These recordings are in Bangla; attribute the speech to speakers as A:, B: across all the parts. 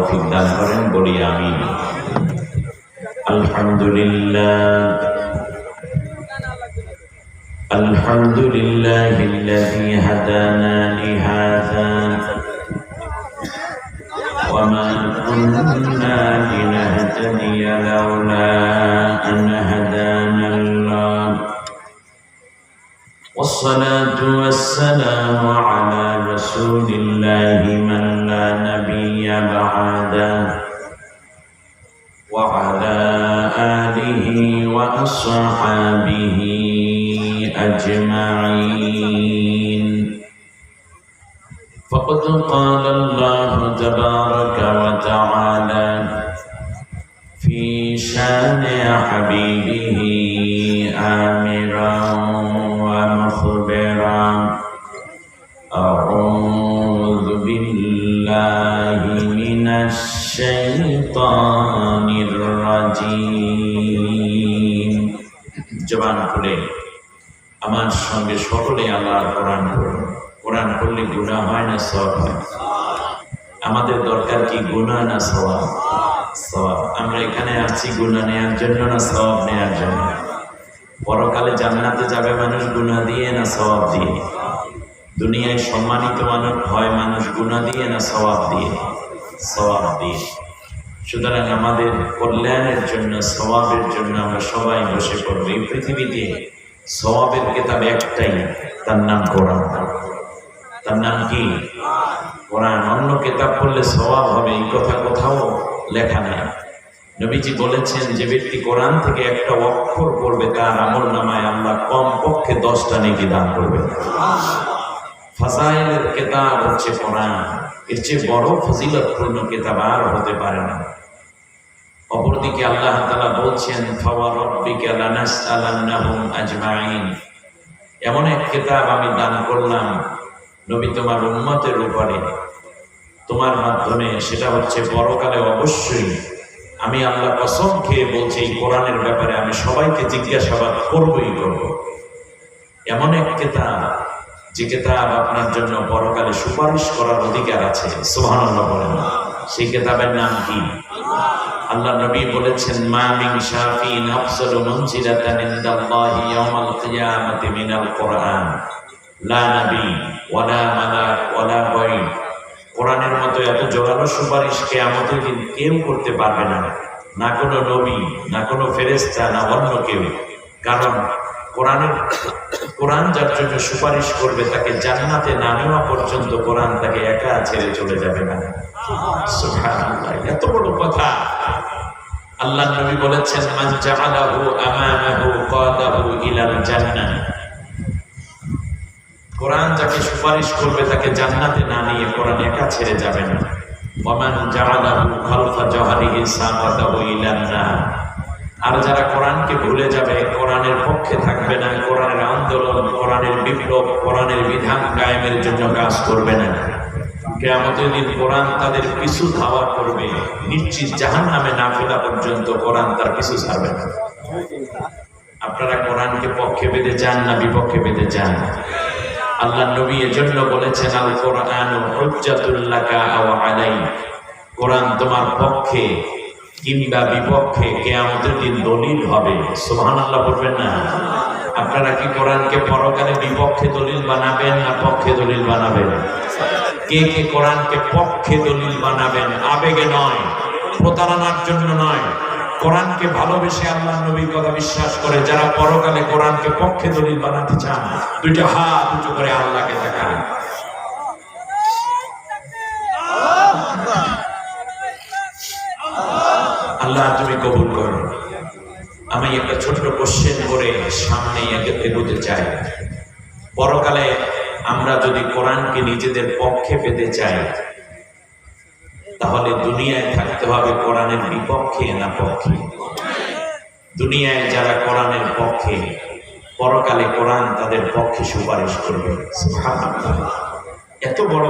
A: তৌফিক দান করেন, বলি আমিন। আলহামদুলিল্লাহ আলহামদুলিল্লাহিল্লাযী হাদানা লিহাযা ওয়া মা কুন্না লিনাহতাদিয়া লাওলা আন হাদানাল্লাহ। والصلاة والسلام على رسول الله من لا نبي بعده وعلى آله وأصحابه أجمعين. فقد قال الله تبارك وتعالى في شان حبيبه آمرا ومخبرا: أعوذ بالله من الشيطان الرجيم. জবান খুলে আমার সঙ্গে সকলে আল্লাহর কোরআন পড়ুন। কোরআন পড়লে গুনাহ হয় না সওয়াব হয়? আমাদের দরকার কি গুনাহ না সওয়াব? সওয়াব। আমরা এখানে আসছি গুনাহ নেওয়ার জন্য না সওয়াব নেওয়ার জন্য? পরকালে জান্নাতে যাবে মানুষ গুনাহ দিয়ে না সওয়াব দিয়ে? দুনিয়ায় সম্মানিত মানুষ হয় মানুষ গুনাহ দিয়ে না সওয়াব দিয়ে? সওয়াব দিয়ে। সুতরাং আমাদের কল্যাণের জন্য, সওয়াবের জন্য আমরা সবাই বসে পড়ব। এই পৃথিবীতে সওয়াবের কিতাব একটাই, তার নাম কোরআন। তার নাম কি? কোরআন। অন্য কিতাব পড়লে সওয়াব হবে এই কথা কোথাও লেখা নেই। নবীজি বলেছেন, যে ব্যক্তি কোরআন থেকে একটা অক্ষর পড়বে তার আমলনামায় আল্লাহ কমপক্ষে 10টা নেকি দান করবে। ফাজাইলের কিতাব হচ্ছে কোরআন। এর চেয়ে বড় ফজিলতপূর্ণ কিতাব আর হতে পারে না। অপরদিকে আল্লাহ তাআলা বলছেন, ফাওয়ারাব্বিকা লানাসআলান্নাহুম আজমাইন। এমন এক কিতাব আমি দান করলাম নবী তোমার উম্মতের উপরে, তোমার মাধ্যমে। সেটা হচ্ছে পরকালে অবশ্যই আমি আল্লাহ কসম খেয়ে বলছি এই কোরআনের ব্যাপারে আমি সবাইকে জিজ্ঞাসাবাদ করবই করব। এমন এক কিতাব যে কিতাব আপনার জন্য পরকালে সুপারিশ করার অধিকার আছে। সুবহানাল্লাহ বলেন। সেই কিতাবের নাম কি? আল্লাহ নবী বলেছেন, মা মিন শাফিন আফসালু মানজিলাতান ইনদাল্লাহি ইয়াওমাল কিয়ামাতি মিনাল কোরআন লা নবী ওয়ালা মালাক ওয়ালা গায়ব। কোরআনের মতো এত জোরালো সুপারিশ কিয়ামতের দিন কেউ করতে পারবে না, না কোনো নবী, না কোনো ফেরেশতা, না অন্য কেউ। কারণ কোরআন যার জন্য সুপারিশ করবে তাকে জান্নাতে না নেওয়া পর্যন্ত কোরআন তাকে একা ছেড়ে চলে যাবে না। সুবহানাল্লাহ, এত বড় কথা। আল্লাহ নবী বলেছেন, মান জাআলাহু আমামাহু কাদাহু ইলাল জান্নাহ। কোরআন যাকে সুপারিশ করবে তাকে জান্নাতে না নিয়ে কোরআন একা ছেড়ে যাবে না। ওয়া মান জাআলাহু খালফা জাহরিহি সাকাতাহু ইলান নার। আর যারা কোরআনকে ভুলে যাবে, কোরআনের পক্ষে থাকবে না, কোরআনের আন্দোলন, কোরআনের বিপ্লব, কোরআনের বিধান কায়েমের জন্য কাজ করবে না, কিয়ামতের দিন কোরআন তাদের পিছু ধাওয়া করবে। নিশ্চিত জাহান্নামে না ফেলা পর্যন্ত কোরআন তার পিছু ছাড়বে না। আপনারা কোরআনকে পক্ষে বেঁধে যান না বিপক্ষে বেঁধে যান? আল্লাহ নবী এজন্য বলেছেন, আল কোরআনু হুজ্জাতুল লাকা আও আলাইক। কোরআন তোমার পক্ষে কিংবা বিপক্ষে কিয়ামতের দিন দলিল হবে। সুবহানাল্লাহ বলবেন না? আপনারা কি কোরআনকে পরকালে বিপক্ষে দলিল বানাবেন না পক্ষে দলিল বানাবেন? কে কে কোরআনকে পক্ষে দলিল বানাবেন? আবেগে নয়, প্রতারণার জন্য নয়, কোরআনকে ভালোবেসে আল্লাহ নবীর কথা বিশ্বাস করে যারা পরকালে কোরআনকে পক্ষে দলিল বানাতে চান, দুইটা হাত উঁচু করে আল্লাহকে দেখান। আল্লাহ তুমি কবুল করো। আমি একটা ছোট্ট কোশ্চেন করে সামনে এগোতে চাই। পরকালে আমরা যদি কোরআনকে নিজেদের পক্ষে পেতে চাই, তাহলে দুনিয়ায় থাকতে হবে কোরআনের বিপক্ষে না পক্ষে? দুনিয়ায় যারা কোরআনের পক্ষে, পরকালে কোরআন তাদের পক্ষে সুপারিশ করবে। সুবহানাল্লাহ, এত বড়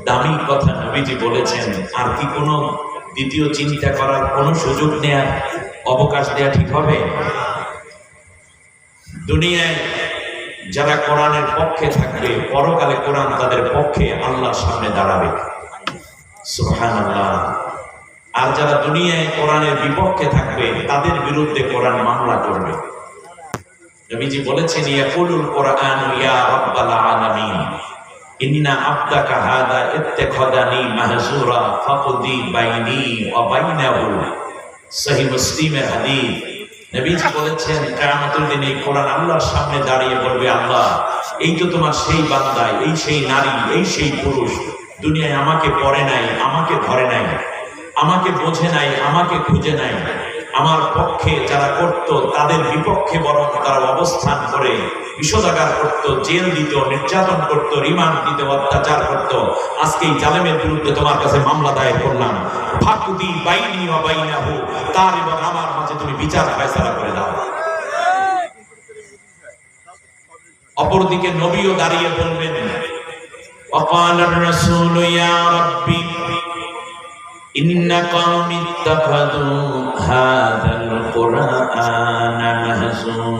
A: দামি কথা নবীজি বলেছেন। আর কি কোনো দ্বিতীয় চিন্তা করার কোনো সুযোগ নেয়ার অবকাশ দেয়া ঠিক হবে? দুনিয়ায় যারা কোরআনের পক্ষে থাকবে, পরকালে কোরআন তাদের পক্ষে আল্লাহর সামনে দাঁড়াবে। সুবহানাল্লাহ। আর যারা দুনিয়ায় কোরআনের বিপক্ষে থাকবে তাদের বিরুদ্ধে কোরআন মামলা করবে। নবীজি বলেছেন, ইয়াকুলুল কোরআন ইয়া রাব্বাল আলামিন ইন্না আবদাকা হাদা ইত্তাখাদানি মাহজুরা ফাকদি বাইনি ওয়া বাইনাহু। সহিহ মুসলিমের হাদিস। নবীজি বলেছেন, কিয়ামতের দিনে কোরআন আল্লাহর সামনে দাঁড়িয়ে বলবে, আল্লাহ, এই তো তোমার সেই বান্দা, এই সেই নারী, এই সেই পুরুষ, দুনিয়ায় আমাকে পড়ে নাই, আমাকে ধরে নাই, আমাকে বোঝে নাই, আমাকে খুঁজে নাই, আমার পক্ষে যারা করত তাদের বিপক্ষে বরং তারা অবস্থান করে বিষোদাগার করত, জেল দিত, নির্যাতন করত, রিমান্ড দিত, অত্যাচার করত। আজকে এই জালেমের বিরুদ্ধে তোমার কাছে মামলা দায়ের করলাম, ফাকুদি বাইনি ওয়া বাইনাহু, তার এবং আমার মাঝে তুমি বিচার ফয়সালা করে দাও। অপরদিকে নবীও দাঁড়িয়ে বলবেন, ওয়াকালার রাসূলু ইয়া রাব্বি ইন্না কওমি ইত্তাখাযু হাযাল কুরআনা মাহজুরা।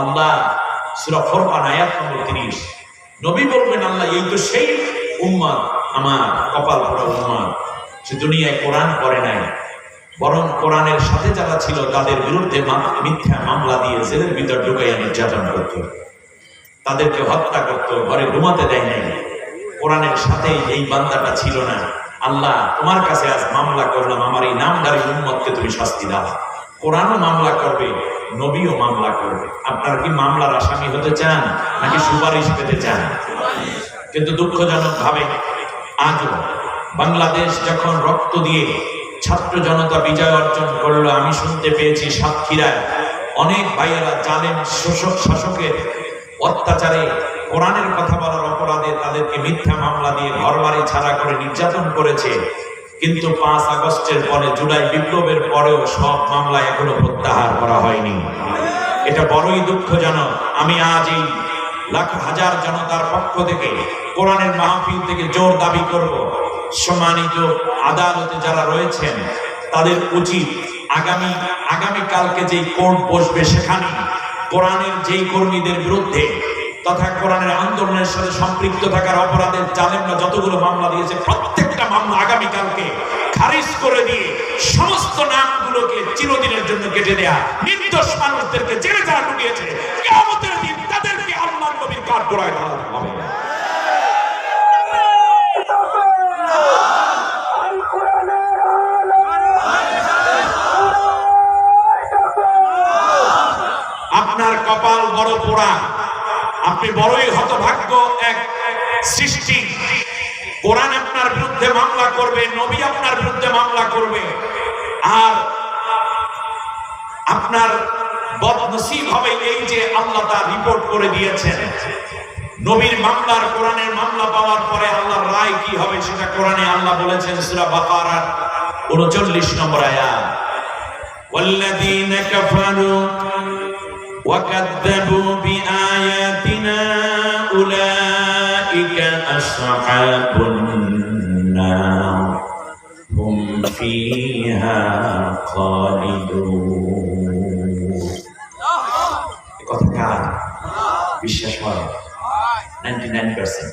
A: আল্লাহ, সূরা ফুরকান আয়াত নম্বর 30। নবী বলবেন, আল্লাহ, এই তো সেই উম্মত, আমার কপাল পোড়া উম্মত, সে দুনিয়ায় কোরআন পড়ে নাই, বরং কোরআনের সাথে যারা ছিল তাদের বিরুদ্ধে মিথ্যা মামলা দিয়ে জেলের ভিতর ঢুকাইয়া নির্যাতন করত, তাদেরকে হত্যা করত, ঘরে ঘুমাতে দেয় নাই। কোরআনের সাথে এই বান্দাটা ছিল না। আল্লাহ, তোমার কাছে আজ মামলা করলাম, আমার এই নামধারী উম্মতকে তুমি শাস্তি দাও। কোরআনও মামলা করবে, নবীও মামলা করবে। আপনারা কি মামলার আসামি হতে চান নাকি সুপারিশ পেতে চান? কিন্তু দুঃখজনক ভাবে আজও বাংলাদেশ যখন রক্ত দিয়ে ছাত্র জনতা বিজয় অর্জন করলো, আমি শুনতে পেয়েছি সাতক্ষীরায় অনেক ভাইয়েরা জালেম শাসকের অত্যাচারে, কোরআনের কথা বলার অপরাধে তাদেরকে মিথ্যা মামলা দিয়ে ঘরবাড়ি ছাড়া করে নির্যাতন করেছে। কিন্তু ৫ আগস্টের পরে, জুলাই বিপ্লবের পরেও সব মামলা এখনো প্রত্যাহার করা হয়নি। এটা বড়ই দুঃখজনক। আমি আজ এই লাখ হাজার জনতার পক্ষ থেকে, কোরআনের মাহফিল থেকে জোর দাবি করব, সম্মানিত আদালতে যারা রয়েছেন তাদের উচিত আগামীকালকে যেই কোর্ট বসবে সেখানে কোরআনের যেই কর্মীদের বিরুদ্ধে তথা কোরআনের আন্দোলনের সাথে সম্পৃক্ত থাকার অপরাধের জালেমরা যতগুলো মামলা দিয়েছে প্রত্যেকটা মামলা আগামীকালকে খারিজ করে দিয়ে সমস্ত নামগুলোকে চিরদিনের জন্য কেটে দেয়া, নির্দোষ মানুষদেরকে জেলে যারা ঢুকিয়েছে কিয়ামতের দিন তাদেরকে আল্লাহর নবীর কাঠগড়ায় দাঁড়াতে হবে। আপনার কপাল বড় পোড়া, আপনি বড়ই হতভাগ্য এক সৃষ্টি। কোরআন আপনার বিরুদ্ধে মামলা করবে, নবী আপনার বিরুদ্ধে মামলা করবে, আর আপনার বদনসিব হবে এই যে আল্লাহ তা রিপোর্ট করে দিয়েছেন। নবীর মামলার কোরআনের মামলা পাওয়ার পরে আল্লাহর রায় কি হবে সেটা কোরআনে আল্লাহ বলেছেন, সূরা বাকারার 39 নম্বর আয়াত, ওয়াল্লাযীনা কাফারু وَكَذَّبُوا بِآيَاتِنَا أُولَئِكَ أَصْحَابُ النَّارِ هُمْ فِيهَا خَالِدُونَ। কথা কার বিশ্বাস হয়? 99%।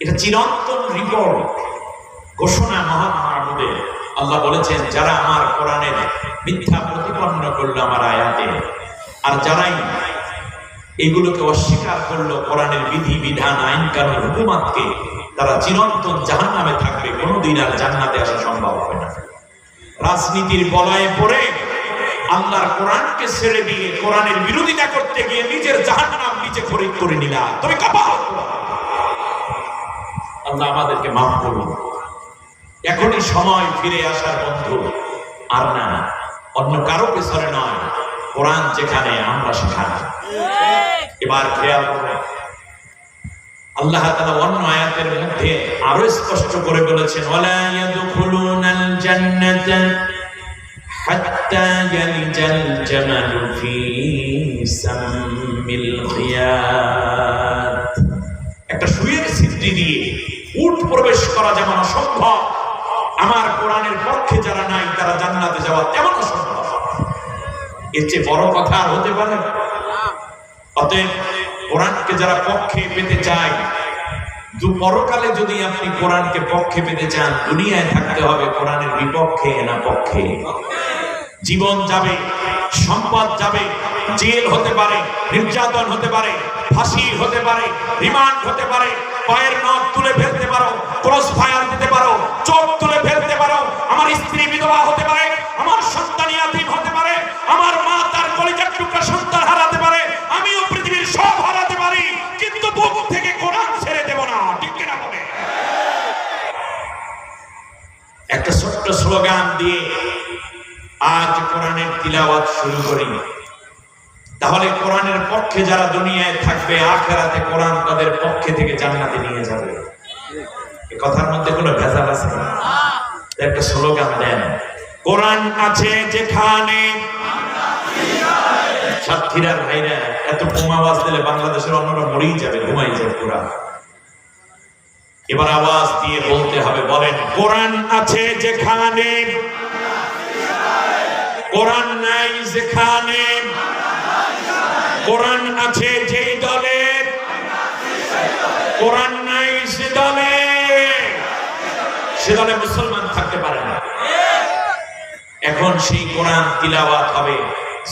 A: এটা চিরন্তন রিপোর্ট, ঘোষণা মহান মাহমুদের। আল্লাহ বলেছেন, যারা আমার কোরআনের মিথ্যা প্রতিপন্ন করলো আমার আয়াতে, আর যারাই এগুলোকে অস্বীকার করলো, কোরআনের বিধি বিধান, আইন কানুন, হুকুমাতকে, তারা চিরন্তন জাহান্নামে থাকবে, কোনোদিন আর জান্নাতে আসা সম্ভব হবে না। রাজনীতির বলয়ে পড়ে আল্লাহর কোরআনকে ছেড়ে দিয়ে কোরআনের বিরোধিতা করতে গিয়ে নিজের জাহান্নাম নিজে খরিদ করে নিলা, তুমি কপাল। আল্লাহ আমাদেরকে মাফ করুন। এখনই সময় ফিরে আসার বন্ধু, আর না অন্য কারো পেছনে নয়, কোরআন যেখানে আমরা সেখানে। এবার খেয়াল করুন, আল্লাহ তাআলা অন্য আয়াতের মধ্যে আরো স্পষ্ট করে বলেছেন, ওয়ালা ইয়াদখুলুনাল জান্নাতা হাত্তা ইয়ালিজাল জামালু ফি সাম্মিল খিয়াত। একটা সুইয়ের ছিদ্রি দিয়ে উট প্রবেশ করা যেমন অসম্ভব, আমার কোরআনের পক্ষে যারা নাই তারা জান্নাতে যাওয়া তেমন অসম্ভব। এর চেয়ে বড় কথা আর হতে পারে? অতএব কোরআনকে যারা পক্ষে পেতে চায়, পরকালে যদি আপনি কোরআনকে পক্ষে পেতে চান, দুনিয়ায় থাকতে হবে কোরআনের বিপক্ষে না পক্ষে। জীবন যাবে, সম্পদ যাবে, জেল হতে পারে, নির্যাতন হতে পারে, ফাঁসি হতে পারে, রিমান্ড হতে পারে, পায়ের নখ তুলে ফেলতে পারো, ক্রস ফায়ার দিতে পারো, চোখ তুলে ফেলতে পারো, আমার স্ত্রী বিধবা হতে পারে, আমার সন্তান ইয়াতীম হতে পারে, আমার মা তার কলিজার টুকরা সন্তান হারাতে পারে, আমিও পৃথিবীর সব হারাতে পারি, কিন্তু বুক থেকে কোরআন ছেড়ে দেব না। ঠিক কিনা বলে? একটা ছোট্ট স্লোগান দিয়ে আজ কোরআনের তিলাওয়াত শুরু করি। তাহলে কোরআনের পক্ষে যারা দুনিয়ায় থাকবে, আখিরাতে কোরআন তাদের পক্ষে থেকে জান্নাতে নিয়ে যাবে। এই কথার মধ্যে কোনো ভেজাল আছে না? একটা স্লোগান দেন, কোরআন আছে যেখানে। সাতক্ষীরার ভাইরা এত কম আওয়াজ দিলে বাংলাদেশের অন্যরা মরেই যাবে, ঘুমাই যাবে পুরা। এবার আওয়াজ দিয়ে বলতে হবে, বলেন, কোরআন আছে যেখানে, কোরআন নাই যেখানে, কোরআন আছে যে দলে, কোরআন নাই সে দলে, সে দলে মুসলমান থাকতে পারে না। এখন সেই কোরআন তিলাওয়াত হবে,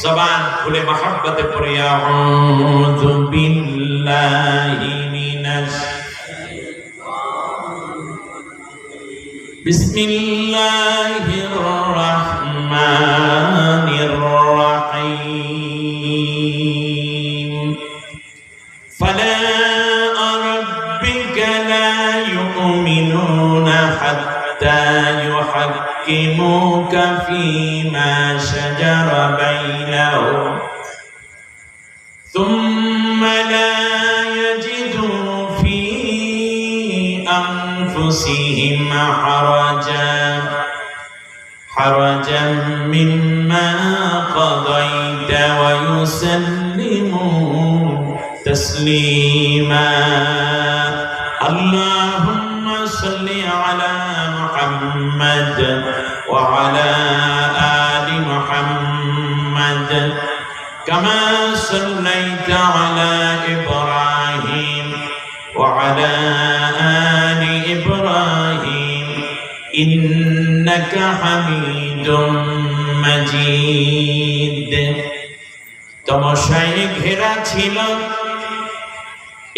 A: জবান খুলে মহব্বতে পড়ে, আউযু বিল্লাহি মিনাশ বিসমিল্লাহির রাহমানির রাহিম। ফালা রাব্বিকা লা ইউমিনুনা হাত্তা ইউহাক্কিমুকা ফীমা শাজারা বাইনাহুম সুম্মা লা ইয়াজিদু ফী أنفسهم حرجا مما قضيت ويسلموا تسليما اللهم صل على محمد وعلى آل محمد كما صليت على إبراهيم وعلى آل إبراهيم إنك حميد مجيد। তমসায় ঘেরা ছিল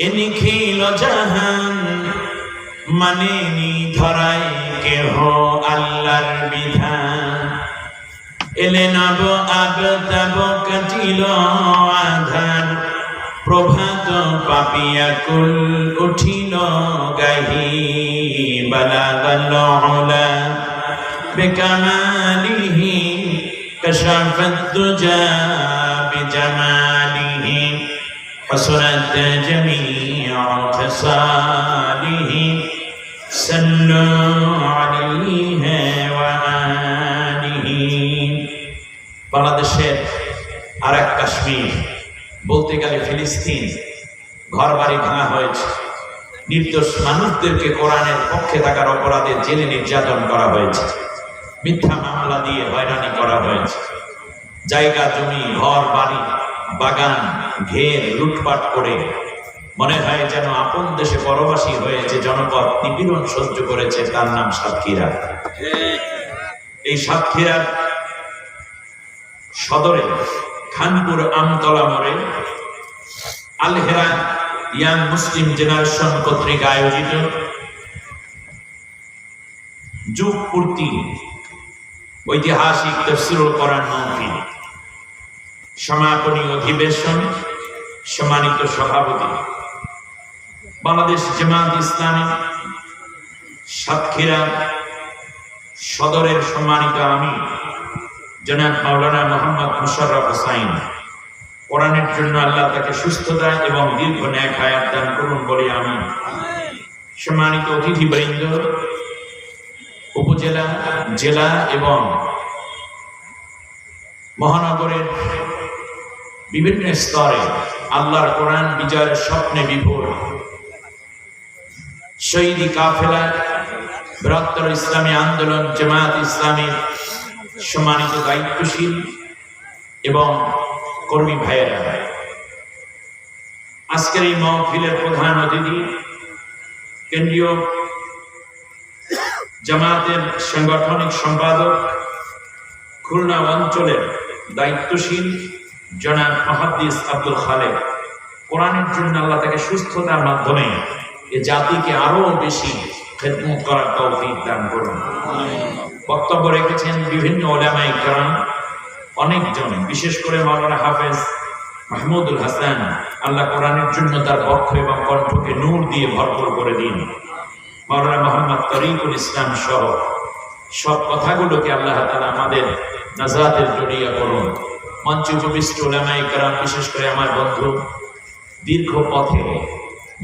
A: এ নিখিল জাহান, মানেনি ধরায় কেহ আল্লাহর বিধান। এলে নব আবতাব কাটিল আধার, প্রভাত পাপিয়া কুল উঠিল গাহি। বালাগাল উলা বিকামালিহি কাশাফাত দুজা বিজামালিহি হাসনাত জামিউ খিসালিহি সাল্লু আলাইহি ওয়া আলিহি। বাংলাদেশের আরেক কাশ্মীর, বলতে গেলে ফিলিস্তিন, ঘর বাড়ি ভাঙা হয়েছে, নির্দোষ মানুষদেরকে কোরআনের পক্ষে থাকার অপরাধে জেলে নির্যাতন করা হয়েছে, মিথ্যা মামলা দিয়ে হয়রানি করা হয়েছে, জায়গা জমি ঘর বাড়ি বাগান ঘের লুটপাট করে মনে হয় যেন আপন দেশে পরবাসী হয়েছে, জনপদ নিপীড়ন সহ্য করেছে। তার নাম সাতক্ষীরা। এই সাতক্ষীরার সদরে খানপুর আমতলা মোড়ে আল হেরা ইয়াং মুসলিম জেনারেশন কর্তৃক আয়োজিত যুগ পূর্তি ঐতিহাসিক তাফসীরুল কোরআন মাহফিল সমাপনী অধিবেশন, সম্মানিত সভাপতি বাংলাদেশ জামাত ইসলামী সাতক্ষীরা সদরের সম্মানিত আমির জনাব মাওলানা মোহাম্মদ মুশাররফ হোসাইন, কোরআনের জন্য আল্লাহ তাকে সুস্থতা এবং দীর্ঘ নেক হায়াত দান করুন বলে আমি। সম্মানিত অতিথিবৃন্দ, উপজেলা, জেলা এবং মহানগরের বিভিন্ন স্তরে আল্লাহর কোরআন বিজয়ের স্বপ্নে বিভোর শহীদি কাফেলা, বৃহত্তর ইসলামী আন্দোলন জামাত ইসলামীর সম্মানিত দায়িত্বশীল এবং কর্মী ভাইয়েরা, আজকের এই মাহফিলের প্রধান অতিথি কেন্দ্রীয় জামায়াতের সাংগঠনিক সম্পাদক, খুলনা অঞ্চলের দায়িত্বশীল জনাব মুহাদ্দিস আব্দুল খালেক, কোরআনের জন্য আল্লাহ তাকে সুস্থতার মাধ্যমে এ জাতিকে আরো বেশি খেদমত করার তৌফিক দান করুন। বক্তব্য রেখেছেন বিভিন্ন উলামায়ে কেরাম, অনেকজন, বিশেষ করে মাওলানা হাফেজ মাহমুদুল হাসান, আল্লাহ কোরআনের জন্য তার বক্ষ এবং কণ্ঠকে নূর দিয়ে ভরপুর করে দিন। মাওলানা মোহাম্মদ তরিকুল ইসলাম সহ সব কথাগুলোকে আল্লাহ তাআলা আমাদের নাজাতের জড়িয়ে করুন। মঞ্চে উপবিষ্ট উলামায়ে কেরাম, বিশেষ করে আমার বন্ধু, দীর্ঘ পথে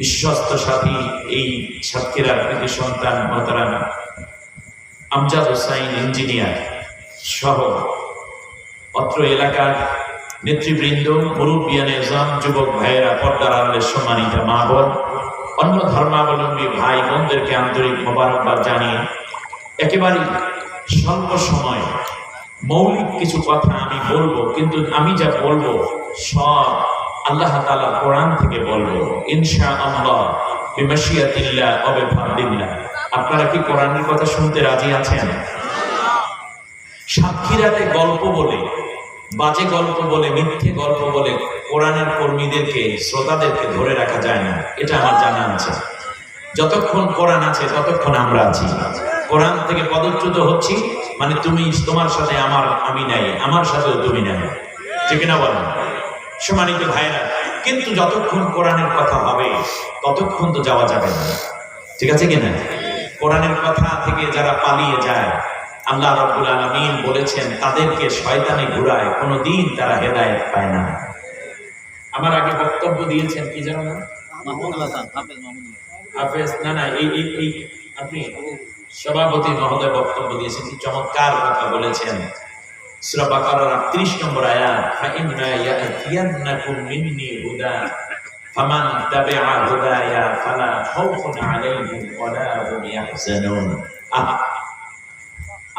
A: বিশ্বস্ত সাথী, এই সাতক্ষীরার কৃতি সন্তান মোহতারাম আমজাদ হোসাইন ইঞ্জিনিয়ার সহ অত্র এলাকার নেতৃবৃন্দ, মুরব্বিয়ানে ইসলাম, যুবক ভাইয়েরা, পর্দার আড়ালের সম্মানিত মা বোন, অন্য ধর্মাবলম্বী ভাই বোনদেরকে আন্তরিক মোবারকবাদ জানিয়ে একেবারেই স্বল্প সময় মৌলিক কিছু কথা আমি বলবো, কিন্তু আমি যা বলবো সব আল্লাহ তাআলা কোরআন থেকে বলবো ইনশাআল্লাহ, বিমাশিয়াতিল্লাহ ওয়া বিফাদলিল্লাহ। আপনারা কি কোরআনের কথা শুনতে রাজি আছেন? সাতক্ষীরাতে গল্প বলে, বাজে গল্প বলে, মিথ্যে গল্প বলে কোরআনের কর্মীদেরকে, শ্রোতাদেরকে ধরে রাখা যায় না, এটা আমার জানা আছে। যতক্ষণ কোরআন আছে ততক্ষণ আমরা আছি। কোরআন থেকে পদচ্যুত হচ্ছি মানে তুমি, তোমার সাথে আমার, আমি নাই, আমার সাথেও তুমি নাই, ঠিক না বলেন? সম্মানিত ভাইরা, কিন্তু যতক্ষণ কোরআনের কথা হবে ততক্ষণ তো যাওয়া যাবে না, ঠিক আছে কিনা? কোরআনের কথা থেকে যারা পালিয়ে যায়, আল্লাহ রাব্বুল আলামিন বলেছেন তাদেরকে শয়তানে ঘুরায়, কোনোদিন তারা হেদায়েত পায় না। আমার আগে বক্তব্য দিয়েছেন কি জানো না, হাফেজ, না এই আপনি সভাপতি মহোদয় বক্তব্য দিয়েছেন, কি চমৎকার কথা বলেছেন। সূরা বাকারার ৩৮ নম্বর আয়াত, ফাইন্না ইয়াতিয়ান্নাকুম মিন্নি হুদা ফামান তাবিআ হুদায়া ফালা খাউফুন আলাইহিম ওয়ালা হুম ইয়াহজানুন।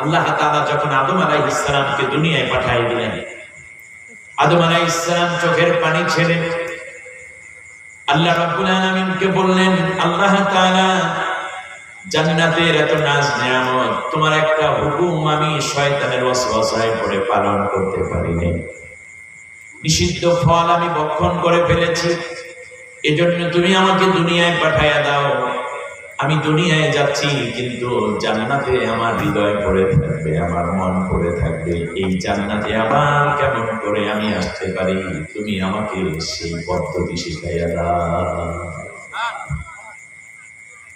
A: আল্লাহ তাআলা যখন আদম আলাইহিস সালামকে দুনিয়ায় পাঠিয়ে দিলেন, আদম আলাইহিস সালাম চোখের পানি ছেড়ে আল্লাহ রাব্বুল আলামিনকে বললেন, আল্লাহ তাআলা জান্নাতের এত নাজ নিয়ামত, তোমার একটা হুকুম আমি শয়তানের ওয়াসওয়াসায় পড়ে পালন করতে পারিনি, নিষিদ্ধ ফল আমি ভক্ষণ করে ফেলেছি, এজন্য তুমি আমাকে দুনিয়ায় পাঠাইয়া দাও। আমি দুনিয়ায় যাচ্ছি, কিন্তু জান্নাতে আমার হৃদয় পড়ে থাকবে, আমার মন পড়ে থাকবে। এই জান্নাতে আবার কেমন করে আমি আসতে পারি, তুমি আমাকে সেই পদ্ধতি শিখাইয়া দাও।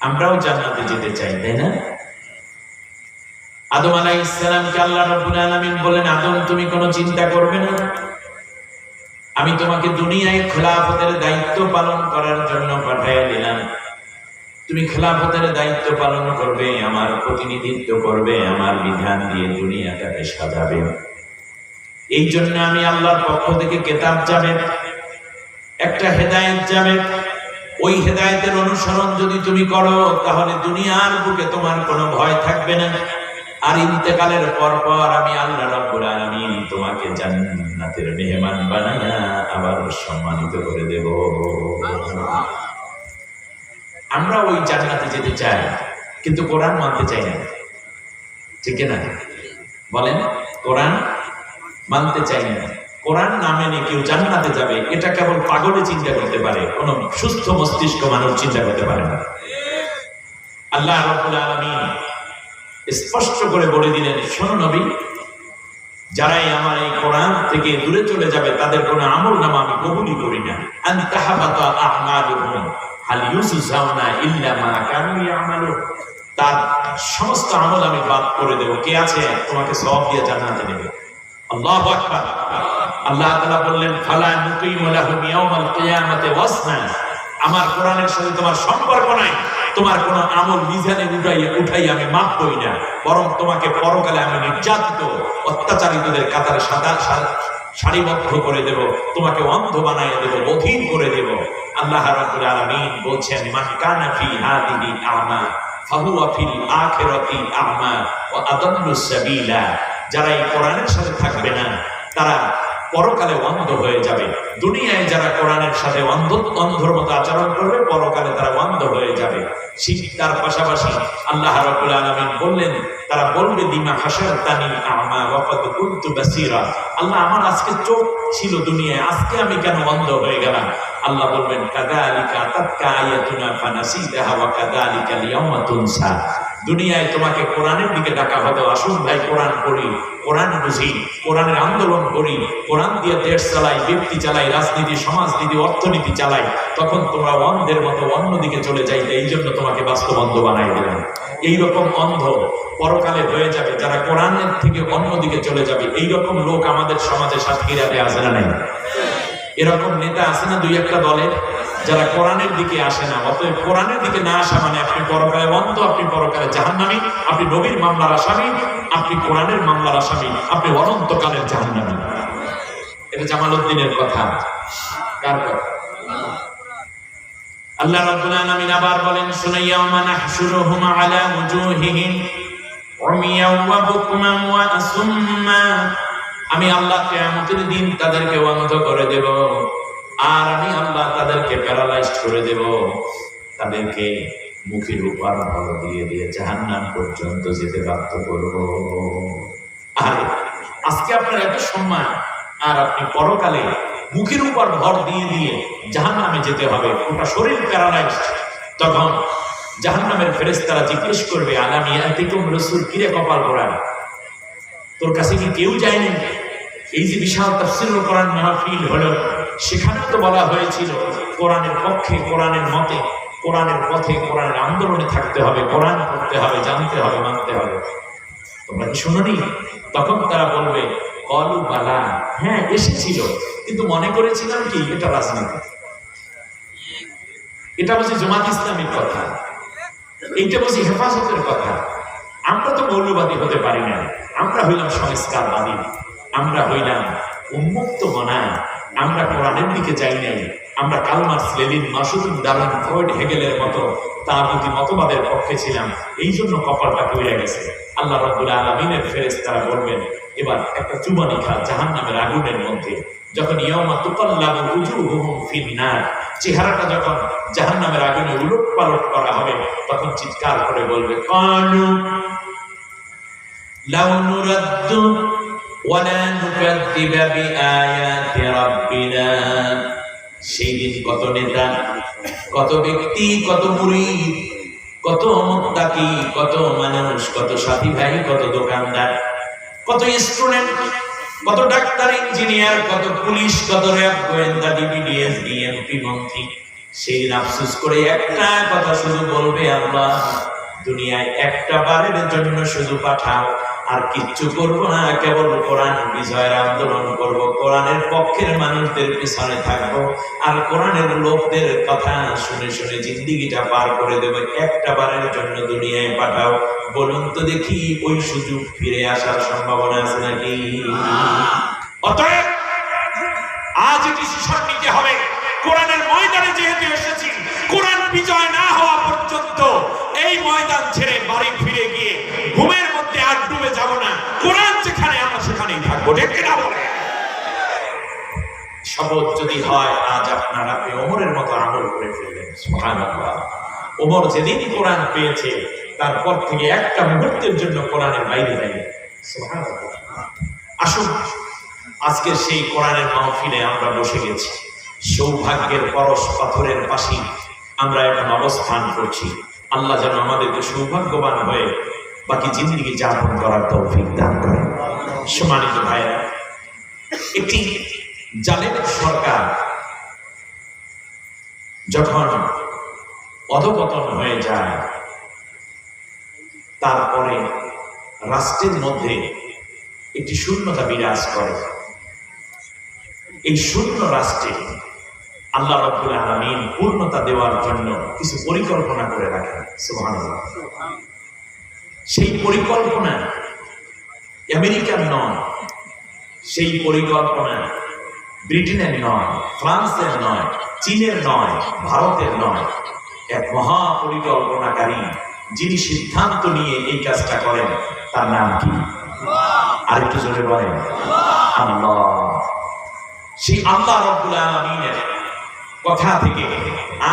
A: আমরাও জান্নাতে যেতে চাই, তাই না? আদম আলাইহিস সালামকে আল্লাহ রাব্বুল আলামিন বলেন, আদম তুমি কোনো চিন্তা করবে না, আমি তোমাকে দুনিয়ায় খেলাফতের দায়িত্ব পালন করার জন্য পাঠিয়ে দিলাম। তুমি খেলাফতের দায়িত্ব পালন করবে, আমার প্রতিনিধিত্ব করবে, আমার বিধান দিয়ে দুনিয়াটাকে সাজাবে। এই জন্য আমি আল্লাহর পক্ষ থেকে কিতাব যাবে, একটা হেদায়েত যাবে। ওই হেদায়েতের অনুসরণ যদি তুমি করো, তাহলে দুনিয়ার বুকে তোমার কোনো ভয় থাকবে না। আর ইন্তেকালের পর পর আমি আল্লাহ রাব্বুল আলামিন তোমাকে জান্নাতের মেহমান বানায়া আবার সম্মানিত করে দেব। আমরা ওই জান্নাতে যেতে চাই, কিন্তু কোরআন মানতে চাই না, ঠিক না? বলেন, কোরআন মানতে চাই না। কোরআন না মেনে কেউ জান্নাতে যাবে, এটা কেবল পাগলে চিন্তা করতে পারে, কোন সুস্থ মস্তিষ্ক মানুষ চিন্তা করতে পারে না। আল্লাহ রাব্বুল আলামিন স্পষ্ট করে বলে দিলেন, শোনো নবী, যারাই আমার এই কোরআন থেকে দূরে চলে যাবে তাদের কোনো আমল নামা আমি কবুলই করি না। আনতাহাবাতা আ'মালুহুম হাল ইউসজাউনা ইল্লা মা কানু ইয়ামালুন। তার সমস্ত আমল আমি বাদ করে দেব, কে আছে তোমাকে সওয়াব দিয়ে জান্নাতে নেবে। আল্লাহু আকবার। আল্লাহ তাআলা বললেন, ফালা নুকিমু লাহুম ইয়াওমাল কিয়ামাতি ওয়াসনা। আমার কোরআনের সাথে তোমার সম্পর্ক নাই, তোমার কোনো আমল মিজানে উঠাই আমি মাফ করি না, বরং তোমাকে পরকালে আমি নির্যাতিত অত্যাচারিতদের কাতারে সারিবদ্ধ করে দেব, তোমাকে অন্ধ বানাইয়া দেব, বধির করে দেব। আল্লাহ রাব্বুল আলামিন বলছেন, মান কানা ফি হাদিহি আ'মা ফাহুয়া ফিল আখিরাতি আ'মা ওয়া আদাল্লু সাবিলা। যারা এই কোরআনের সাথে থাকবে না, তারা পরকালে অন্ধ হয়ে যাবে। দুনিয়ায় যারা কোরআনের সাথে অন্ধর মতো আচরণ করবে, পরকালে তারা অন্ধ হয়ে যাবে। শিক্ষার পাশাপাশি আল্লাহ রাব্বুল আলামিন বললেন, তারা বলবে দিমা হাশারতানি আ'মা ওয়া ক্বাদ কুনতু বাসীরা, আল্লাহ আমার আজকে চোখ ছিল দুনিয়ায়, আজকে আমি কেন অন্ধ হয়ে গেলাম? আল্লাহ বলবেন কাযালিকা আতাতকা আয়াতুনা ফানাসিতাহা ওয়া কাযালিকাল ইয়াওমা তুনসা, দুনিয়ায় তোমাকে কোরআনের দিকে ডাকা হতো, আসুন ভাই কোরআন পড়ি, কোরআন বুঝি, কোরআনের আন্দোলন করি, কোরআন দিয়ে দেশ চালাই, ব্যক্তি চালাই, রাজনীতি, সমাজনীতি, অর্থনীতি চালাই, তখন তোমরা অন্ধের মতো অন্যদিকে চলে যাইতে, এই জন্য তোমাকে বাস্তব অন্ধ বানাই দিলাম। এইরকম অন্ধ পরকালে হয়ে যাবে যারা কোরআনের থেকে অন্যদিকে চলে যাবে। এইরকম লোক আমাদের সমাজে সাতক্ষীরাতে আছে না নাই? এরকম নেতা আছে না দুই একটা দলের, যারা কোরআনের দিকে আসে না? অতএব কোরআনের দিকে না আসা মানে আপনি পরকালে অন্ধ, আপনি পরকালে জাহান্নামী, আপনি নবীর মামলার আসামি, আপনি কোরআনের মামলার আসামি, আপনি অনন্তকালের জাহান্নামী। এটা জামালউদ্দিনের কথা। কার কথা? আল্লাহ রাব্বুল আলামিন আবার বলেন, সুনাইয়াউমা নাহশুরুহুম আলা ওয়ুজুহিহিম উমিয়াও ওয়া বুকমান ওয়া আসুম্মা, আমি আল্লাহ কিয়ামতের দিন তাদেরকে অন্ধ করে দেব, আর আমি আল্লাহ তাদেরকে প্যারালাইজড করে দেব, তাদেরকে মুখের উপর ভর দিয়ে দিয়ে জাহান্নাম পর্যন্ত যেতে বাধ্য করব। আরে আজকে আপনার এত সম্মান, আর আপনি পরকালে মুখের উপর ভর দিয়ে দিয়ে জাহান্নামে যেতে হবে, ওটা শরীর প্যারালাইজড। তখন জাহান্নামের ফেরেশতারা জিজ্ঞেস করবে, আলাম ইয়াতিকুম রাসূল, কিরে কপাল পোড়া, তোর কাছে কি কেউ যায়নি? এই যে বিশাল তাফসীরুল কোরআন মাহফিল হলো, সেখানে তো বলা হয়েছিল কোরআনের পক্ষে, কোরআনের মতে, কোরআনের পথে, কোরআনের আন্দোলনে থাকতে হবে, কোরআন পড়তে হবে, জানতে হবে, মানতে হবে। তোমরা কি শুনোনি? তখন তারা বলবে কলু বালা, হ্যাঁ এসেছিল, কিন্তু মনে করেছিলাম কি এটা রাজনীতি, এটা বুঝি জামাত ইসলামীর কথা, এইটা বুঝি হেফাজতের কথা। আমরা তো মৌলবাদী হতে পারি না, আমরা হইলাম সংস্কারবাদী, আমরা হইলাম উন্মুক্ত মনা, আমরা কোরআনের দিকে যাই নাই, আমরা Karl Marx, Lenin, Masud, Darwin, Freud, হেগেলের মতো তাগুতি মতবাদের পক্ষে ছিলাম, এই জন্য কপালটা পড়ে গেছে। আল্লাহ রাব্বুল আলামিনের ফেরেশতারা বলবেন, এবার একটা চুবানি খা জাহান্নামের আগুনের মধ্যে। যখন ইয়াউমা তুকাল্লাবু উজুহুহুম ফিন-নার, চেহারাটা যখন জাহান্নামের আগুনে উলটপালট করা হবে, তখন চিৎকার করে বলবে কালু লাউ নুরাদ্দু ওয়ালা নুকাযযিবা বিআয়াতি রাব্বিনা। সেই দিন কত নেতা, কত ব্যক্তি, কত মুরিদ, কত মুত্তাকি, কত মানুষ, কত সাথী ভাই, কত দোকানদার, কত স্টুডেন্ট, কত ডাক্তার, ইঞ্জিনিয়ার, কত পুলিশ, কত র্যাব, গোয়েন্দা, ডিবিডিএস, ডিএমপি, মন্ত্রী, সেই আফসোস করে একটা কথা শুধু বলবে, আল্লাহ দুনিয়ায় একটা বারের জন্য শুধু পাঠাও, আর কিচ্ছু করবো না, কেবল কোরআন বিজয়ের আন্দোলন করব, কোরআনের পক্ষের মানুষদের পিছনে থাকবো, আর কোরআনের লোকদের কথা শুনে শুনে জিন্দেগিটা পার করে দেবো। একটা বারের জন্য দুনিয়ায় পাঠাও। বলুন তো দেখি ওই সুযোগ ফিরে আসার সম্ভাবনা আছে নাকি? অতএব আজ ডিসিশন নিতে হবে, কোরআনের ময়দানে যেহেতু এসেছি, কোরআন বিজয় না হওয়া পর্যন্ত এই ময়দান ছেড়ে বাড়ি ফিরে গিয়ে ঘুমের মধ্যে আর ডুবে যাব না। কোরআন যেখানে, আমরা সেখানেই থাকবো। ঠিক কিনা বলে? শপথ যদি হয় আজ আপনারা ওমরের মতো আমল করে ফেললেন। সুবহানাল্লাহ। ওমর যেদিন কোরআন পেয়েছে তারপর থেকে একটা মুহূর্তের জন্য কোরআনের বাইরে যায়নি। সুবহানাল্লাহ। আসুন আজকে সেই কোরআনের মাহফিলে আমরা বসে গেছি, সৌভাগ্যের পরশ পাথরের পাশে আমরা এখন অবস্থান করছি। আল্লাহ যেন আমাদেরকে সৌভাগ্যবান হয়ে বাকি জিন্দেগি যাপন করার তৌফিক দান করেন। সম্মানিত ভাইরা, একটি জালেম সরকার যখন অধঃপতন হয়ে যায়, তারপরে রাষ্ট্রের মধ্যে একটি শূন্যতা বিরাজ করে। এই শূন্য রাষ্ট্রে আল্লাহ রাব্বুল আলামিন পূর্ণতা দেওয়ার জন্য কিছু পরিকল্পনা করে রাখেন। সুবহানাল্লাহ। সেই পরিকল্পনা আমেরিকার নয়, সেই পরিকল্পনা ব্রিটেনের নয়, ফ্রান্সের নয়, চীনের নয়, ভারতের নয়, এক মহা পরিকল্পনাকারী যিনি সিদ্ধান্ত নিয়ে এই কাজটা করেন, তার নাম কি? আরেকটু জোরে বলেন, আল্লাহ। সেই আল্লাহ রাব্বুল আলামিনের কথা থেকে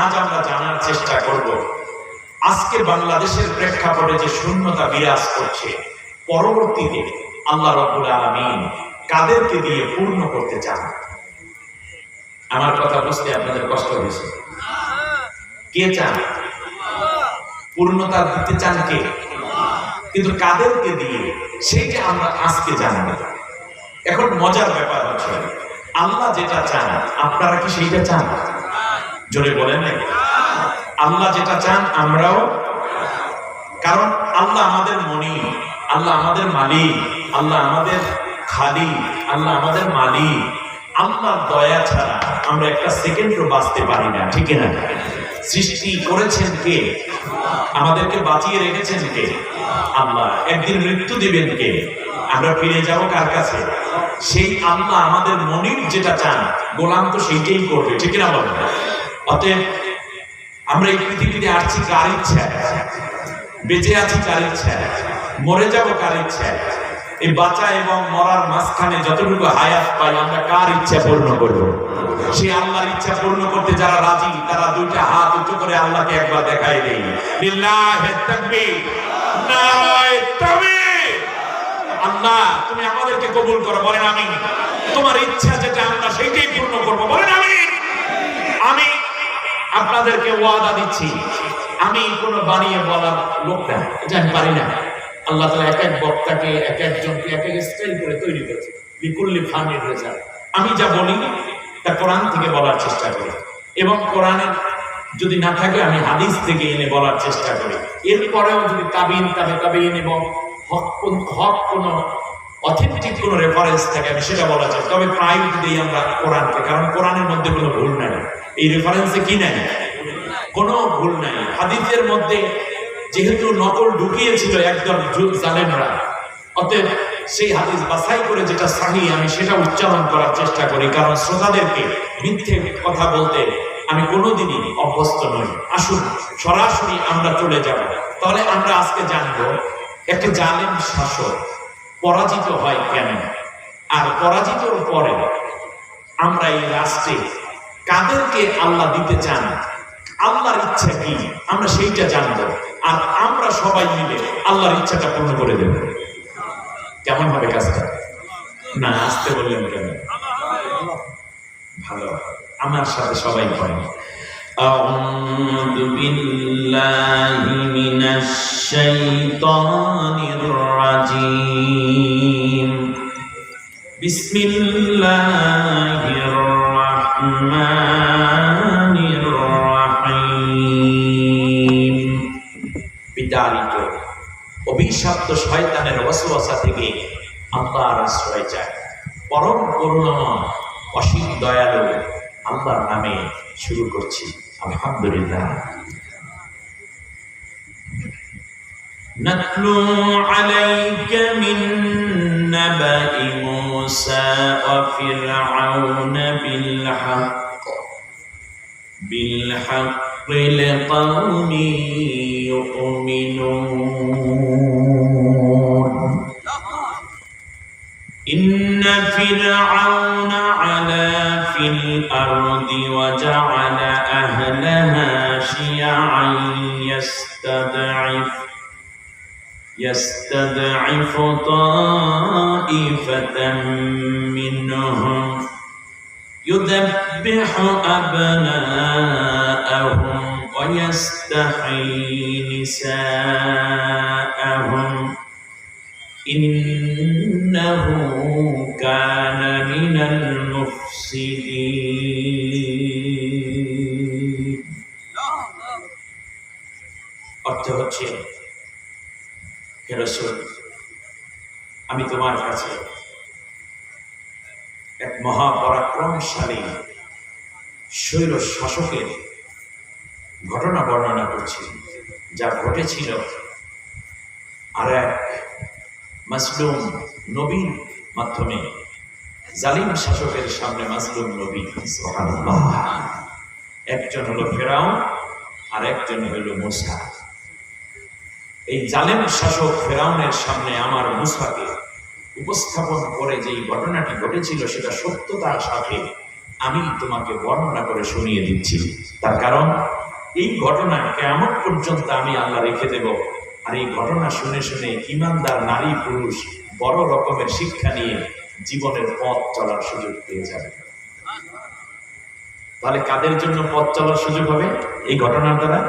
A: আজ আমরা জানার চেষ্টা করব আজকে বাংলাদেশের প্রেক্ষাপটে যে শূন্যতা বিরাজ করছে, পরবর্তীতে আল্লাহ রাব্বুল আলামিন কাদেরকে দিয়ে পূর্ণ করতে চান। আমার কথা বুঝতে আপনাদের কষ্ট হয়েছে? কে চান? পূর্ণতা দিতে চান কে? কিন্তু কাদেরকে দিয়ে, সেইটা আমরা আজকে জানব। এখন মজার ব্যাপার হচ্ছে, আল্লাহ যেটা চান আপনারা কি সেইটা চান? জোরে বলেন না। আল্লাহ যেটা চান আমরাও, কারণ আল্লাহ আমাদের মনি, আল্লাহ আমাদের মালিক, আল্লাহ আমাদের খালিক, আল্লাহ আমাদের মালিক। আল্লাহর দয়া ছাড়া আমরা একটা সেকেন্ডও বাঁচতে পারি না, ঠিক না? সৃষ্টি করেছেন কে? আমাদেরকে বাঁচিয়ে রেখেছেন কে? আল্লাহ। একদিন মৃত্যু দিবেন কে? আমরা ফিরে যাব কার কাছে? সেই আল্লাহ আমাদের মনির যেটা চান, গোলাম তো সেইটাই করবে, ঠিক না বলেন? অতএব আমরা এই পৃথিবীতে আসছি কার ইচ্ছা, বেঁচে আছি কার ইচ্ছা, মরে যাব কার ইচ্ছা। এই বাঁচা এবং মরার মাঝখানে যতটুকু হায়াত পাই আমরা কার ইচ্ছা পূর্ণ করব? সেই আল্লাহর ইচ্ছা পূর্ণ করতে যারা রাজি, তারা দুইটা হাত উঁচু করে আল্লাহকে একবার দেখাই দেই। লিল্লাহি তাকবীর, নারায়ে তাকবীর। আল্লাহ তুমি আমাদেরকে কবুল করো, বলেন আমিন। তোমার ইচ্ছা যেটা আমরা সেইটাই পূর্ণ করব, বলেন আমিন। আমি আপনাদেরকে ওয়াদা দিচ্ছি, আমি কোনো বানিয়ে বলার লোক না, এটা আমি পারি না। আল্লাহ তাআলা এক এক বক্তাকে, এক একজনকে এক এক স্টাইল করে তৈরি করেছে। লিকুল্লি ফানির রেজাল্ট। আমি যা বলি তা কোরআন থেকে বলার চেষ্টা করি, এবং কোরআনের যদি না থাকে আমি হাদিস থেকে এনে বলার চেষ্টা করি। এরপরেও যদি তাবিন, তাবিন এবং হক কোনো অথেন্টিক কোনো রেফারেন্স থাকে আমি সেটা বলা চাই। তবে প্রায়োরিটি দিই আমরা কোরআনকে, কারণ কোরআনের মধ্যে কোনো ভুল নাই, এই রেফারেন্সে কি নাই, কোনো ভুল নাই। হাদিসের মধ্যে যেহেতু নকল ঢুকিয়েছিল একদম জালেমরা, অতএব সেই হাদিস বাছাই করে যেটা সহিহ আমি সেটা উচ্চারণ করার চেষ্টা করি, কারণ শ্রোতাদেরকে মিথ্যে কথা বলতে আমি কোনোদিনই অভ্যস্ত নই। আসুন সরাসরি আমরা চলে যাব। তাহলে আমরা আজকে জানবো একটা জালেম শাসক পরাজিত হয় কেন, আর পরাজিতর পরে আমরা এই রাষ্ট্রে কাদেরকে আল্লাহ দিতে চান, আল্লাহর ইচ্ছা কি আমরা সেইটা জানবো, আর আমরা সবাই মিলে আল্লাহর ইচ্ছাটা পূর্ণ করে দেব। কেমন হবে কাজটা? না আসতে বললেন কেন? ভালো, আমার সাথে সবাই পড়েন। আউযু বিল্লাহি মিনাশ শাইতানির রাজীম। বিসমিল্লাহির রাহমানির রাহিম। বিতাড়িত অভিশপ্ত শয়তানের ওয়াসওয়াসা থেকে আল্লাহর আশ্রয় চায়। পরম করুণাময় অসীম দয়ালু আল্লাহর নামে শুরু করছি। আলহামদুলিল্লাহ। নাতলু আলাইকা মিন নাবাই মূসা ওয়া ফিরআউন বিল হক লিকাওমি ইউমিনুন। إن فرعون علا في الأرض وجعل أهلها شيعا يستضعف طائفة منهم يذبح أبناءهم ويستحيي نساءهم إنه كان من المفسدين। অর্থ হচ্ছে, হে রাসূল, আমি তোমার কাছে এক মহাপরাক্রমশালী স্বৈর শাসকের ঘটনা বর্ণনা করছি, যা ঘটেছিল আর এক মাসলুম নবীর মাধ্যমে। জালিম শাসকের সামনে মাসলুম নবী, সুবহানাল্লাহ। একজন হলো ফেরাউন আর একজন হলো মূসা। এই জালিম শাসক ফেরাউনের সামনে আমার মূসাকে উপস্থাপন করে যে ঘটনাটি ঘটেছিল সেটা সত্যতার সাথে আমি তোমাকে বর্ণনা করে শুনিয়ে দিচ্ছি। তার কারণ এই ঘটনা কিয়ামত পর্যন্ত আমি আল্লাহ রেখে দেব, আর এই ঘটনা শুনে শুনে ঈমানদার নারী পুরুষ বড় রকমের শিক্ষা নিয়ে জীবনের পথ চলার সুযোগ পেয়ে যাবে। তাহলে কাদের জন্য পথ চলার সুযোগ হবে এই ঘটনার দ্বারা?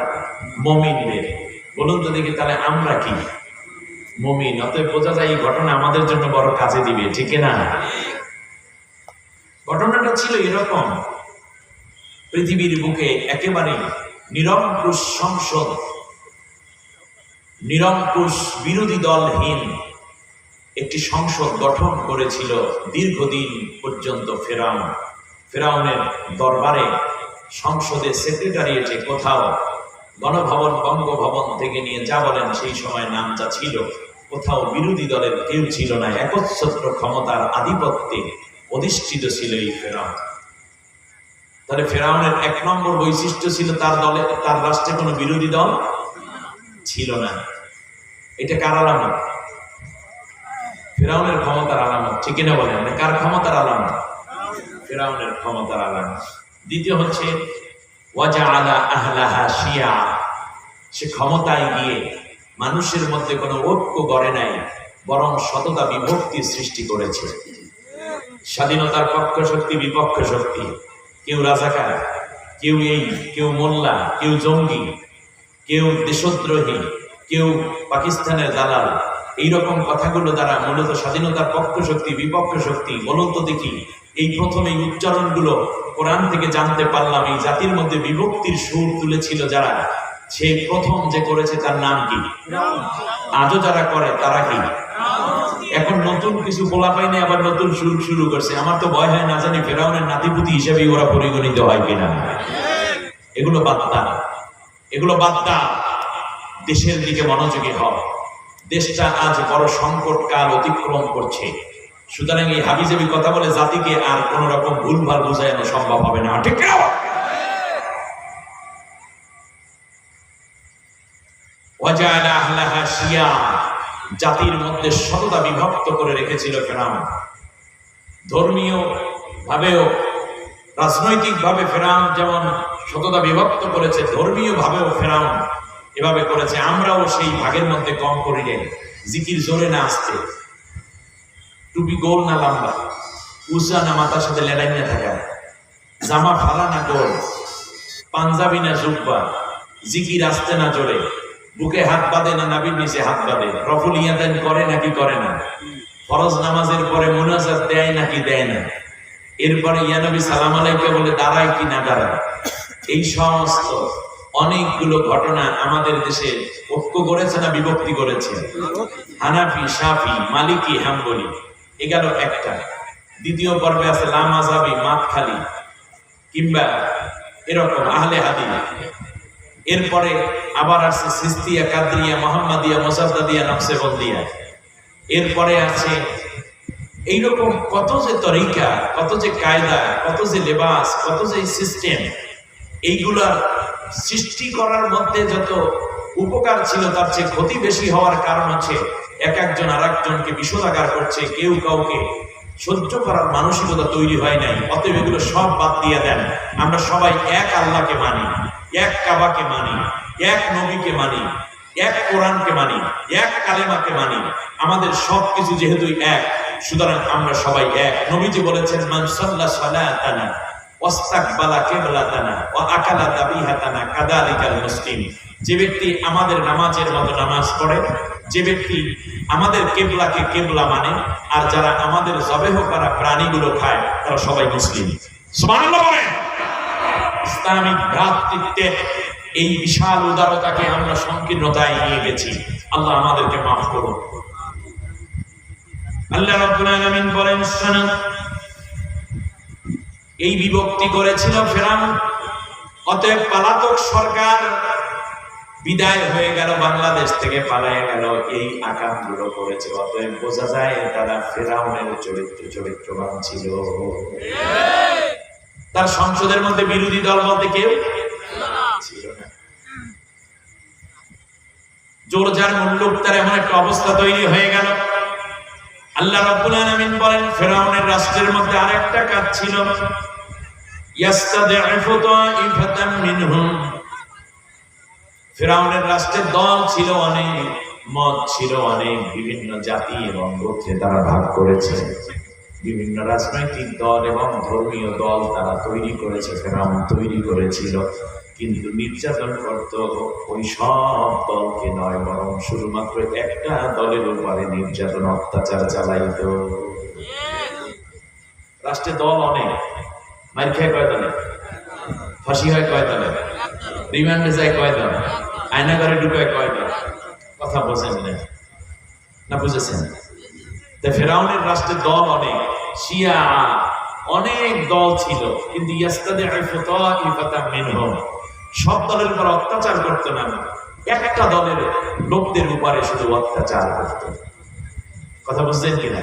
A: মুমিনদের। বলুন তো দেখি, তাহলে আমরা কি মুমিন? অতএব বোঝা যায় এই ঘটনা আমাদের জন্য বড় কাজে দিবে, ঠিক না? ঘটনাটা ছিল এরকম, পৃথিবীর বুকে একেবারে নিরঙ্কুশ সংসদ, নিরঙ্কুশ বিরোধী দলহীন একটি সংসদ গঠন করেছিল দীর্ঘদিন পর্যন্ত ফেরাউন। ফেরাউনের দরবারে, সংসদে, সেক্রেটারিয়েটে, কোথাও গণভবন, বঙ্গভবন থেকে নিয়ে যা বলেন সেই সময় নাম যা ছিল, কোথাও বিরোধী দলের কেউ ছিল না। একচ্ছত্র ক্ষমতার আধিপত্যে অধিষ্ঠিত ছিল এই ফেরাউন। তাহলে ফেরাউনের এক নম্বর বৈশিষ্ট্য ছিল তার দলে, তার রাষ্ট্রে কোনো বিরোধী দল ছিল না। এটা কার আলামত? ফেরাউনের ক্ষমতার আলামত, ঠিক না বলেন? কার ক্ষমতার আলামত? ফেরাউনের ক্ষমতার আলামত। দ্বিতীয় হচ্ছে ওয়াজআলা আহলাহা শিয়া, সে ক্ষমতায় গিয়ে মানুষের মধ্যে কোনো ঐক্য গড়ে নাই, বরং শততা বিভক্তি সৃষ্টি করেছে। স্বাধীনতার পক্ষ শক্তি, বিপক্ষ শক্তি, কেউ রাজাকার, কেউ এই, কেউ মোল্লা, কেউ জঙ্গি, কেউ দেশদ্রোহী, কেউ পাকিস্তানের দালাল, এইরকম কথাগুলো দ্বারা মূলত স্বাধীনতার পক্ষ শক্তি, বিপক্ষ শক্তি। বলুন তো দেখি, এই প্রথম এই উচ্চারণগুলো কোরআন থেকে জানতে পারলাম। এই জাতির মধ্যে বিভক্তির সুর তুলেছিল যারা, সে প্রথম যে করেছে তার নাম কি? আজও যারা করে তারা কি? এখন নতুন কিছু বলা পাইনি, আবার নতুন সুর শুরু করছে। আমার তো ভয় হয়, না জানি ফেরাউনের নাতিপুতি হিসেবে ওরা পরিগণিত হয় কিনা। এগুলো বাদ দাও, এগুলো বাদ দাও, দেশের দিকে মনোযোগী হও। দেশটা আজ বড় সংকট কাল অতিক্রম করছে, সুতরাং এই হাবিজাবি কথা বলে জাতিকে আর কোন রকম ভুলভাল বুঝানো সম্ভব হবে না, ঠিক না? ওয়াজআলা আহলাহা শিয়া, জাতির মধ্যে শততা বিভক্ত করে রেখেছিল ফেরাউন। ধর্মীয় ভাবেও, রাজনৈতিক ভাবে ফেরাউন যেমন শততা বিভক্ত করেছে, ধর্মীয় ভাবেও ফেরাউন এভাবে করেছে। আমরাও সেই ভাগের মধ্যে কম করি রে। জিকির জোরে না আসতে, টুপি গোল না লম্বা, উঁচা না মাথার সাথে লেড়াই না থাকা, জামা ফালা না গোল, পাঞ্জাবি না জুব্বা, জিকির আসতে না জোরে, বুকে হাত বাঁধে না নাভির নিচে হাত বাঁধে, রফুল ইয়াদান করে নাকি করে না, ফরজ নামাজের পরে মুনাজাত দেয় নাকি দেয় না, এরপরে ইয়া নবী সালাম আলাইকে বলে দাঁড়ায় কি না দাঁড়ায়। এই সমস্ত অনেকগুলো ঘটনা আমাদের দেশে ঐক্য করেছে না বিভক্তি করেছে? হানাফি, শাফি, মালিকি, হাম্বলি, এ গেল একটা। দ্বিতীয় পর্বে আছে লামাজাবি, মাতখালি, কিংবা এরকম আহলে হাদিস। এরপরে আবার আছে সিস্তিয়া, কাদরিয়া, মোহাম্মদিয়া, মোসাদ্দাদিয়া, নকশবন্দিয়া। এরপরে আছে এইরকম কত যে তরিকা, কত যে কায়দা, কত যে লেবাস, কত যে সিস্টেম। এইগুলা সৃষ্টি করার মধ্যে যত উপকার ছিল তার চেয়ে ক্ষতি বেশি হওয়ার কারণ হচ্ছে এক একজন আর একজনকে বিষোদাগার করছে, কেউ কাউকে সহ্য করার মানসিকতা তৈরি হয় নাই। অতএব এগুলো সব বাদ দিয়ে দেন। আমরা সবাই এক আল্লাহকে মানি, এক কাবাকে মানি, এক নবীকে মানি, এক কোরআনকে মানি, এক কালেমাকে মানি। আমাদের সবকিছু যেহেতু এক, সুতরাং আমরা সবাই এক। নবীজি বলেছেন, মান সাল্লা সালাতানা ওয়াস্তাকবালা কিবলাতানা ওয়া আকালা দাবিহাতানা কাযালিকাল মুসলিম। যে ব্যক্তি আমাদের নামাজের মতো নামাজ পড়ে, যে ব্যক্তি আমাদের কিবলাকে কিবলা মানে, আর যারা আমাদের জবেহ করা প্রাণীগুলো খায়, তারা সবাই মুসলিম। সুবহানাল্লাহ বলেন। ইসলামিক ভ্রাতৃত্বের এই বিশাল উদারতাকে আমরা সংকীর্ণতায় নিয়ে গেছি। আল্লাহ আমাদেরকে মাফ করুন। আল্লাহ রাব্বুল আলামিন বলেন, শোনো, এই বিভক্তি করেছিল ফেরাউন। অতএব পলাতক সরকার বিদায় হয়ে গেল, বাংলাদেশ থেকে পালায় গেল, এই আকামগুলো করেছে। অতএব বোঝা যায় তারা ফেরাউনের চরিত্রবান ছিল। তার সংসদের মধ্যে বিরোধী দল বলতে কেউ ছিল না। জোরজার মুল্লুক, তার এমন একটা অবস্থা তৈরি হয়ে গেল, আল্লাহ রাব্বুল আলামিন বলেন ফিরআউনের রাষ্ট্রের মধ্যে আরেকটা কাজ ছিল, ইয়াস্তাদিফু তাইফাতাম মিনহুম। ফিরআউনের রাষ্ট্রের দল ছিল অনেক, মত ছিল অনেক, বিভিন্ন জাতি এবং গোত্রে তারা ভাগ করেছে, বিভিন্ন রাজনৈতিক দল এবং ধর্মীয় দল তারা তৈরি করেছে, ফিরআউন তৈরি করেছিল। কিন্তু নির্যাতন করত ওই সব দলকে নয়, বরং শুধুমাত্র একটা দলের উপরে নির্যাতন অত্যাচার চালাইত। রাষ্ট্রে দল অনেক, মার খেয়ে কয় দলে, ফাঁসি হয় কয় দলে, রিমান্ডে যায় কয় দল, আয়নাঘরে ঢুকায় কয় দল। কথা বোঝেন না বুঝেছেন? ফিরআউনের রাষ্ট্রের দল অনেক, শিয়া অনেক দল ছিল, কিন্তু ইয়াস্তাদিফু তাইফাতাম মিনহুম, সব দলের উপর অত্যাচার করতো না, একটা দলের লোকদের উপরে শুধু অত্যাচার করত। কথা বুঝছেন কিনা?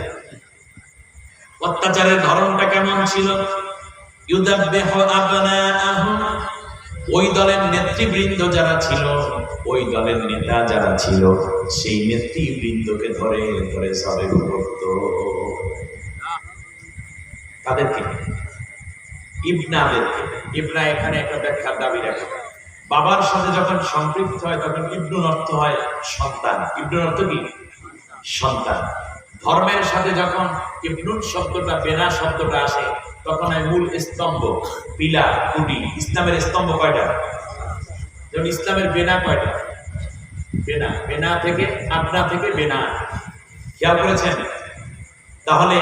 A: অত্যাচারের ধরনটা কেমন ছিল? ইউদাব্বিহু আবনাআহুম, ওই দলের নেতৃবৃন্দ যারা ছিল, ওই দলের নেতা যারা ছিল, সেই নেতৃবৃন্দকে ধরে ধরে জবে করত। তাদেরকে ইবনাদেরকে, ইবনা এখানে একটা ব্যাখ্যার দাবি রাখে, বাবার সাথে যখন সম্পৃক্ত হয় তখন ইবনুর অর্থ হয় সন্তান। ইবনুর অর্থ কি? সন্তান। ধর্মের সাথে যখন ইবনুর শব্দটা, বেনা শব্দটা আসে, তখন হয় মূল স্তম্ভ, পিলার, খুঁটি। ইসলামের স্তম্ভ কয়টা? যেমন ইসলামের বেনা কয়টা? বেনা, বেনা থেকে, আপনা থেকে বেনা, খেয়াল করেছেন? তাহলে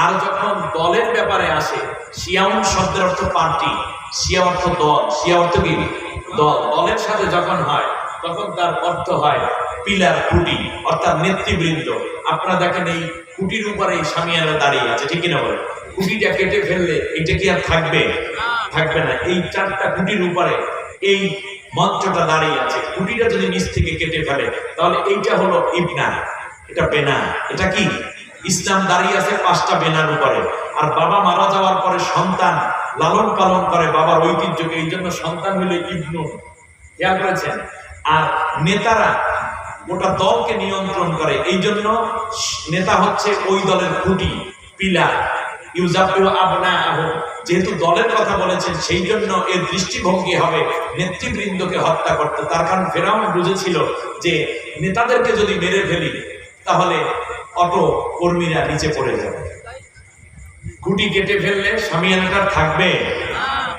A: আর যখন দলের ব্যাপারে আসে, শিয়াউন শব্দের অর্থ পার্টি, শিয়া অর্থ দল, শিয়া অর্থ কি? দল। দলের সাথে যখন হয় তখন তার অর্থ হয় পিলার, খুঁটি, অর্থাৎ নেতৃবৃন্দ। আপনারা দেখেন এই খুঁটির উপরে এই সামিয়ানা দাঁড়িয়ে আছে, ঠিক কিনা বলে? খুঁটিটা কেটে ফেললে এটা কি আর থাকবে? থাকবে না। এই চারটা খুঁটির উপরে এই মঞ্চটা দাঁড়িয়ে আছে, খুঁটিটা যদি নিচ থেকে কেটে ফেলে তাহলে এইটা হলো ইবনা, এটা বেনা। এটা কি? ইসলাম দাঁড়িয়ে আছে পাঁচটা বেনার উপরে। আর বাবা মারা যাওয়ার পরে সন্তান লালন পালন করে বাবার ঐতিহ্যকে, এই জন্য সন্তান হইলে ইবনু। খেয়াল করেছেন? আর নেতারা গোটা দলকে নিয়ন্ত্রণ করে, এই জন্য নেতা হচ্ছে ওই দলের খুঁটি, পিলার। ইউযাব্বিহু আবনাআহুম, যেহেতু দলের কথা বলেছেন সেই জন্য এর দৃষ্টিভঙ্গি হবে নেতৃবৃন্দকে হত্যা করতে। তার কারণ ফিরআউন বুঝেছিল যে নেতাদেরকে যদি মেরে ফেলি তাহলে অটো কর্মীরা নিচে পড়ে যাবে, খুঁটি কেটে ফেললে সামিয়ানাটা থাকবে।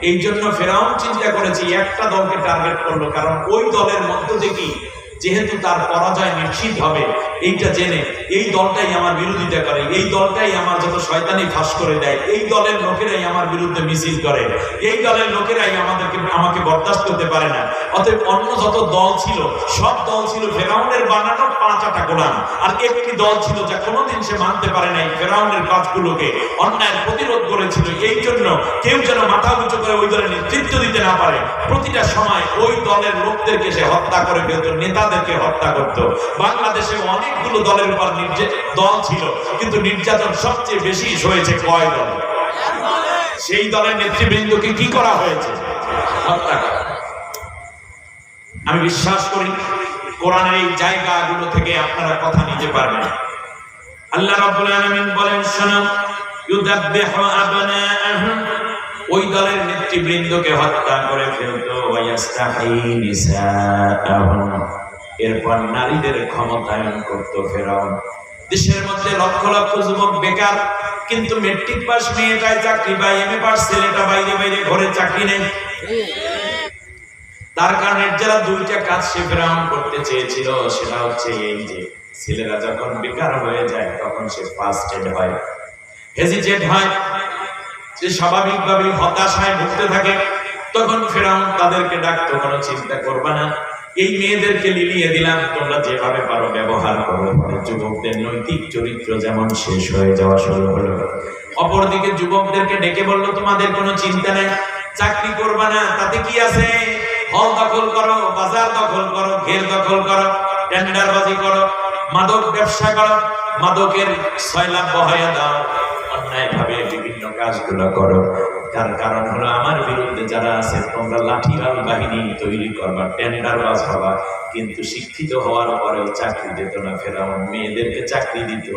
A: এই জন্য ফিরআউন চিন্তা করেছে একটা দলকে টার্গেট করলো, কারণ ওই দলের মধ্য থেকে যেহেতু তার পরাজয় নিশ্চিত হবে, এইটা জেনে এই দলটাই আমার বিরোধিতা করে, এই দলটাই আমার যত শয়তানি ফাঁস করে দেয়, এই দলের লোকেরাই আমার বিরুদ্ধে মিছিল করে, এই দলের লোকেরাই আমাকে বরদাস্ত করতে পারে না। অতএব অন্য যত দল ছিল সব দল ছিল ফিরআউনের বানানো পাঁচাটা গোলাম, আর একটি দল ছিল যা কোনোদিন সে মানতে পারে নাই, ফিরআউনের কাজগুলোকে অন্যায় প্রতিরোধ করেছিল। এই জন্য কেউ যেন মাথা উঁচু করে ওই দলের নেতৃত্ব দিতে না পারে, প্রতিটা সময় ওই দলের লোকদেরকে সে হত্যা করে ফেলত, নেতাদেরকে হত্যা করত। বাংলাদেশে অনেকগুলো দলের উপর দল ছিল, কিন্তু নির্যাতন সবচেয়ে বেশি হয়েছে কয় দল? সেই দলের নেতৃবৃন্দকে কি করা হয়েছে? হত্যা করা। আমি বিশ্বাস করি কোরআনের এই জায়গাগুলো থেকে আপনারা কথা নিতে পারবেন। আল্লাহ রাব্বুল আলামিন বলেন, শোনো, ইউযাব্বিহু আবনাআহুম, ওই দলের নেতৃবৃন্দকে হত্যা করে ফেলতো, ওয়ায়াস্তাহি নিসাআহুম, এরপর নারীদের ক্ষমতায়ন করত ফিরআউন। দেশের মধ্যে লক্ষ লক্ষ যুবক বেকার, কিন্তু মেট্রিক পাস মেয়েটাই চাকরি পায়, এমএ পাস ছেলেটা বাইরে বাইরে ঘরে চাকরি নেই। তার কারণে যারা দুইটা কাজ সে ফিরআউন করতে চেয়েছিল, সেটা হচ্ছে এই যে ছেলেরা যখন বেকার হয়ে যায় তখন সে ফার্স্টেড হয়, হেজিটেট হয়, সে স্বাভাবিকভাবে হতাশায় ভুগতে থাকে। তখন ফিরআউন তাদেরকে ডাকতো, কোনো চিন্তা করবে না, এই মেয়েদেরকে লিলিয়ে দিলাম, তোমরা যেভাবে পারো ব্যবহার করো। যুবকদের নৈতিক চরিত্র যেমন শেষ হয়ে যাওয়া শুরু হলো। অপরদিকে যুবকদেরকে ডেকে বললো, তোমাদের কোনো চিন্তা নেই, চাকরি করবা না, তাতে কি আছে, হল দখল করো, বাজার দখল করো, ঘের দখল করো, টেন্ডারবাজি করো, মাদক ব্যবসা করো, মাদকের সয়লাভ বহাইয়া দাও, অন্যায় ভাবে বিভিন্ন কাজগুলো করো। তার কারণ হলো আমার বিরুদ্ধে যারা আছে তোমরা লাঠিয়াল বাহিনী তৈরি করবা, টেন্ডারবাজ হবা, কিন্তু শিক্ষিত হওয়ার পরেও চাকরি দিত না। ফেরাউন মেয়েদেরকে চাকরি দিত,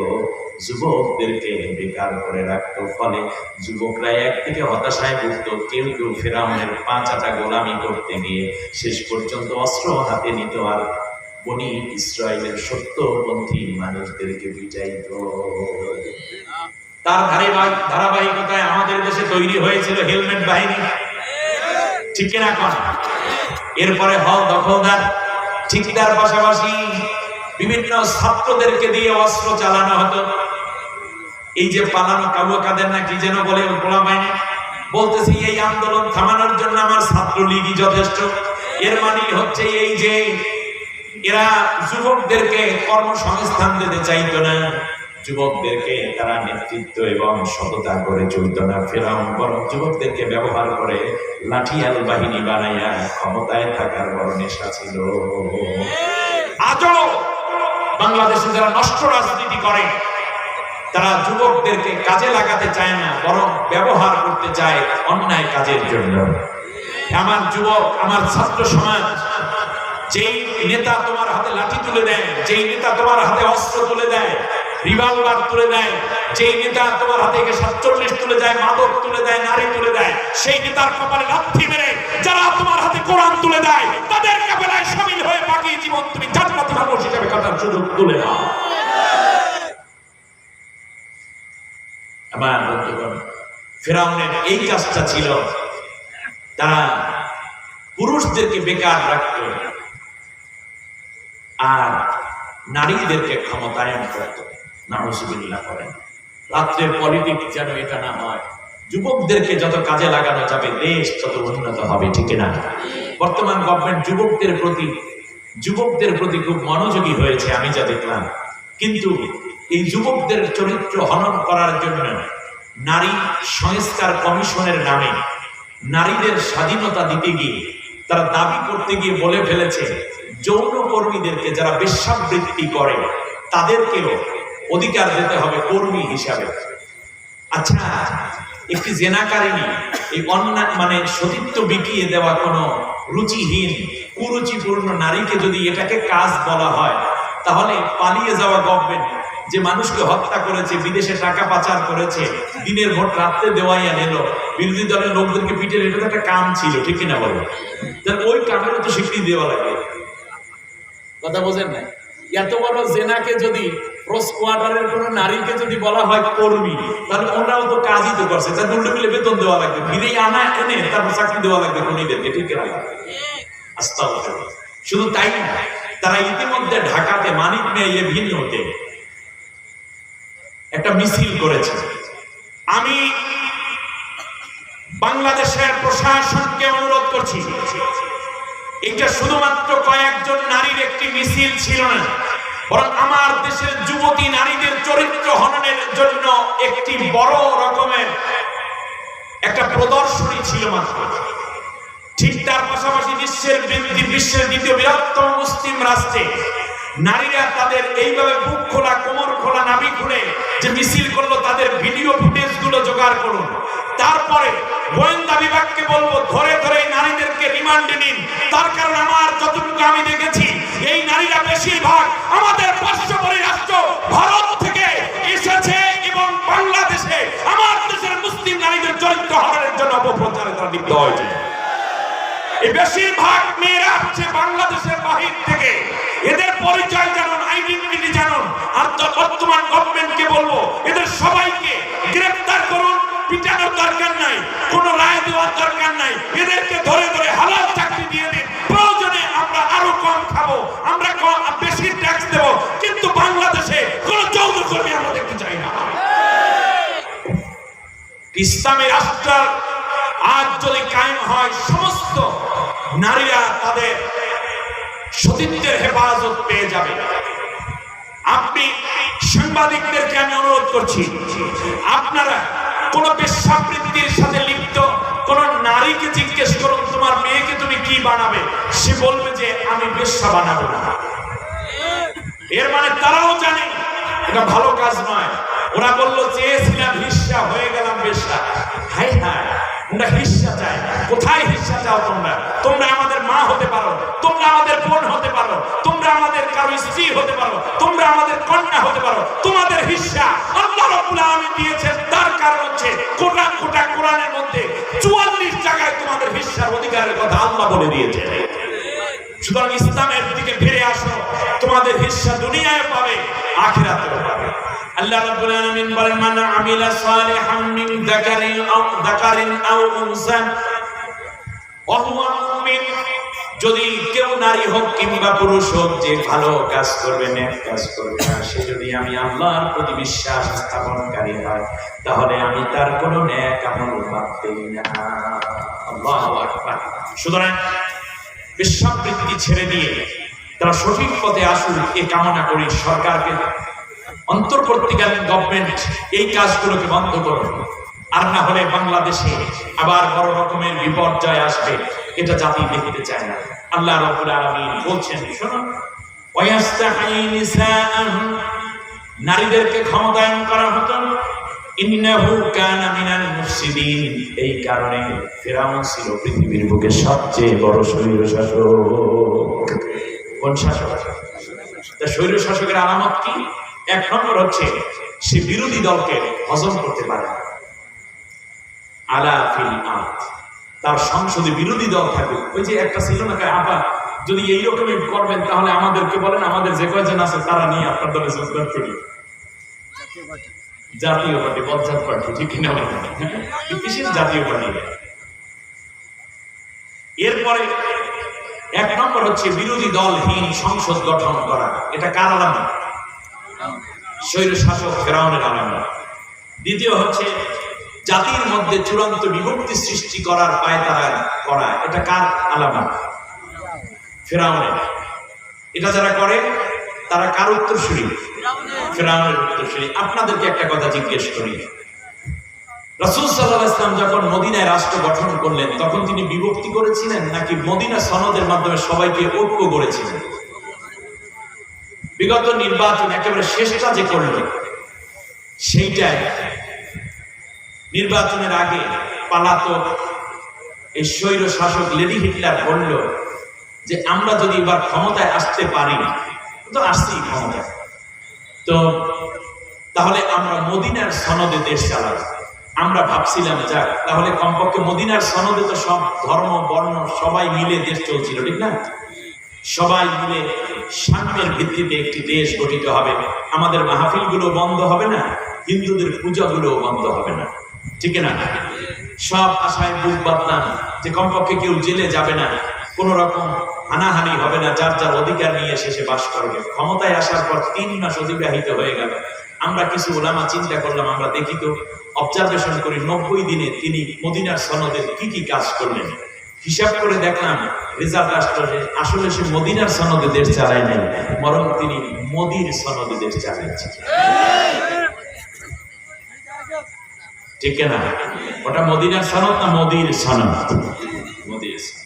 A: যুবকদেরকে বেকার করে রাখতো। ফলে যুবকরা একদিকে হতাশায় ভুগত, কেউ কেউ ফেরাউনের 5 আটা গোলামি করতে গিয়ে শেষ পর্যন্ত অস্ত্র হাতে নিত আর বনি ইসরায়েলের সত্যপন্থী মানুষদেরকে বিজয়িত। তার ধারাবাহিকতায় আমাদের দেশে তৈরি হয়েছিল হেলমেট বাহিনী, ঠিক কিনা এখন? এরপরে হল দখলদার, ঠিকদার, পাশাপাশি বিভিন্ন ছাত্রদেরকে দিয়ে অস্ত্র চালানো হতো। এই যে পালানো কাবু কাদের না কি যেন বলে বলা হয়নি, বলতেছি এই আন্দোলন থামানোর জন্য আমার ছাত্রলীগই যথেষ্ট। এর মানে হচ্ছে এই যে এরা যুবকদেরকে কর্মসংস্থান দিতে চাইতো না, যুবকদেরকে তারা নেতৃত্ব এবং সততা করে চলত না। ফেরাউন বরং যুবকদেরকে ব্যবহার করে লাঠিয়াল বাহিনী বানাইয়া ক্ষমতায় থাকার বড় নেশা ছিল। আজও বাংলাদেশে যারা নষ্ট রাজনীতি করে তারা যুবকদেরকে কাজে লাগাতে চায় না, বরং ব্যবহার করতে চায় অন্যায় কাজের জন্য। আমার যুবক, আমার ছাত্র সমাজ, যেই নেতা তোমার হাতে লাঠি তুলে দেয়, যেই নেতা তোমার হাতে অস্ত্র তুলে দেয়, রিভলভার তুলে দেয়, যেই নেতা তোমার হাতে 47 তুলে দেয়, মাদক তুলে দেয়, নারী তুলে দেয়, সেই নেতার কপালে লাথি মেরে যারা তোমার হাতে কোরআন তুলে দেয় তাদের কাফেলায় শামিল হয়ে বাকি জীবন তুমি জান্নাতি মানুষ হিসেবে কাটার সুযোগ তুলে নাও। আমার বন্ধুগণ, ফেরাউনের এই কাজটা ছিল, তারা পুরুষদেরকে বেকার রাখত আর নারীদেরকে ক্ষমতায়ন করত। নাউজুবিল্লাহ করেন। রাত্রের পলিটিক্স যেন এটা না হয়, যুবকদেরকে যত কাজে লাগানো যাবে দেশ তত উন্নত হবে, ঠিক না? বর্তমান গভর্নমেন্ট যুবকদের প্রতি খুব মনোযোগী হয়েছে আমি যা দেখলাম, কিন্তু এই যুবকদের চরিত্র হনন করার জন্য নারী সংস্কার কমিশনের নামে নারীদের স্বাধীনতা দিতে গিয়ে তারা দাবি করতে গিয়ে বলে ফেলেছে যৌন কর্মীদেরকে যারা বেশ্যাবৃত্তি করে তাদেরকেও অধিকার দিতে হবে কর্মী হিসাবে। আচ্ছা, একটি জেনাকারিনী এই অন্যায় মানে সতীত্ব বিকিয়ে দেওয়া কোনো রুচিহীন কুরুচিপূর্ণ নারীকে যদি এটাকে কাজ বলা হয়, তাহলে পালিয়ে যাওয়া গভর্নমেন্ট যে মানুষকে হত্যা করেছে, বিদেশে টাকা পাচার করেছে, দিনের ভোট রাত্রে দেওয়াইয়া নিল, বিরোধী দলের লোকদেরকে পিটে, এটা তো একটা কাম ছিল, ঠিক কিনা বলো? ওই কামেরও তো স্বীকৃতি দেওয়া লাগে। কথা বোঝেন না? এত বড় জেনাকে যদি ক্রস কোয়ার্টারের কোন নারীকে যদি বলা হয় কর্মী, তাহলে ওনারাও তো কাজই তো করছে, তার দুটো মিলে বেতন দেওয়া লাগবে, ভিড়ে আনা এনে তারপর চাকরি দেওয়া লাগবে খুনিদেরকে, ঠিক কিনা? আস্তাগফিরুল্লাহ। শুধু তাই না, তারা ইতিমধ্যে ঢাকাতে মানিক মেয়ে ভিন্ন হতে একটা মিছিল করেছে। আমি বাংলাদেশের প্রশাসনকে অনুরোধ করছি, এটা শুধুমাত্র কয়েকজন নারীর একটি মিছিল ছিল না, বরং আমার দেশের যুবতী নারীদের চরিত্র হননের জন্য একটি বড় রকমের একটা প্রদর্শনী ছিল মাত্র। ঠিক তার পাশাপাশি বিশ্বের দ্বিতীয় বৃহত্তম মুসলিম রাষ্ট্রে নারীরা তাদের এইভাবে বুক খোলা, কোমর খোলা, নাভি খুলে যে মিছিল করলো, তাদের ভিডিও ফুটেজ গুলো জোগাড় করুন। তারপরে গোয়েন্দা বিভাগকে বলবো ধরে ধরে নারীদেরকে রিমান্ডে নিন। তার কারণ আমার যতটুকু আমি দেখেছি, এই নারীরা বেশিরভাগ আমাদের পার্শ্ববর্তী রাষ্ট্র ভারত থেকে এসেছে এবং বাংলাদেশে আমার দেশের মুসলিম নারীদের চরিত্র হরণের জন্য অপপ্রচারে তারা লিপ্ত হয়েছে। এই বেশিরভাগ মেয়েরা হচ্ছে বাংলাদেশের বাহির থেকে। এদের পরিচয় জানুন, আইডেন্টিটি জানুন। আর বর্তমান গভর্নমেন্টকে বলবো এদের সবাইকে গ্রেফতার করুন। পিটানোর দরকার নাই, কোনো রায় দেওয়ার দরকার নাই, এদেরকে ধরে ধরে হালাল চাকরি দিয়ে দিন। প্রয়োজনে আমরা আরো কম খাবো, আমরা বেশি ট্যাক্স দেবো, কিন্তু বাংলাদেশে কোন যৌন কর্মী আমরা দেখতে চাই না। ইসলামী রাষ্ট্র আজ যদি কায়েম হয়, সমস্ত নারীরা তাদের সতীত্বের হেফাজত পেয়ে যাবে। আপনি সাংবাদিকদেরকে আমি অনুরোধ করছি, আপনারা কোন বেশ্যাবৃত্তির সাথে লিপ্ত কোন নারীকে জিজ্ঞেস করুন তোমার মেয়েকে তুমি কি বানাবে, সে বলবে যে আমি বেশ্যা বানাবো না। এর মানে তারাও জানে এটা ভালো কাজ নয়। ওরা বললো চেয়েছিলাম হিস্সা, হয়ে গেলাম বেশ্যা। হাই হাই, আমরা হিস্সা চাই। কোথায় হিস্সা চাও তোমরা? তোমরা আমাদের মা হতে পারো, তোমরা আমাদের বোন হতে পারো, তোমরা আমাদের কারো স্ত্রী হতে পারো, তোমরা আমাদের কন্যা হতে পারো। তোমাদের হিস্সা আল্লাহ রাব্বুল আলামিন দিয়েছেন। তার কারণ হচ্ছে কোরআনের মধ্যে 44 জায়গায় তোমাদের হিস্সার অধিকারের কথা আল্লাহ বলে দিয়েছেন। সুতরাং ইসলামের দিকে ফিরে আসো, তোমাদের হিস্সা দুনিয়ায় পাবে, আখিরাতেও পাবে। আল্লাহ রাব্বুল আলামিন বলেন, মান আমিলা সালিহান মিন যাকারিন আও উনসা ওয়া হুয়া মুমিন। যদি কেউ নারী হোক কিংবা পুরুষ হোক, যে ভালো কাজ করবে, নেক কাজ করবে, সে যদি আমি আল্লাহর প্রতি বিশ্বাস স্থাপনকারী হয়, তাহলে আমি তার কোনো নেক আমল বাদ দেই না। আল্লাহু আকবার। সুতরাং বিশ্বাবৃত্তি ছেড়ে দিয়ে তারা সঠিক পথে আসুন, এ কামনা করি। সরকারকে, অন্তর্বর্তীকালীন গভর্নমেন্ট এই কাজগুলোকে বন্ধ করুন, আর না হলে বাংলাদেশে আবার বড় রকমের বিপর্যয় আসবে। এটা জাতি দেখতে চায় না। আল্লাহ রাব্বুল আলামিন বলছেন, শোনো, ওয়ায়াস্তাহি নিসাআহুম, নারীদেরকে ক্ষমতায়ন করা হতো। ইন্নাহু কানা মিনাল মুফসিদিন, এই কারণে ফিরআউন ছিল পৃথিবীর বুকে সবচেয়ে বড় স্বৈরশাসক। কোন শাসক? তা স্বৈরশাসকের আলামত কি? এক নম্বর হচ্ছে সে বিরোধী দলকে হজম করতে পারে না। আলা ফিল আরদ, তার সংসদে বিরোধী দল থাকুক। ওই যে একটা ছিল না, আপা যদি এইরকমই করবেন তাহলে আমাদেরকে বলেন, আমাদের যে কয়জন আছে তারা নিয়ে আপনার দলে যোগদান করি। জাতীয় পার্টি, বজ্জাত পার্টি, ঠিক কিনা? বিশেষ জাতীয় পার্টি। এরপরে এক নম্বর হচ্ছে বিরোধী দলহীন সংসদ গঠন করা। এটা কার আলামত? স্বৈরশাসক ফিরআউনের আলামত। দ্বিতীয় হচ্ছে জাতির মধ্যে চূড়ান্ত বিভক্তি সৃষ্টি করার পায়তারা করা। এটা কার আলামত? ফিরআউনের। এটা যারা করে তারা কার উত্তরসূরি? ফিরআউনের উত্তরসূরি। আপনাদেরকে একটা কথা জিজ্ঞেস করি, রাসূল সাল্লাল্লাহু আলাইহি ওয়াসাল্লাম যখন মদিনায় রাষ্ট্র গঠন করলেন, তখন তিনি বিভক্তি করেছিলেন নাকি মদিনা সনদের মাধ্যমে সবাইকে ঐক্য করেছিলেন? বিগত নির্বাচন একেবারে শেষটা যে করল, সেইটাই নির্বাচনের আগে পালাতক এই স্বৈর শাসক লেডি হিটলার বলল যে আমরা যদি এবার ক্ষমতায় আসতে পারি, তো আসতেই ক্ষমতায়, তো তাহলে আমরা মদিনার সনদে দেশ চালাবো। আমরা ভাবছিলাম যাক, তাহলে কমপক্ষে মদিনার সনদে তো সব ধর্ম বর্ণ সবাই মিলে দেশ চলছিল, ঠিক না? সবাই মিলে সাম্যের ভিত্তিতে একটি দেশ গঠিত হবে। আমাদের মাহফিলগুলো বন্ধ হবে না, হিন্দুদের পূজাগুলো বন্ধ হবে না, ঠিক না? সব আশায় বুক বাঁধলাম যে কমপক্ষে কেউ জেলে যাবে না, কোন রকম হানাহানি হবে না, যার যার অধিকার নিয়ে শেষে বাস করবে। ক্ষমতায় আসার পর 3 মাস অতিবাহিত হয়ে গেল। আমরা কিছু ওলামা চিন্তা করলাম, আমরা দেখি তো, অবজারভেশন করি 90 দিনে তিনি মদিনার সনদের কি কি কাজ করলেন। হিসাব করে দেখলাম, রেজাল্ট আসলো যে আসলে সে মদিনার সনদে দেশ চালায় নাই, বরং তিনি মোদির সনদে দেশ চালাচ্ছেন, ঠিক না? ওটা মদিনার সনদ না মোদির সনদ? মোদির সনদ।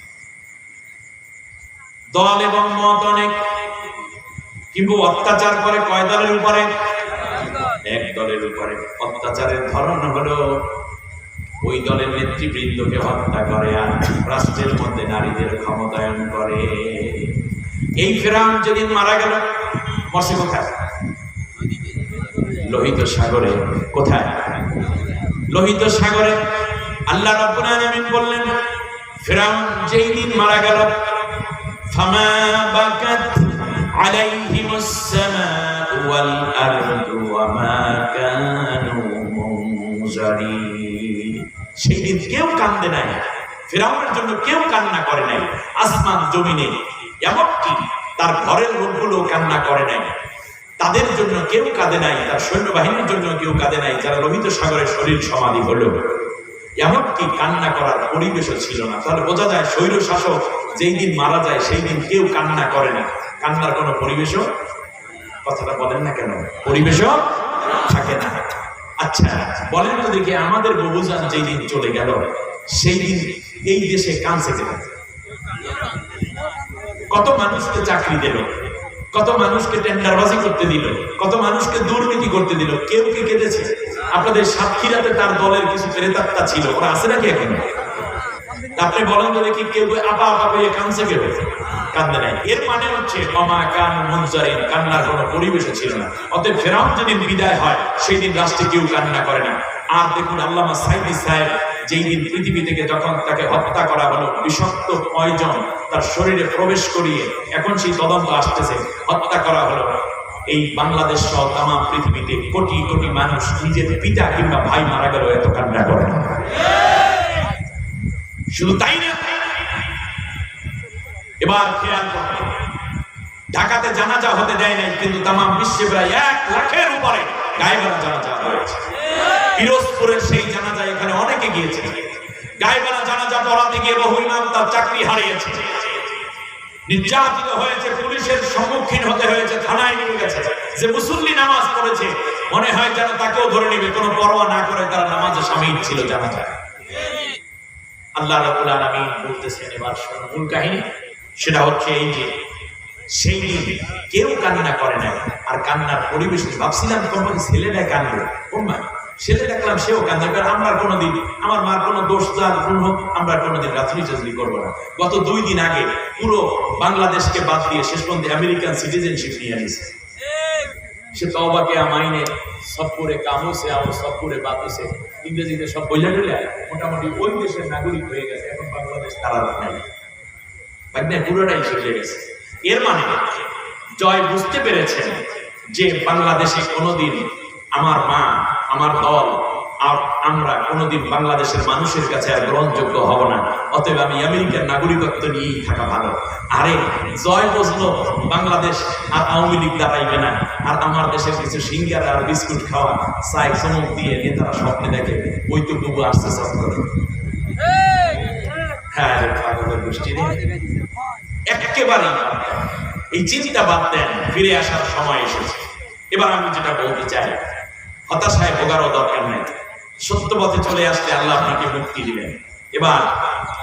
A: দল এবং মত অনেক, কিন্তু অত্যাচার করে কয় দলের উপরে? এক দলের উপরে। অত্যাচারের ধরন হলো ওই দলের নেতৃবৃন্দকে হত্যা করে আর রাষ্ট্রের মধ্যে নারীদের ক্ষমতায়ন করে। এই ফিরআউন যেদিন মারা গেল, মরছে কোথায়? লোহিত সাগরে। কোথায়? লোহিত সাগরে। আল্লাহ রাব্বুল আলামিন বললেন, ফিরআউন যেই দিন মারা গেল, ফামা বাকাত আলাইহিমুস সামাউ ওয়াল আরদু ওয়া মা কানু মুনজারিন। সেই দিন কেউ কান্দে নাই, ফিরআউনের জন্য কেউ কান্না করে নাই। আসমান জমিনে, এমনকি তার ঘরের লোকগুলো কান্না করে নাই। তাদের জন্য কেউ কাঁদে নাই, তার সৈন্যবাহিনীর জন্য কেউ কাঁদে নাই, যারা লোহিত সাগরে শরীর সমাধি হলো। এমনকি কান্না করার পরিবেশও ছিল না। তাহলে বোঝা যায় স্বৈর শাসক যেই দিন মারা যায় সেই দিন কেউ কান্না করে না, কান্নার কোনো পরিবেশও, কথাটা বলেন না কেন, পরিবেশও থাকে না। আচ্ছা বলেন তো দেখি, আমাদের বাবুজান যেই দিন চলে গেল সেই দিন এই দেশে কাঁদছে কেন? কত মানুষকে চাকরি দিল, কত মানুষকে টেন্ডারবাজি করতে দিল, কত মানুষকে দুর্নীতি করতে দিল, কেউ কি কেঁদেছে? আপনাদের সাতক্ষীরাতে তার দলের কিছু প্রেতাত্মা ছিল, ওরা আছে নাকি এখন? আপনি বলেন তো দেখি কেউ আপা আপা বলে কাঁদছে কেউ? কান্দে নাই। এর মানে হচ্ছে অমা কান মুনজারিন, কান্নার কোনো পরিবেশ ছিল না। অতএব ফেরাউন যেদিন বিদায় হয় সেই দিন রাষ্ট্রে কেউ কান্না করে না। আর দেখুন আল্লামা সাইদি সাহেব যেই দিন পৃথিবী থেকে যখন তাকে হত্যা করা হলো, বিষাক্ত পয়জন তার শরীরে প্রবেশ করিয়ে এখন সেই তদন্ত আসতেছে, হত্যা করা হলো, এই বাংলাদেশ সহ তাম পৃথিবীতে কোটি কোটি মানুষ নিজের পিতা কিংবা ভাই মারা গেল এত কান্না করে না। শুধু তাই না, এবার খেয়াল করতে ঢাকাতে জানাজা হতে দেয় নাই, কিন্তু তাম বিশ্বে প্রায় 1 লাখের উপরে গায়েবানা জানাজা হয়েছে। পিরোজপুরের সেই জানাজা এখানে অনেকে গিয়েছে। গায়েবানা জানাজা পড়াতে গিয়ে বহু ইমাম তার চাকরি হারিয়েছে, নির্যাতিত হয়েছে, পুলিশের সম্মুখীন হতে হয়েছে, থানায় নিয়ে গেছে। যে মুসল্লি নামাজ পড়েছে মনে হয় যেন তাকেও ধরে নিবে, কোনো পরোয়া না করে তারা নামাজে শামিল ছিল জানাজায়। আল্লাহ রাব্বুল আলামিন বলতেছেন, এবার শুনুন মূল কাহিনী। সেটা হচ্ছে এই যে সেই দিন কেউ কান্না করে না। আর কান্নার পরিবেশ ভাবছিলাম কোন ছেলেটা কান্দবে, ছেলে দেখলাম সেও কান্দে। আমরা কোনোদিন আমার মার কোনো দোষ যার গুণ হোক, আমরা কোনোদিন রাত্রি চাকরি করবো না। গত 2 দিন আগে পুরো বাংলাদেশকে বাদ দিয়ে শেষ পর্যন্ত আমেরিকান সিটিজেনশিপ নিয়ে আনিছে। সে তওবাকে আমাইনে সবপুরে কামুসে আও সবপুরে বাতুসে ইংরেজিতে সব বইলা টইলা মোটামুটি ওই দেশের নাগরিক হয়ে গেছে। এখন বাংলাদেশ তারা নাই, পুরোটাই শিখে গেছে। এর মানে জয় বুঝতে পেরেছেন যে বাংলাদেশে কোনোদিন আমার মা, আমার দল আর আমরা কোনোদিন বাংলাদেশের মানুষের কাছে আর গ্রহণযোগ্য হব না। অতএব আমি আমেরিকার নাগরিকত্ব নিয়েই থাকা ভালো। আরে জয় বুঝলো বাংলাদেশ আর আওয়ামী লীগ দাঁড়াইবে না, আর আমার দেশের কিছু সিঙ্গারা আর বিস্কুট খাওয়া, চাই চমক দিয়ে নেতারা স্বপ্নে দেখে ওই তো বুবু আসছে সব করে। হ্যাঁ, পাগলের গোষ্ঠী নেই, একেবারেই এই চিন্তা বাদ দেন, ফিরে আসার সময় এসেছে। এবার আমি যেটা বলতে চাই, হতাশায় ভোগারও দরকার নেই। সত্য পথে চলে আসলে আল্লাহ আপনাকে মুক্তি দিবেন। এবার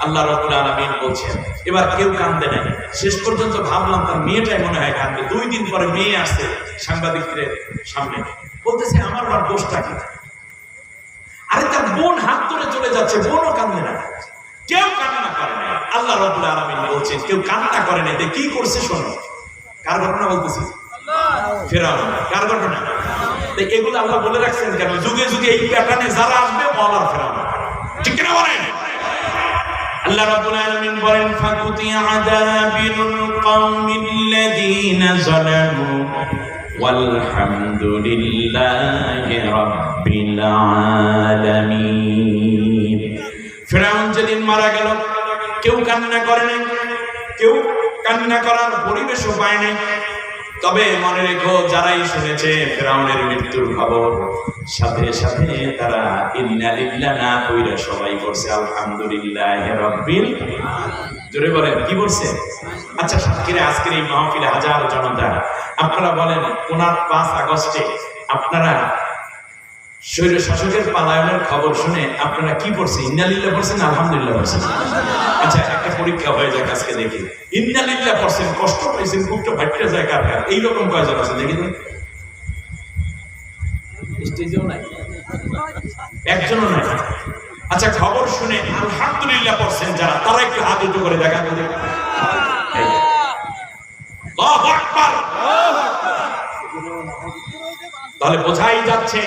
A: আল্লাহ রাব্বুল আলামিন বলছেন, এবার কেউ কান্দে নাই। শেষ পর্যন্ত ভাবলাম তার মেয়েটাই মনে হয় কান্দবে। 2 দিন পরে মেয়ে আসছে সাংবাদিকদের সামনে, বলতেছে আমার মার দোষটা কি? আরে তার বোন হাত ধরে চলে যাচ্ছে, বোনও কান্দে না, কেউ কান্না করে না। আল্লাহ রাব্বুল আলামিন বলছেন কেউ কান্না করে না। কি করছে শোনো, কার ঘটনা বলতেছি? ফেরাউন। কার ঘটনা? এগুলো আল্লাহ বলে রাখছেন কেন? যুগে যুগে এই প্যাটার্নে যারা আসবে ওয়ালার ফেরাউন, ঠিক কিনা বলেন? আল্লাহ রাব্বুল আলামিন বলেন, ফাকুতিয়া আযাবিরুল কওমিল্লাযীনা যালামু ওয়ালহামদুলিল্লাহি রাব্বিল আলামিন। ফেরাউন যেদিন মারা গেল কেউ কান্না করে নাই, কেউ কান্না করার পরিবেশও পায় নাই। তবে মনে রেখো, যারাই শুনেছে ফেরাউনের মৃত্যুর খবর, সাথে সাথে তারা ইন্না লিল্লাহ না কইরা সবাই করছে আলহামদুলিল্লাহি রাব্বিল আলামিন। জোরে বলেন কি বলছে? আচ্ছা, সাক্ষীরা আজকের এই মাহফিলে হাজার জনতা, আপনারা বলেন 5 আগস্টে আপনারা স্বৈর শাসকের পালায়নের খবর শুনে আপনারা কি পড়ছেন? ইন্না লিল্লাহ পড়ছেন, আলহামদুলিল্লাহ পড়ছেন? আচ্ছা, একটা পরীক্ষা হয়ে যাক আজকে, দেখি ইন্না লিল্লাহ পড়ছেন, কষ্ট পাইছেন, বুকটা ফাটতে যায় কার কার? এইরকম কয়জন আছে দেখি তো? স্টেজেও নাই, একজনও নাই। আচ্ছা, খবর শুনে আলহামদুলিল্লাহ পড়ছেন যারা, তারা একটু হাত উঁচু করে দেখা। আল্লাহু আকবার। তাহলে বোঝাই যাচ্ছে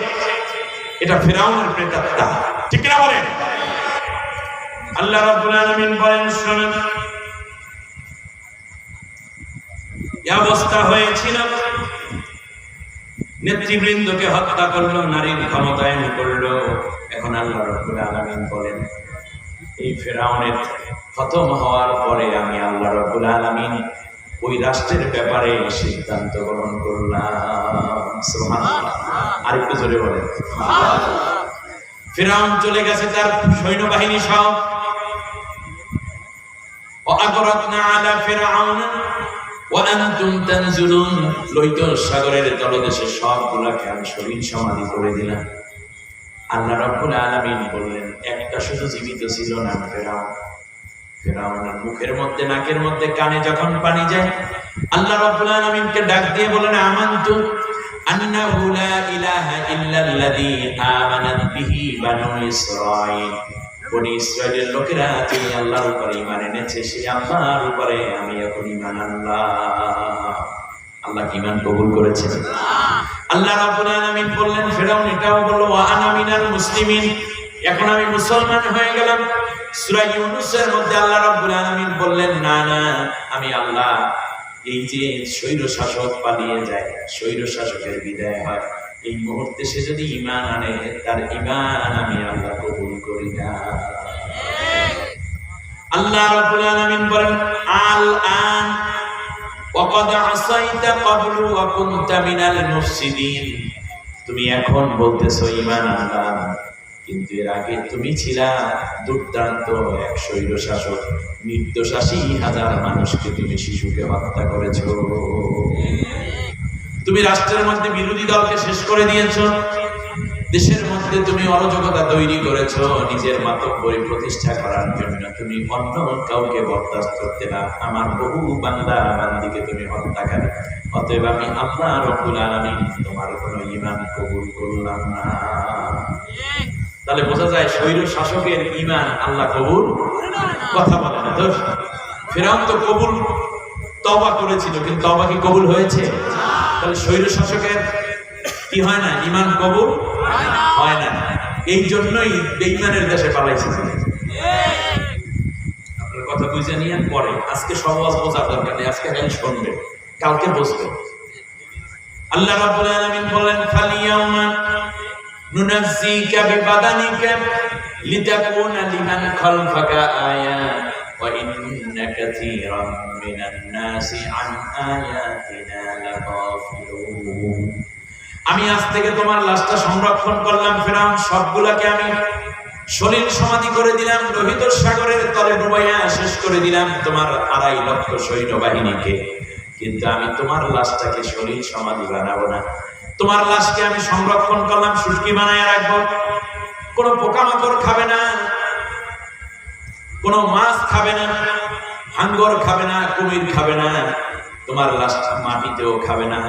A: এটা ফেরাউনের প্রেতাত্মা, ঠিক না বলেন? আল্লাহ রাব্বুল আলামিন বলেন, শুনুন, এই অবস্থা হয়েছিল, নেতৃবৃন্দকে হত্যা করলো, নারীর ক্ষমতায়ন করলো। এখন আল্লাহ রাব্বুল আলামিন বলেন, এই ফেরাউনের খতম হওয়ার পরে আমি আল্লাহ রাব্বুল আলামিন ওই রাষ্ট্রের ব্যাপারে সিদ্ধান্ত গ্রহণ করলাম। সুবহানাল্লাহ। আরেকটু জোরে বলেন সুবহানাল্লাহ। ফিরআউন চলে গেছে তার সৈন্যবাহিনী সহ। ওয়াগরাকনা আলা ফিরআউন ওয়া আনতুম তানজুরুন। লোহিত সাগরের তলদেশে সবগুলোকে আমি শহীদ সমাধি করে দিলাম। আল্লাহ রাব্বুল আলামিন বললেন, একটা শুধু জীবিত ছিল না ফিরআউন। ফিরআউনের মুখের মধ্যে, নাকের মধ্যে, কানে যখন পানি যায়, আল্লাহ রাব্বুল আলামিনকে ডাক দিয়ে বলেন, আমানতু আন্নাহু লা ইলাহা ইল্লাল্লাযী আমানাত বিহি বানু ইসরাঈল বনি ইসরাইলের লোকেরা যে আল্লাহর উপরে ঈমান এনেছে সেই আল্লাহর উপরে আমি এখন ঈমান আনলাম। আল্লাহ কি ঈমান কবুল করেছেন? আল্লাহ রাব্বুল আলামিন বললেন, ফিরআউন এটাও বলল ওয়া আনা মিনাল মুসলিমিন, এখন আমি মুসলমান হয়ে গেলাম। সূরা ইউনূসের মধ্যে আল্লাহ রাব্বুল আলামিন বললেন, না না, আমি আল্লাহ এই যে স্বৈর শাসক পালিয়ে যায়, স্বৈর শাসকের বিদায় হয়, এই মুহূর্তে সে যদি ঈমান আনে তার ঈমান আমি আল্লাহ কবুল করি না। আল্লাহ রাব্বুল আলামিন বলেন, আল আন ওয়াকাদ আসাইতা ক্বাবলু ওয়া কুনতা মিনাল মুফসিদিন, তুমি এখন বলতেছো ঈমান আনলাম, কিন্তু এর আগে তুমি ছিলা দুর্দান্ত এক স্বৈর শাসক, নির্দোষ ৮০,০০০ মানুষকে তুমি শিশুকে হত্যা করেছো, তুমি রাষ্ট্রের মধ্যে বিরোধী দলকে শেষ করে দিয়েছো, দেশের মধ্যে তুমি অরাজকতা তৈরি করেছো, নিজের মাতব্বরি প্রতিষ্ঠা করার জন্য তুমি অন্য কাউকে বরদাস্ত করতে না, আমার বহু বান্দা বান্দিকে তুমি হত্যাকারী, অতএব আমি আল্লাহ রাব্বুল আলামিন তোমার কোনো ঈমান কবুল করলাম না। তাহলে বোঝা যায় স্বৈর শাসকের ঈমান আল্লাহ কবুল কথা বলে না। দোষ ফিরআউন তো কবুল তওবা করেছিল, কিন্তু তওবা কি কবুল হয়েছে? তাহলে স্বৈর শাসকের কি হয় না? ঈমান কবুল হয় না। এই জন্যই বেঈমানের দেশে পালাইছে। আপনার কথা বুঝে নিয়েন পরে, আজকে সব ওয়াজ বোঝার দরকার নেই, আজকে খালি শুনবেন, কালকে বুঝবেন। আল্লাহ রাব্বুল আলামিন বলেন, ফালিয়াউমা নুনাজ্জিকা বিবাদানিকা লিতাকুনা লিমান খালফাকা আয়া ওয়া ইন্না কাসীরাম মিনান নাসি আন আয়াতিনা লাগাফিলুন। আমি আজ থেকে তোমার লাশটা সংরক্ষণ করলাম ফিরআউন, সবগুলাকে আমি সলিল সমাধি করে দিলাম, লোহিত সাগরের তলে ডুবাইয়া শেষ করে দিলাম তোমার ২.৫ লক্ষ সৈন্যবাহিনীকে, কিন্তু আমি তোমার লাশটাকে সলিল সমাধি বানাবো না। তোমার লাশকে আমি সংরক্ষণ করলাম, শুটকি বানায় রাখবো, কোনো পোকামাকড় খাবে না, কোনো মাছ খাবে না, হাঙ্গর খাবে না, কুমির খাবে না, তোমার লাশটা মাটিতেও খাবে না,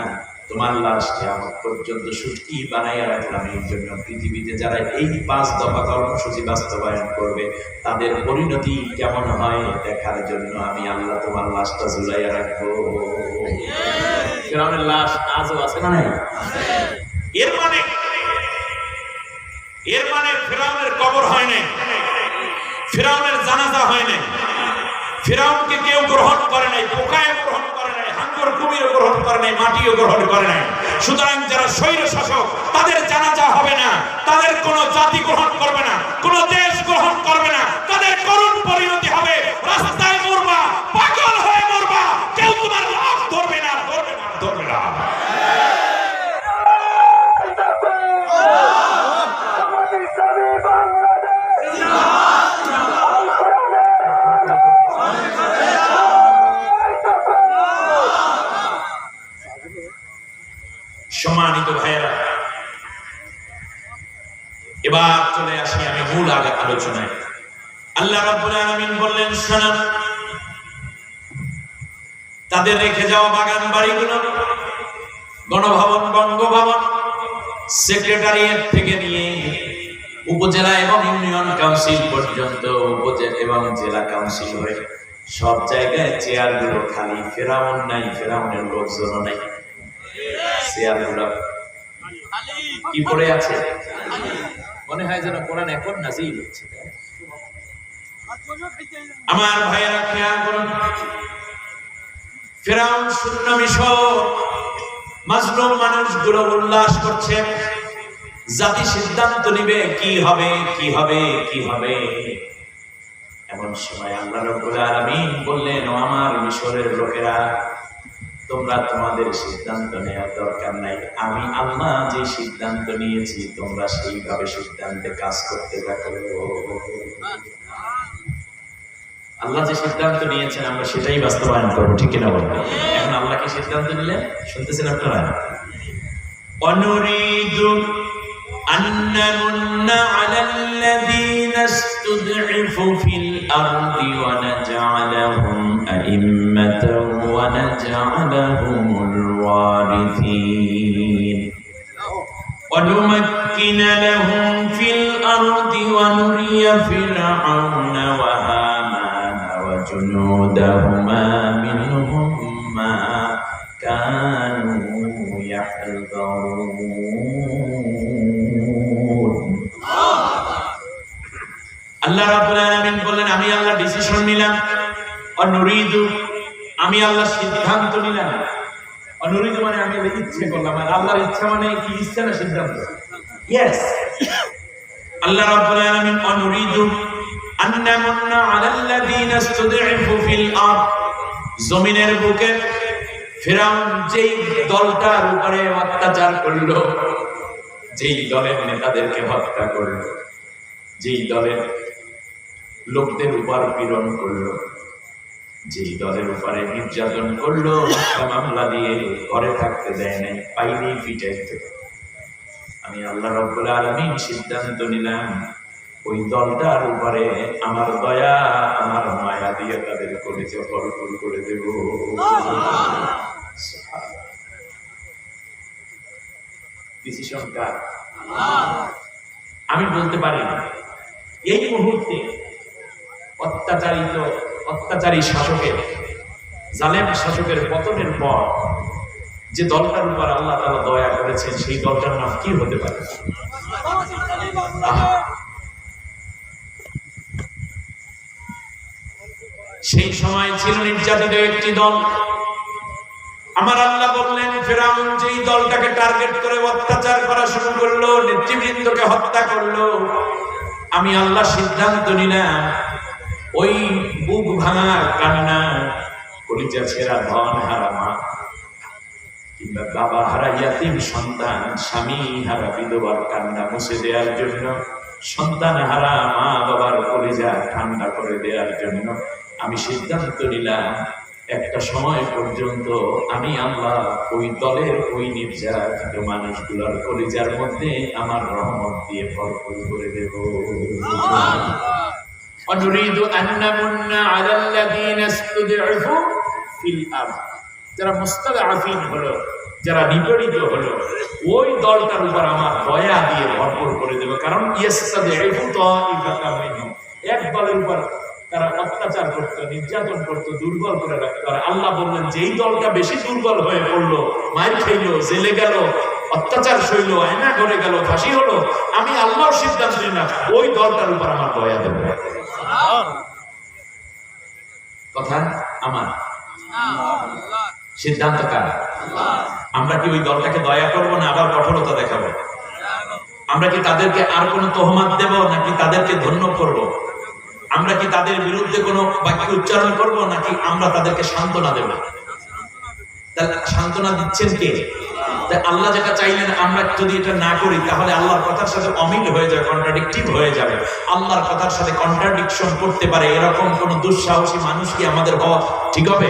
A: তোমার লাশকে আমার পর্যন্ত শুটকি বানাইয়া রাখলাম। এই জন্য পৃথিবীতে যারা এই ৫ দফা কর্মসূচি বাস্তবায়ন করবে তাদের পরিণতি কেমন হয় দেখার জন্য আমি আল্লাহ তোমার লাশটা ঝুলাইয়া রাখবো। ফিরআউনের লাশ আজও আছে না নাই? এর মানে ফিরআউনের কবর হয় নাই, ফিরআউনের জানাজা হয় নাই, ফিরআউনকে কেউ গ্রহণ করে নাই, পোকায় গ্রহণ করে নাই, হাঙ্গর কুমির গ্রহণ করে নাই, মাটিও গ্রহণ করে নাই। সুতরাং যারা স্বৈর শাসক তাদের জানাজা হবে না, তাদের কোনো জাতি গ্রহণ করবে না, কোনো দেশ গ্রহণ করবে না, তাদের করুণ পরিণতি হবে রাস্তায় মরবা, পাগল হয়ে মরবা, কেউ তোমার লাশ ধরবে না, ধরবে না, ধরবে না। সম্মানিত ভাইয়েরা, এবার চলে আসি আমি মূল আলোচনায়। আল্লাহ রাব্বুল আলামিন বললেন, শোনো, তাদের রেখে যাওয়া বাগান বাড়িগুলো, গণভবন, বঙ্গভবন, সেক্রেটারিয়েট থেকে নিয়ে উপজেলা এবং ইউনিয়ন কাউন্সিল পর্যন্ত, উপজেলা এবং জেলা কাউন্সিল হয়ে সব জায়গায় চেয়ারগুলো খালি, ফিরআউন নাই, ফিরআউনের লোকজন নাই, চেয়ারগুলো কি পড়ে আছে? মনে হয় যেন কোরআন এখন নাযিল হচ্ছে। আমার ভাইয়েরা খেয়াল করুন, ফিরআউন শূন্য মিশর, মাজলুম মানুষগুলো উল্লাস করছে, জাতি সিদ্ধান্ত নিবে কি হবে, কি হবে, কি হবে। এমন সময় আল্লাহ রাব্বুল আলামিন বললেন, ও আমার মিশরের লোকেরা, তোমরা তোমাদের সিদ্ধান্ত নেওয়ার দরকার নাই, আমি আল্লাহ যে সিদ্ধান্ত নিয়েছি তোমরা সেইভাবে সিদ্ধান্তে কাজ করতে থাকো। আল্লাহ যে সিদ্ধান্ত নিয়েছেন আমরা সেটাই বাস্তবায়ন করবো, ঠিক কিনা বলবো? এখন আল্লাহ কি সিদ্ধান্ত নিলেন শুনতেছেন আপনারা? অনুরিদু আন্নামুন্না আলাল্লাযীনা ইসতুদঈফু ফিল আরদি ওয়া নাজআলাহুম আইম্মাতাও ওয়া নাজআলাহুমুল ওয়ারিসিন ওয়া নুমাক্কিনা লাহুম ফিল আরদি ওয়া নুরিয়া فرعون وهامان وجنودهما منهم ما كانوا يحذرون আল্লাহ রাব্বুল আলামিন বলেন আমি আল্লাহ ডিসিশন নিলাম অনুরিদু আমি আল্লাহ সিদ্ধান্ত নিলাম অনুরিদু মানে আমি ইচ্ছে করলাম আর আল্লাহর ইচ্ছা মানে কি ইচ্ছা না সিদ্ধান্ত ইয়েস আল্লাহ রাব্বুল আলামিন অনুরিদু আন্নামুন্না আলাল্লাযীনা ইসতুদঈফু ফিল আরদ জমিনের বুকে ফিরাউন যেই দলটার উপরে অত্যাচার করলো যেই দলের নেতাদেরকে হত্যা করলো যেই দলের লোকদের উপর পীড়ন করলো যেই দলের উপরে নির্যাতন করলো মামলা দিয়ে ঘরে থাকতে দেয় নাই পাইনি পিটাইতে আমি আল্লাহ রাব্বুল আলামিন সিদ্ধান্ত নিলাম ওই দলটার উপরে আমার দয়া আমার মায়া দিয়ে তাদের কলেজে ভরপুর করে দেব ডিসিশন কার আমি বলতে পারি না এই মুহূর্তে অত্যাচারী শাসকের জালেম শাসকের পতনের পর যে দলটার উপর আল্লাহ তাআলা দয়া করেছেন সেই দলটার নাম কি হতে পারে সেই সময় ছিল নির্যাতিত একটি দল আমার আল্লাহ বললেন ফিরাউন যেই দলটাকে টার্গেট করে অত্যাচার করা শুরু করলো নেতৃবৃন্দকে হত্যা করলো আমি আল্লাহ সিদ্ধান্ত নিলাম ওই বুক ভাঙা কান্না কলিজা ছেঁড়া ধন হারা মা কিংবা বাবা হারা ইয়াতীম সন্তান স্বামী হারা বিধবার কান্না মুছে দেওয়ার জন্য সন্তান হারা মা বাবার কলিজা ঠান্ডা করে দেওয়ার জন্য আমি সিদ্ধান্ত নিলাম একটা সময় পর্যন্ত আমি আল্লাহ ওই দলের ওই নির্যাতিত মানুষগুলোর কলিজার মধ্যে আমার রহমত দিয়ে ভরপুর করে দেব অনুরিদু আন্নামুন্না আলাল্লাযীনা ইসতুদঈফু ফিল আরদ যারা মুস্তাদআফিন হলো যারা নিপীড়িত হলো ওই দলটার উপর আমার দয়া দিয়ে ভরপুর করে দেব কারণ ইস্তাদঈফু তাইফাতাম মিনহুম এক দলের উপর তারা অত্যাচার করত নির্যাতন করত দুর্বল করে রাখতো আর আল্লাহ বললেন যেই দলটা বেশি দুর্বল হয়ে পড়লো মার খেলো জেলে গেল অত্যাচার সইল আয়না ঘরে গেল ফাঁসি হলো আমি আল্লাহর সিদ্ধান্ত নিলাম ওই দলটার উপর আমার দয়া দেব কথা আমার সিদ্ধান্ত কার আমরা কি ওই দলটাকে দয়া করবো না আবার কঠোরতা দেখাবো আমরা কি তাদেরকে আর কোনো তহমাত দেব নাকি তাদেরকে ধন্য করব আমরা কি তাদের বিরুদ্ধে কোনো বাক্য উচ্চারণ করব নাকি আমরা তাদেরকে সান্ত্বনা দেব তাহলে সান্ত্বনা দিচ্ছেন কে আল্লাহ যেটা চাইলেন আমরা যদি এটা না করি তাহলে আল্লাহর কথার সাথে অমিল হয়ে যাবে কন্ট্রাডিক্টিভ হয়ে যাবে আল্লাহর কথার সাথে কন্ট্রাডিকশন করতে পারে এরকম কোন দুঃসাহসী মানুষ কি আমাদের হওয়া ঠিক হবে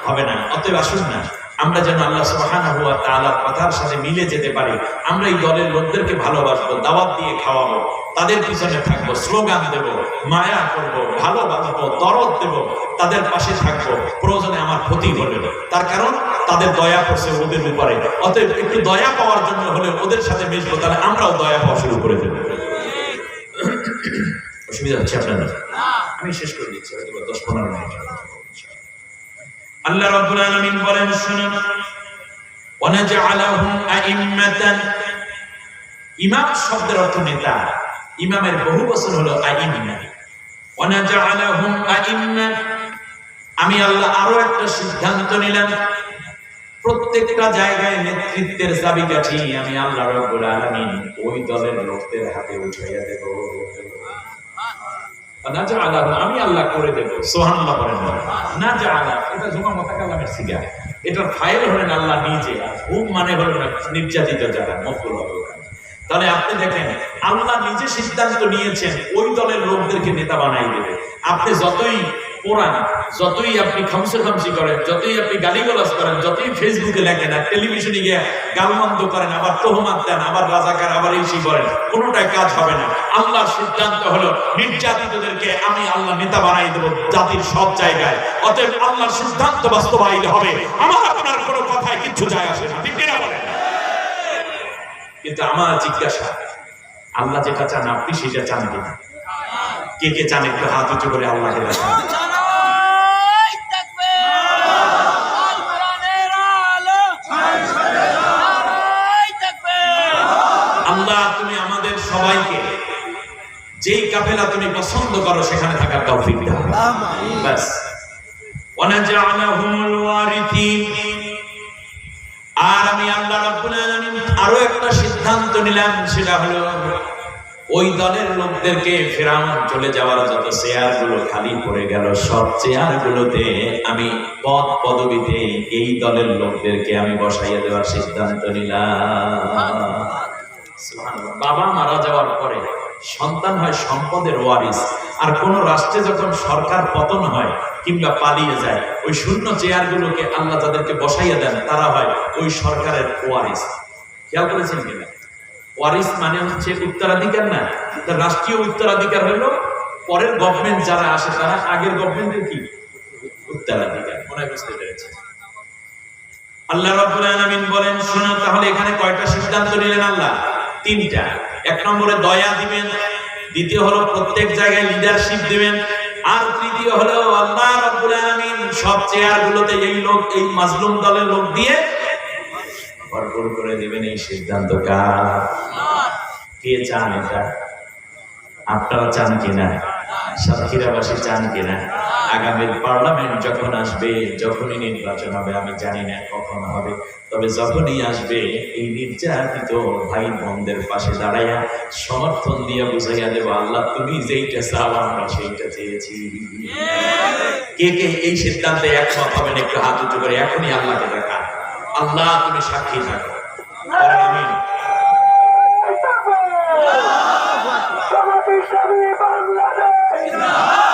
A: হবে না অতএব আসুন না আমরা যেন আল্লাহ সুবহানাহু ওয়া তাআলার কথার সাথে মিলে যেতে পারি আমরা এই দলের লোকদেরকে ভালোবাসবো দাওয়াত দিয়ে খাওয়াবো তাদের পিছনে থাকবো স্লোগান দেব মায়া করব ভালোবাসবো দরদ দেব তাদের পাশে থাকবো প্রয়োজনে আমার ক্ষতি হলে তার কারণ তাদের দয়া করছে ওদের উপরে অতএব একটু দয়া পাওয়ার জন্য হলে ওদের সাথে মিশবো তাহলে আমরাও দয়া পাওয়া শুরু করে দেব অসুবিধা হচ্ছে আপনাদের আমি শেষ করে দিচ্ছি হয়তো 10-15 মিনিট আল্লাহ রাব্বুল আলামিন বলেন শুনুন ওয়ানাজআলাহুম আইম্মাতান ইমাম শব্দের অর্থ নেতা ইমামের বহু বচন হলো আইম্মা ওয়ানাজআলাহুম আইম্মা আমি আল্লাহ আরো একটা সিদ্ধান্ত নিলাম প্রত্যেকটা জায়গায় নেতৃত্বের চাবিকাঠি আমি আল্লাহ রাব্বুল আলামিন ওই দলের লোকদের হাতে উঠাইয়া দেব আমি আল্লাহ করে দেব সুবহানাল্লাহ বলেন না জাআলা এটা জুমা মুতাকাল্লামের সিগা এটার ফাইল হলেন আল্লাহ নিজে হুম মানে হলো নির্যাতিত যারা মফুল হবে তাহলে আপনি দেখেন আল্লাহ নিজে সিদ্ধান্ত নিয়েছেন ওই দলের লোকদেরকে নেতা বানাই দেবে আপনি যতই কোরআন যতই আপনি খামসি করেন যতই আপনি গালিগালাজ করেন যতই ফেসবুকে লেখেন আর টেলিভিশনে গিয়ে গালমন্দ করেন আবার তহমাত দেন আবার রাজাকার আবার এই সেই করেন কোনোটাই কাজ হবে না আল্লাহর সিদ্ধান্ত হলো নির্যাতিতদেরকে আমি আল্লাহ নেতা বানাই দেব জাতির সব জায়গায় অতএব আল্লাহর সিদ্ধান্ত বাস্তবায়িত হবে আমার আপনার কোনো কথায় কিচ্ছু যায় আসে না ঠিক না বলেন কিন্তু আমার জিজ্ঞাসা আল্লাহ যেটা চান আপনি সেটা চান কিনা কে কে চান একটু হাত উঁচু করে আল্লাহকে দেখান। আল্লাহ তুমি আমাদের সবাইকে যেই কাফেলা তুমি পছন্দ করো সেখানে থাকার তৌফিক দাও। বাস ওয়ানাজআলাহুমুল ওয়ারিথিন। আর আমি আল্লাহ রাব্বুল আলামিন আরো একটা সিদ্ধান্ত নিলাম, সেটা হলো ওই দলের লোকদেরকে ফিরআউন চলে যাওয়ার যত চেয়ার গুলো খালি পড়ে গেল সব চেয়ার গুলোতে আমি পদ পদবিতে এই দলের লোকদেরকে আমি বসাইয়া দেওয়ার সিদ্ধান্ত নিলাম। সুবহানাল্লাহ। বাবা মারা যাওয়ার পরে সন্তান হয় সম্পদের ওয়ারিস, আর কোন রাষ্ট্রে যখন সরকার পতন হয় কিংবা পালিয়ে যায় ওই শূন্য চেয়ার গুলোকে আল্লাহ তাদেরকে বসাইয়া দেন, তারা হয় ওই সরকারের ওয়ারিস। খেয়াল করেছেন কিনা? ওয়ারিস মানে হচ্ছে উত্তরাধিকার না, রাষ্ট্রীয় উত্তরাধিকার হইল পরের গভর্নমেন্ট যারা আসে তারা আগের গভর্নমেন্টের কি উত্তরাধিকার। মনে বুঝতে পেরেছে? আল্লাহ রাব্বুল আলামিন বলেন, শোনো তাহলে এখানে কয়টা সিদ্ধান্ত নিলেন আল্লাহ? তিনটা। এক নম্বরে দয়া দিবেন, দ্বিতীয় হলো প্রত্যেক জায়গায় লিডারশিপ দিবেন, আর তৃতীয় হলো আল্লাহ রাব্বুল আলামিন সব চেয়ার গুলোতে এই লোক, এই মাজলুম দলের লোক দিয়ে ভরপুর করে দিবেন। এই সিদ্ধান্ত কার? কে চান এটা? আপনারা চান কিনা? সাতক্ষীরাবাসী চান কিনা? আগামীর পার্লামেন্ট যখন আসবে, যখনই নির্বাচন হবে, আমি জানি না কখন হবে, তবে যখনই আসবে এই নির্যাতিত ভাই বোনদের পাশে দাঁড়াইয়া সমর্থন দিয়ে বুঝাইয়া দেব, আল্লাহ তুমি যেইটা চাও আমরা সেইটা চেয়েছি। কে কে এই সিদ্ধান্তে একমত হবেন? একটু হাত উঁচু করে এখনই আল্লাহকে দেখান। আল্লাহ তুমি সাক্ষী থাকো। আমিন।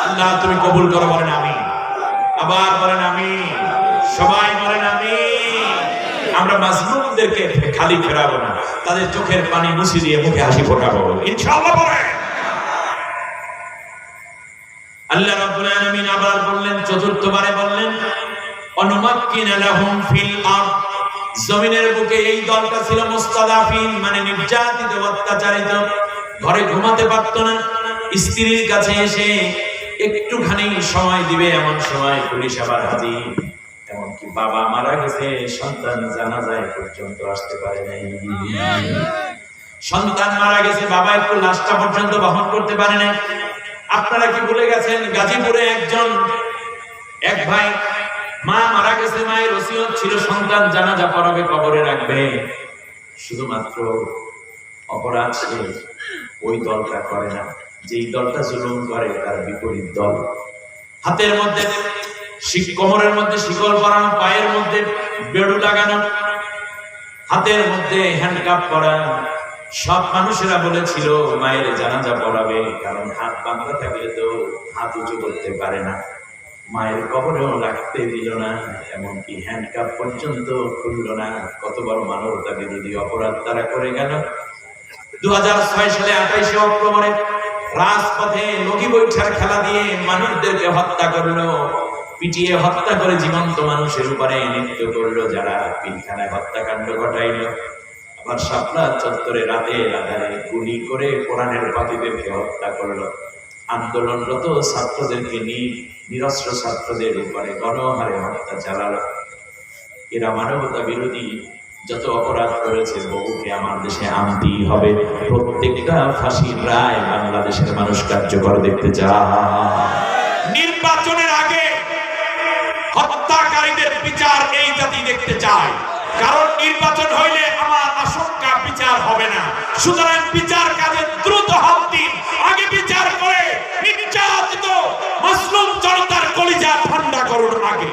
A: আল্লাহ তুমি কবুল করো। বলেন আমিন। আবার বলেন আমিন। সবাই বলেন আমিন। আমরা মাজলুমদেরকে খালি ফেরাবো না, তাদের চোখের পানি মুছে দিয়ে মুখে হাসি ফোটাবো ইনশাআল্লাহ। বলেন আল্লাহ রাব্বুল আলামিন আবার বললেন, চতুর্থবারে বললেন, অনুমাক্কিনা লাহুম ফিল আরদ। জমিনের বুকে এই দলটা ছিল মুস্তাদাফিন, মানে নির্যাতিত, অত্যাচারিত, ঘরে ঘুমাতে পারতো না, স্ত্রীর কাছে এসে একটুখানি সময় দিবে এমন সময় পুলিশ আবার হাজির। এমনকি বাবা মারা গেছে, সন্তান জানাজায় পর্যন্ত আসতে পারে নাই। সন্তান মারা গেছে, বাবা একটু লাশটা পর্যন্ত বহন করতে পারে নাই। আপনারা কি ভুলে গেছেন? গাজীপুরে এক ভাই, মা মারা গেছে, মায়ের ওসিয়ত ছিল সন্তান জানাজা পড়াবে, কবরে রাখবে। শুধুমাত্র অপরাধ সে ওই দলটা করে না, যেই দলটা জুলুম করে তার বিপরীত দল। হাতের মধ্যে কোমরের মধ্যে শিকল পরানো, পায়ের মধ্যে বেড়ু লাগানো, হাতের মধ্যে হ্যান্ডকাপ করা। সব মানুষেরা বলেছিল মায়ের জানাজা পড়াবে, কারণ হাত বাঁধা থাকলে তো হাত উঁচু করতে পারে না। মায়ের কবরেও রাখতে দিল না, এমনকি হ্যান্ডকাপ পর্যন্ত খুলল না। কত বড় মানবতা বিরোধী অপরাধ তারা করে গেল। 2006 সালে 28 অক্টোবরে রাজপথে লগি বৈঠার খেলা দিয়ে মানুষদেরকে হত্যা করলো, পিটিয়ে হত্যা করে জীবন্ত মানুষের উপরে নৃত্য করলো যারা পিলখানায় হত্যাকাণ্ড ঘটাইল। আবার শাপলা চত্বরে রাতে আধারে গুলি করে কোরআনের পাপীদেরকে হত্যা করলো। আন্দোলনরত ছাত্রদেরকে নিরস্ত্র ছাত্রদের উপরে গণহারে হত্যা চালালো। এরা মানবতা বিরোধী যত অপরাধ করেছে বহুকে আমার দেশে আনতেই হবে। প্রত্যেকটা ফাঁসির রায় বাংলাদেশের মানুষ কার্যকর দেখতে চায়। নির্বাচনের আগে হত্যাকারীদের বিচার এই জাতি দেখতে চায়, কারণ নির্বাচন হইলে আমার আশঙ্কা বিচার হবে না। সুতরাং বিচার কাজে দ্রুত হাত দিন, আগে বিচার করে নির্যাতিত মুসলিম জনতার কলিজা ঠান্ডা করুন আগে।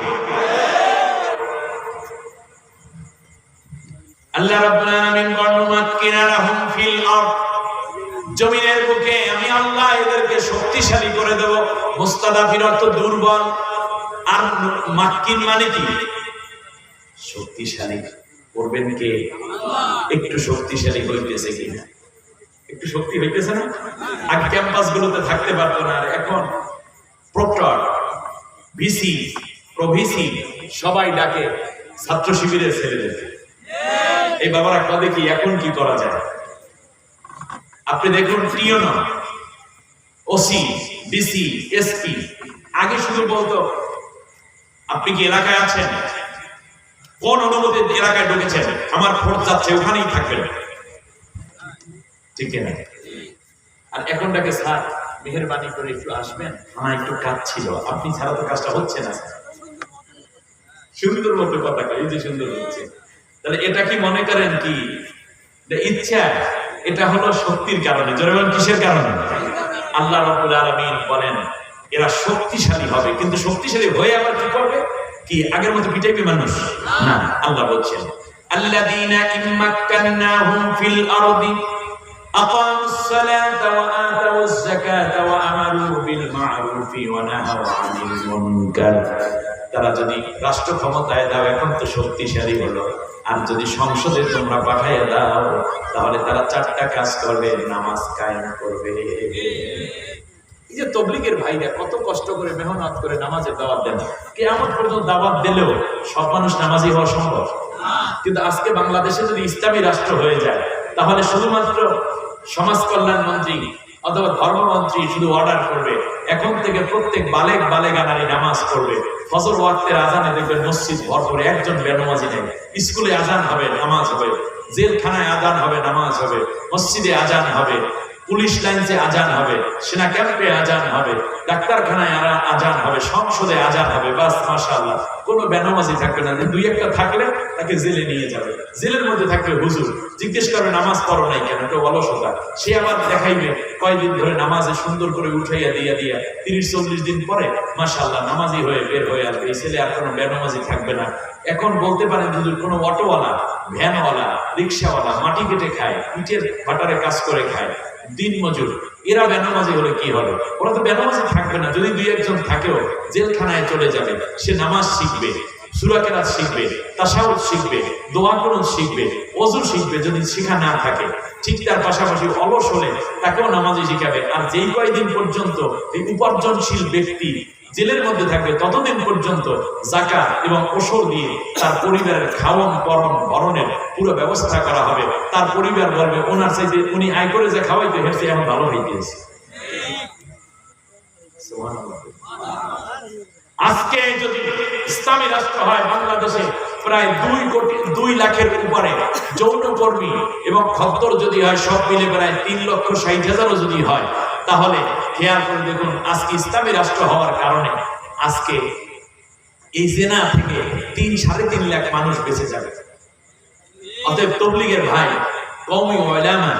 A: আল্লাহ রাব্বুল আলামিন ওয়ানুমাক্কিনা লাহুম ফিল আরদ, জমিনের বুকে আমি আল্লাহ এদেরকে শক্তিশালী করে দেব। মুস্তাদাফির অর্থ দুর্বল, আর মাক্কিন মানে কি? শক্তিশালী করবেন কে? একটু শক্তিশালী হইতেছে কিনা? একটু শক্তি হইতেছে না? আগে ক্যাম্পাস গুলোতে থাকতে পারতো না, আর এখন প্রক্টর, ভিসি, প্রভিসি সবাই ডাকে ছাত্র শিবিরের ছেলেদের। এই বাবারা কবে কি এখন কি করা যায়? আপনি দেখুন টিওনো, ওসি, ডিসি, এসপি আগে শুধু বলতো আপনি কি এলাকায় আছেন, কোন অনুমতি এলাকায় ঢুকেছেন, আমার ভোট যাচ্ছে, ওখানেই থাকবেন, ঠিক না? আর এখন ডাকে স্যার মেহেরবানি করে একটু আসবেন, আমার একটু কাজ ছিল, আপনি ছাড়া তো কাজটা হচ্ছে না। সুন্দর মতো কথা কয়, এই যে সুন্দর হচ্ছে। তাহলে এটা কি মনে করেন কি ইচ্ছা? এটা হলো শক্তির কারণে। জোরে বলেন কিসের কারণে? আল্লাহ রাব্বুল আলামিন বলেন এরা শক্তিশালী হবে, কিন্তু শক্তিশালী হয়ে আবার কি করবে? কি আগের মতো পিটাইবে মানুষ না। আল্লাহ বলছেন আল্লাযীনা ইম্মাক্কান্নাহুম ফিল আরদি আকামুস সালাতা ওয়া আতাউজ যাকাতা ওয়া আমারু বিল মা'রুফি ওয়া নাহাউ আনিল মুনকার। তারা যদি রাষ্ট্র ক্ষমতায় দাও এখন তো শক্তিশালী হলো, আর যদি সংসদে তোমরা পাঠাইয়া দাও তাহলে তারা চারটা কাজ করবে, নামাজ কায়েম করবে। এই যে তবলিগের ভাইরা কত কষ্ট করে মেহনত করে নামাজের দাওয়াত দেন, কিয়ামত পর্যন্ত দাওয়াত দিলেও সব মানুষ নামাজি হওয়া সম্ভব? কিন্তু আজকে বাংলাদেশে যদি ইসলামী রাষ্ট্র হয়ে যায় তাহলে শুধুমাত্র সমাজ কল্যাণ মন্ত্রী অথবা ধর্মমন্ত্রী শুধু অর্ডার করবে, এখন থেকে প্রত্যেক বালেগা নারী নামাজ পড়বে। ফজর ওয়াক্তের আজানে দেখবেন মসজিদ ভরপুর, একজন বেনামাজি নেই। স্কুলে আজান হবে, নামাজ হবে, জেলখানায় আজান হবে, নামাজ হবে, মসজিদে আজান হবে, পুলিশ লাইনে আজান হবে, সেনা ক্যাম্পে আজান হবে, ডাক্তারখানায় আজান হবে, সংসদে আজান হবে। বাস মাশাআল্লাহ, কোনো বেনামাজি থাকবে না। দুই একটা থাকলে তাকে জেলে নিয়ে যাবে। জেলের মধ্যে থাকবে হুজুর, জিজ্ঞেস করবে নামাজ পড়ো নাই কেন, এটা অলসতা। সে আবার দেখাইবে কয়দিন ধরে নামাজে সুন্দর করে উঠাইয়া দিয়া 30-40 দিন পরে মাশাআল্লাহ নামাজি হয়ে বের হয়ে আসবে। এই ছেলে আর কোনো বেনামাজি থাকবে না। এখন বলতে পারেন হুজুর কোনো অটোওয়ালা, ভ্যানওয়ালা, রিক্সাওয়ালা মাটি কেটে খায়, ইটের ভাটারে কাজ করে খায়, দিন মজুর, এরা বেনামাজি হলে কি হবে? ওরা তো বেনামাজি থাকবে না। যদি দুই একজন থাকেও জেলখানায় চলে যাবে। সে নামাজ শিখবে, সূরা কেরাত শিখবে, তাশাহুদ শিখবে, দোয়া কুনুত শিখবে, ওযু শিখবে। যদি শিখা না থাকে ঠিক তার পাশাপাশি অলস হলে তাকেও নামাজি শিখাবে। আর যেই কয়দিন পর্যন্ত এই উপার্জনশীল ব্যক্তি জেলের মধ্যে থাকবে ততদিন পর্যন্ত যাকাত এবং ওসর দিয়ে তার পরিবারের খাওয়ন পরন ভরণের পুরো ব্যবস্থা করা হবে। তার পরিবার বলবে ওনার চাইতে উনি আয় করে যে খাওয়াইতে হেসে এখন ভালো হইতেছে। আজকে যদি ইসলামী রাষ্ট্র হয় বাংলাদেশে প্রায় 2 লাখের উপরে যৌনকর্মী এবং খদ্দর যদি হয় সব মিলে প্রায় 3,60,000 যদি হয়, তাহলে খেয়াল করে দেখুন আজকে ইসলামী রাষ্ট্র হওয়ার কারণে আজকে এই জেনা থেকে 3-3.5 লাখ মানুষ বেঁচে যাবে। অতএব তবলিগের ভাই, কওমি উলামা,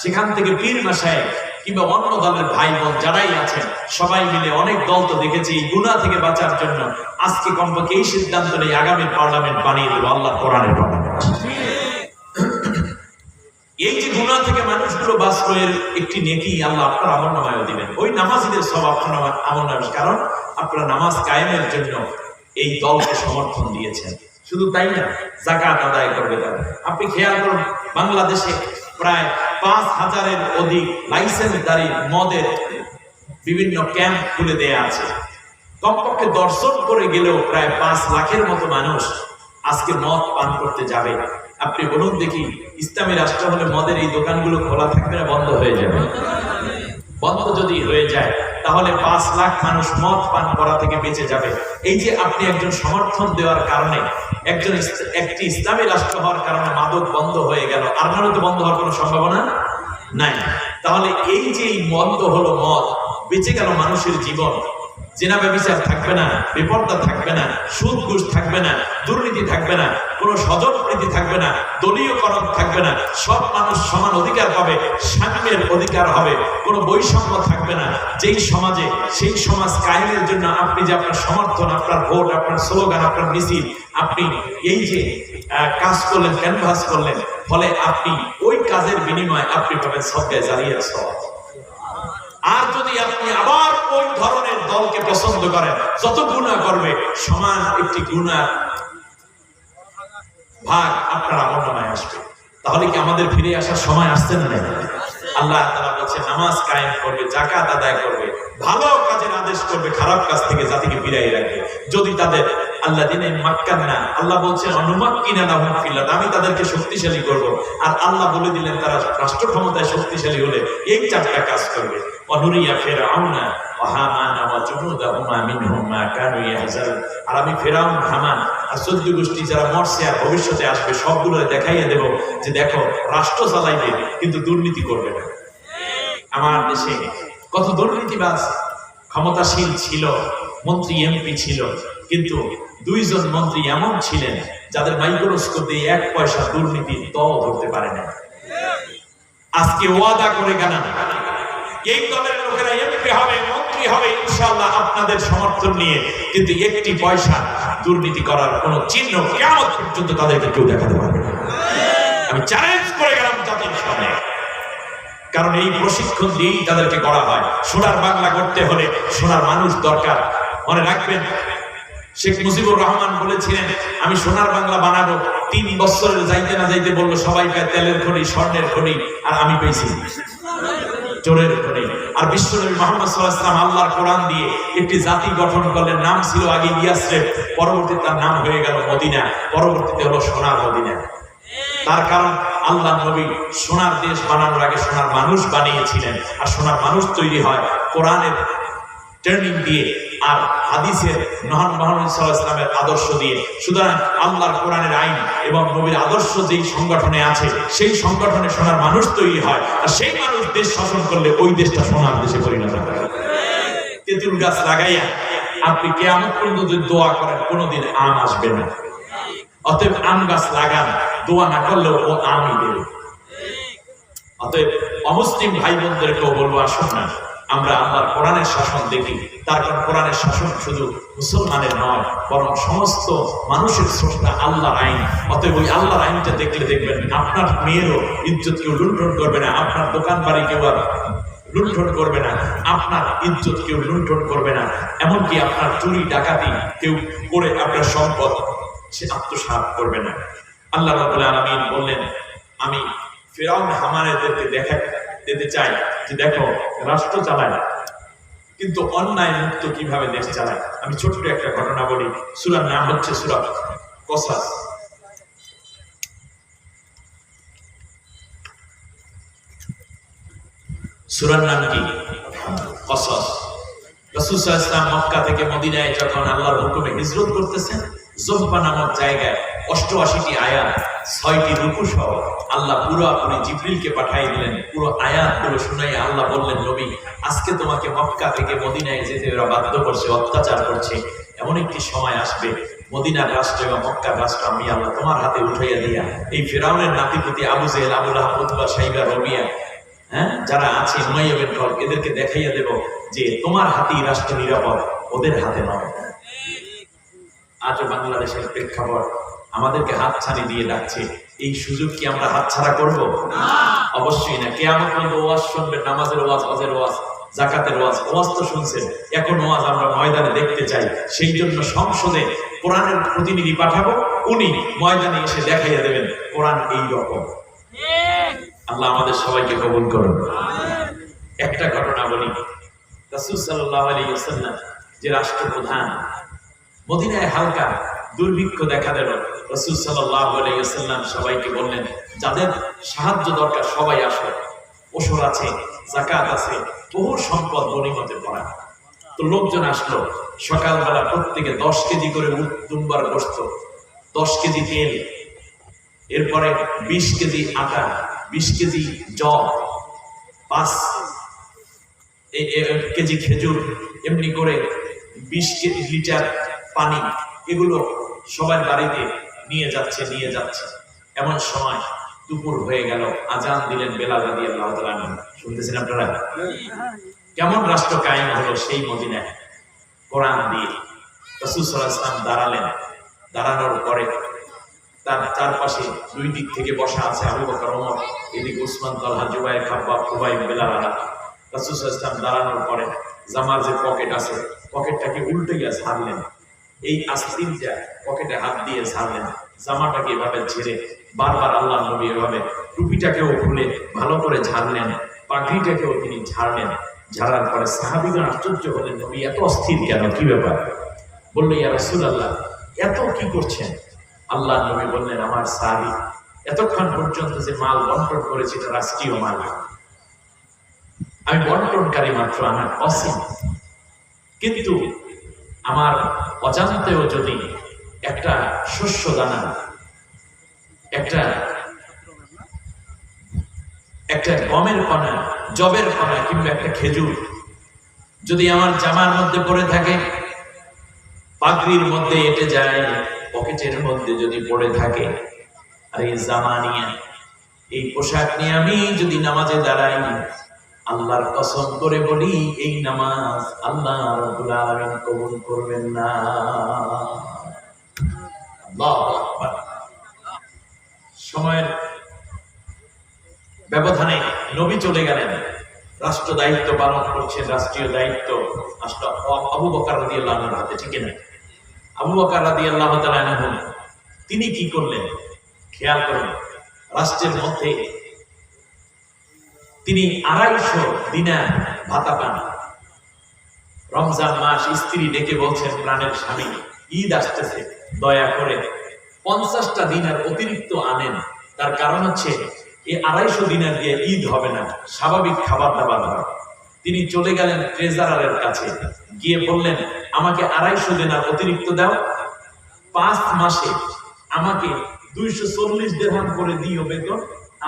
A: সেখান থেকে পীর মাশায়েখ কিংবা অন্য দলের ভাই বোন যারাই আছেন সবাই মিলে, অনেক দল তো দেখেছি এই গুনাহ থেকে বাঁচার জন্য আজকে কমপক্ষে এই সিদ্ধান্ত নেই আগামী পার্লামেন্ট বানিয়ে দেব, আল্লাহ কোরআনের পার্লামেন্ট। এই যে গুনাহ থেকে মানুষগুলো বাঁচলো এর একটি নেকি আল্লাহ আপনার আমলনামায় দিবেন। ওই নামাজীদের সব আপনার আমলনামায়, কারণ আপনারা নামাজ কায়েমের জন্য এই দলকে সমর্থন দিয়েছেন। শুধু তাই না, যাকাত আদায় করবে তারা। আপনি খেয়াল করুন বাংলাদেশে প্রায় 5,000-এর অধিক লাইসেন্সধারী মদের বিভিন্ন ক্যাম্প খুলে দেয়া আছে। কমপক্ষে দর্শন করে গেলেও প্রায় 5 লাখের মতো মানুষ আজকে মদ পান করতে যাবে। আপনি বলুন দেখি, ইসলামী রাষ্ট্র হলে মদের এই দোকানগুলো খোলা থাকবে না বন্ধ হয়ে যাবে? বন্ধ যদি হয়ে যায় তাহলে 5 লাখ মানুষ মদ পান করা থেকে বেঁচে যাবে। এই যে আপনি একজন সমর্থন দেওয়ার কারণে একটি ইসলামী রাষ্ট্র হওয়ার কারণে মাদক বন্ধ হয়ে গেল, আর নাহলে তো বন্ধ হওয়ার কোনো সম্ভাবনা নাই। তাহলে এই যে বন্ধ হলো মদ, বেঁচে গেল মানুষের জীবন। জেনা ব্যভিচার থাকবে না, বেপরদা থাকবে না, সুদ ঘুষ থাকবে না, দুর্নীতি থাকবে না, কোনো স্বজনপ্রীতি থাকবে না, দলীয়করণ থাকবে না, সব মানুষ সমান অধিকার পাবে, সাম্যের অধিকার হবে, কোনো বৈষম্য থাকবে না। যেই সমাজে সেই সমাজ কায়েমের জন্য আপনি যে আপনার সমর্থন, আপনার ভোট, আপনার স্লোগান, আপনার মিছিল, আপনি এই যে কাজ করলেন, ক্যানভাস করলেন, ফলে আপনি ওই কাজের বিনিময়ে আপনি পাবেন সদকায়ে জারিয়ার সওয়াব। আর যদি আপনি আবার ওই ধরনের দলকে পছন্দ করেন, যত গুনাহ করবে সমান একটি গুনাহ ভাগ আপনার আমলনামায় আসবে। তাহলে কি আমাদের ফিরে আসার সময় আসছে না? আল্লাহ তাআলা বলেন নামাজ কায়েম করবে, যাকাত আদায় করবে, ভালো কাজের আদেশ করবে, খারাপ কাজ থেকে জাতিকে ফিরিয়ে রাখবে। যদি তাদের আল্লাযিনা মাক্কান্না, আল্লাহ বলছেন অনুমাক্কিনা লাহুম ফিল আরদ, আমি তাদেরকে শক্তিশালী করব। আর আল্লাহ বলে দিলেন তারা রাষ্ট্র ক্ষমতায় শক্তিশালী হলে এই 4টা কাজ করবে। অনুরিয়া ফিরআউনা আর আমি ফেরাউন, হামান আর 14 গোষ্ঠী যারা মরছে আর ভবিষ্যতে আসবে সবগুলো দেখাইয়া দেব যে দেখো রাষ্ট্র চালাইবে কিন্তু দুর্নীতি করবে না। আমার দেশে কত দুর্নীতিবাজ ক্ষমতাশীল ছিল, মন্ত্রী এমপি ছিল, কিন্তু 2 জন মন্ত্রী এমন ছিলেন যাদের মাইক্রোস্কোপ দিয়ে 1 পয়সা দুর্নীতির দল ধরতে পারে না। আজকে ওয়াদা করে গেল এই দলের লোকেরা এমপি হবে, মন্ত্রী হবে ইনশাআল্লাহ আপনাদের সমর্থন নিয়ে, কিন্তু 1 পয়সা দুর্নীতি করার কোন চিহ্ন কিয়ামত পর্যন্ত তাদেরকে কেউ দেখাতে পারবে না। আমি চ্যালেঞ্জ করে গেলাম জাতির সামনে, কারণ এই প্রশিক্ষণ দিয়েই তাদেরকে করা হয়। সোনার বাংলা করতে হলে সোনার মানুষ দরকার। মনে রাখবেন, শেখ মুজিবুর রহমান বলেছিলেন আমি সোনার বাংলা বানাবো। 3 বছরের যাইতে না যাইতে বললো সবাই পায় তেলের খনি, স্বর্ণের খনি, আর আমি পেয়েছি চোরের খনি। আর বিশ্বনবী মুহাম্মদ সাল্লাল্লাহু আলাইহি ওয়াসাল্লাম আল্লাহর কোরআন দিয়ে একটি জাতি গঠন করলেন। নাম ছিল আগে ইয়াসরিব, পরবর্তীতে তার নাম হয়ে গেল মদিনা, পরবর্তীতে হলো সোনার মদিনা। তার কারণ আল্লাহ নবী সোনার দেশ বানানোর আগে সোনার মানুষ বানিয়েছিলেন। আর সোনার মানুষ তৈরি হয় কোরআনের ট্রেনিং দিয়ে আর হাদিসের মুহাম্মদ সাল্লাল্লাহু আলাইহি ওয়াসাল্লামের আদর্শ দিয়ে। সুতরাং আল্লাহর কোরআনের আইন এবং নবীর আদর্শ যেই সংগঠনে আছে সেই সংগঠনে সোনার মানুষ তৈরি হয়। আর সেই মানুষ দেশ শাসন করলে ওই দেশটা সোনার দেশে পরিণত হয়। তেঁতুল গাছ লাগাইয়া আপনি কিয়ামত পর্যন্ত যদি দোয়া করেন কোনোদিন আম আসবে না। অতএব আম গাছ লাগান, দোয়া না করলেও ও আমই দেবে। অতএব অমুসলিম ভাই বোনদেরকেও বলবো আসুন না আমরা আল্লাহর কোরআনের শাসন দেখি। তার কারণ কোরআনের শাসন শুধু মুসলমানের নয়, বরং সমস্ত মানুষের স্রষ্টা আল্লাহর আইন। অতএব ওই আল্লাহর আইনটা দেখলে দেখবেন আপনার মেয়েরও ইজ্জত কেউ লুণ্ঠন করবে না, আপনার দোকান বাড়ি কেউ আর লুণ্ঠন করবে না, আপনার ইজ্জত কেউ লুণ্ঠন করবে না, এমনকি আপনার চুরি ডাকাতি কেউ করে আপনার সম্পদ সে আত্মসাৎ করবে না। আল্লাহ রাব্বুল আলামিন বললেন আমি ফিরআউন হামানেদেরকে দিতে চাই যে দেখো রাষ্ট্র চালায় কিন্তু অন্যায় মুক্ত কিভাবে দেশ চালায়। আমি ছোট্ট একটা ঘটনা বলি। সূরার নাম হচ্ছে সূরা কসাস। সূরার নাম কি? কসাস। রাসূল সাল্লাল্লাহু আলাইহি ওয়াসাল্লাম মক্কা থেকে মদিনায় যখন আল্লাহর হুকুমে হিজরত করতেছেন, জোহবা নামক জায়গায় 88টি আয়াত 6টি রুকু সহ আল্লাহ পুরোপুরি জিবরিলকে পাঠিয়ে দিলেন। পুরো আয়াতগুলো শুনাই আল্লাহ বললেন নবী আজকে তোমাকে মক্কা থেকে মদিনায় যেতে ওরা বাধ্য করছে, অত্যাচার করছে। এমন একটি সময় আসবে মদিনার রাষ্ট্র এবং মক্কার রাষ্ট্র আমি আল্লাহ তোমার হাতে উঠাইয়া দিয়া এই ফিরআউনের নাতিপুতি আবু জেহেল, আবু লাহাব, উতবা, শাইবা, রবিয়া, যারা আছে উমাইয়া বিন খালদ, এদেরকে দেখাইয়া দেব যে তোমার হাতেই রাষ্ট্র নিরাপদ, ওদের হাতে নয়। আজও বাংলাদেশের প্রেক্ষাপট আমাদেরকে হাতছানি দিয়ে ডাকছে। এই সুযোগ কি আমরা হাতছাড়া করব? অবশ্যই না। কিয়ামত পর্যন্ত ওয়াজ শুনবেন, নামাজের ওয়াজ, হজের ওয়াজ, যাকাতের ওয়াজ। ওয়াজ তো শুনছেন, এখন ওয়াজ আমরা ময়দানে দেখতে চাই। সেই জন্য সংসদে কোরআনের প্রতিনিধি পাঠাবো, উনি ময়দানে এসে দেখাইয়া দেবেন কোরআন এই রকম। আল্লাহ আমাদের সবাইকে কবুল করুন। একটা ঘটনা বলি। রাসূল সাল্লাল্লাহু আলাইহি ওয়াসাল্লাম যে রাষ্ট্রপ্রধান, মদিনায় হালকা দুর্ভিক্ষ দেখা দিল। রাসূল সাল্লাল্লাহু আলাইহি ওয়াসাল্লাম সবাইকে বললেন যাদের সাহায্য দরকার সবাই আসো। ওষুধ আছে, যাকাত আছে, বহু সম্পদ গনিমতে ভরা। তো লোকজন আসলো। সকালবেলা প্রত্যেকে 10 কেজি করে দুম্বার গোশত, 10 কেজি তেল, এরপরে 20 কেজি আটা, 20 কেজি জব, 5 কেজি খেজুর, এমনি করে 20 লিটার পানি, এগুলো সবার বাড়িতে নিয়ে যাচ্ছে। এমন সময় দুপুর হয়ে গেল, আজান দিলেন বেলাল রাদিয়াল্লাহু তাআলা আনহু। শুনতেছেন আপনারা? কেমন রাষ্ট্র কায়েম হলো সেই মদিনায় কোরআন দিয়ে। রাসূল সাল্লাল্লাহু আলাইহি ওয়াসাল্লাম দাঁড়ালেন। দাঁড়ানোর পরে তার চারপাশে 2 দিক থেকে বসা আছে আবু বকর, ওমর, এদিকে উসমান, তালহা, জুবাইর, খাব্বাব, খুবাইব, বেলাল, আলা। রাসূল সাল্লাল্লাহু আলাইহি ওয়াসাল্লাম দাঁড়ানোর পরে জামার যে পকেট আছে, পকেটটাকে উল্টাইয়া ছাড়লেন। এই আস্তিনটা পকেটে হাত দিয়ে ছাড়লেন, জামাটাকে এভাবে ছেড়ে বারবার আল্লাহ নবী এভাবে টুপিটাকেও খুলে ভালো করে ঝাড়লেন, পাগড়িটাকেও তিনি ঝাড়লেন। ঝাড়ার পরে সাহাবীগণ আশ্চর্য হলেন, নবী এত অস্থির কেন, কি ব্যাপার? বলল ইয়া রাসূলুল্লাহ এত কি করছেন? আল্লাহ নবী বললেন আমার সাহাবী এতক্ষণ পর্যন্ত যে মাল বন্টন করেছে এটা রাষ্ট্রীয় মাল, আমি বন্টনকারী মাত্র, আমার অসীম। কিন্তু আমার অজান্তেও যদি একটা শস্য দানা, একটা গমের কণা, জবের কণা কিংবা একটা খেজুর যদি আমার জামার মধ্যে পড়ে থাকে, পাগড়ির মধ্যে এঁটে যায়, পকেটের মধ্যে যদি পড়ে থাকে, আর এই জামা নিয়ে, এই পোশাক নিয়ে আমি যদি নামাজে দাঁড়াই, আল্লাহর কসম করে বলি এই নামাজ আল্লাহ রাব্বুল আলামিন কবুল করবেন না। আল্লাহু আকবার। সময়ের ব্যবধানে নবী চলে গেলেন, রাষ্ট্র দায়িত্ব পালন করছেন, রাষ্ট্রীয় দায়িত্ব আবু বকর রাদিয়াল্লাহু আনহুর হাতে, ঠিক না? আবু বকর রাদিয়াল্লাহু তাআলা আনহু তিনি কি করলেন খেয়াল করুন। রাষ্ট্রের মধ্যে তিনি 250 দিনার ভাতা পান। রমজান মাস, স্ত্রী ডেকে বলছেন, প্রাণের স্বামী, ঈদ আসতেছে, দয়া করে 50টা দিনার অতিরিক্ত আনেন। তার কারণ হচ্ছে এই 250 দিনার দিয়ে ঈদ হবে না, স্বাভাবিক খাবার দাবার হবে। তিনি চলে গেলেন ট্রেজারারের কাছে, গিয়ে বললেন, আমাকে 250 দিনার অতিরিক্ত দাও, 5 মাসে আমাকে 240 দিরহাম করে দিও বেতন,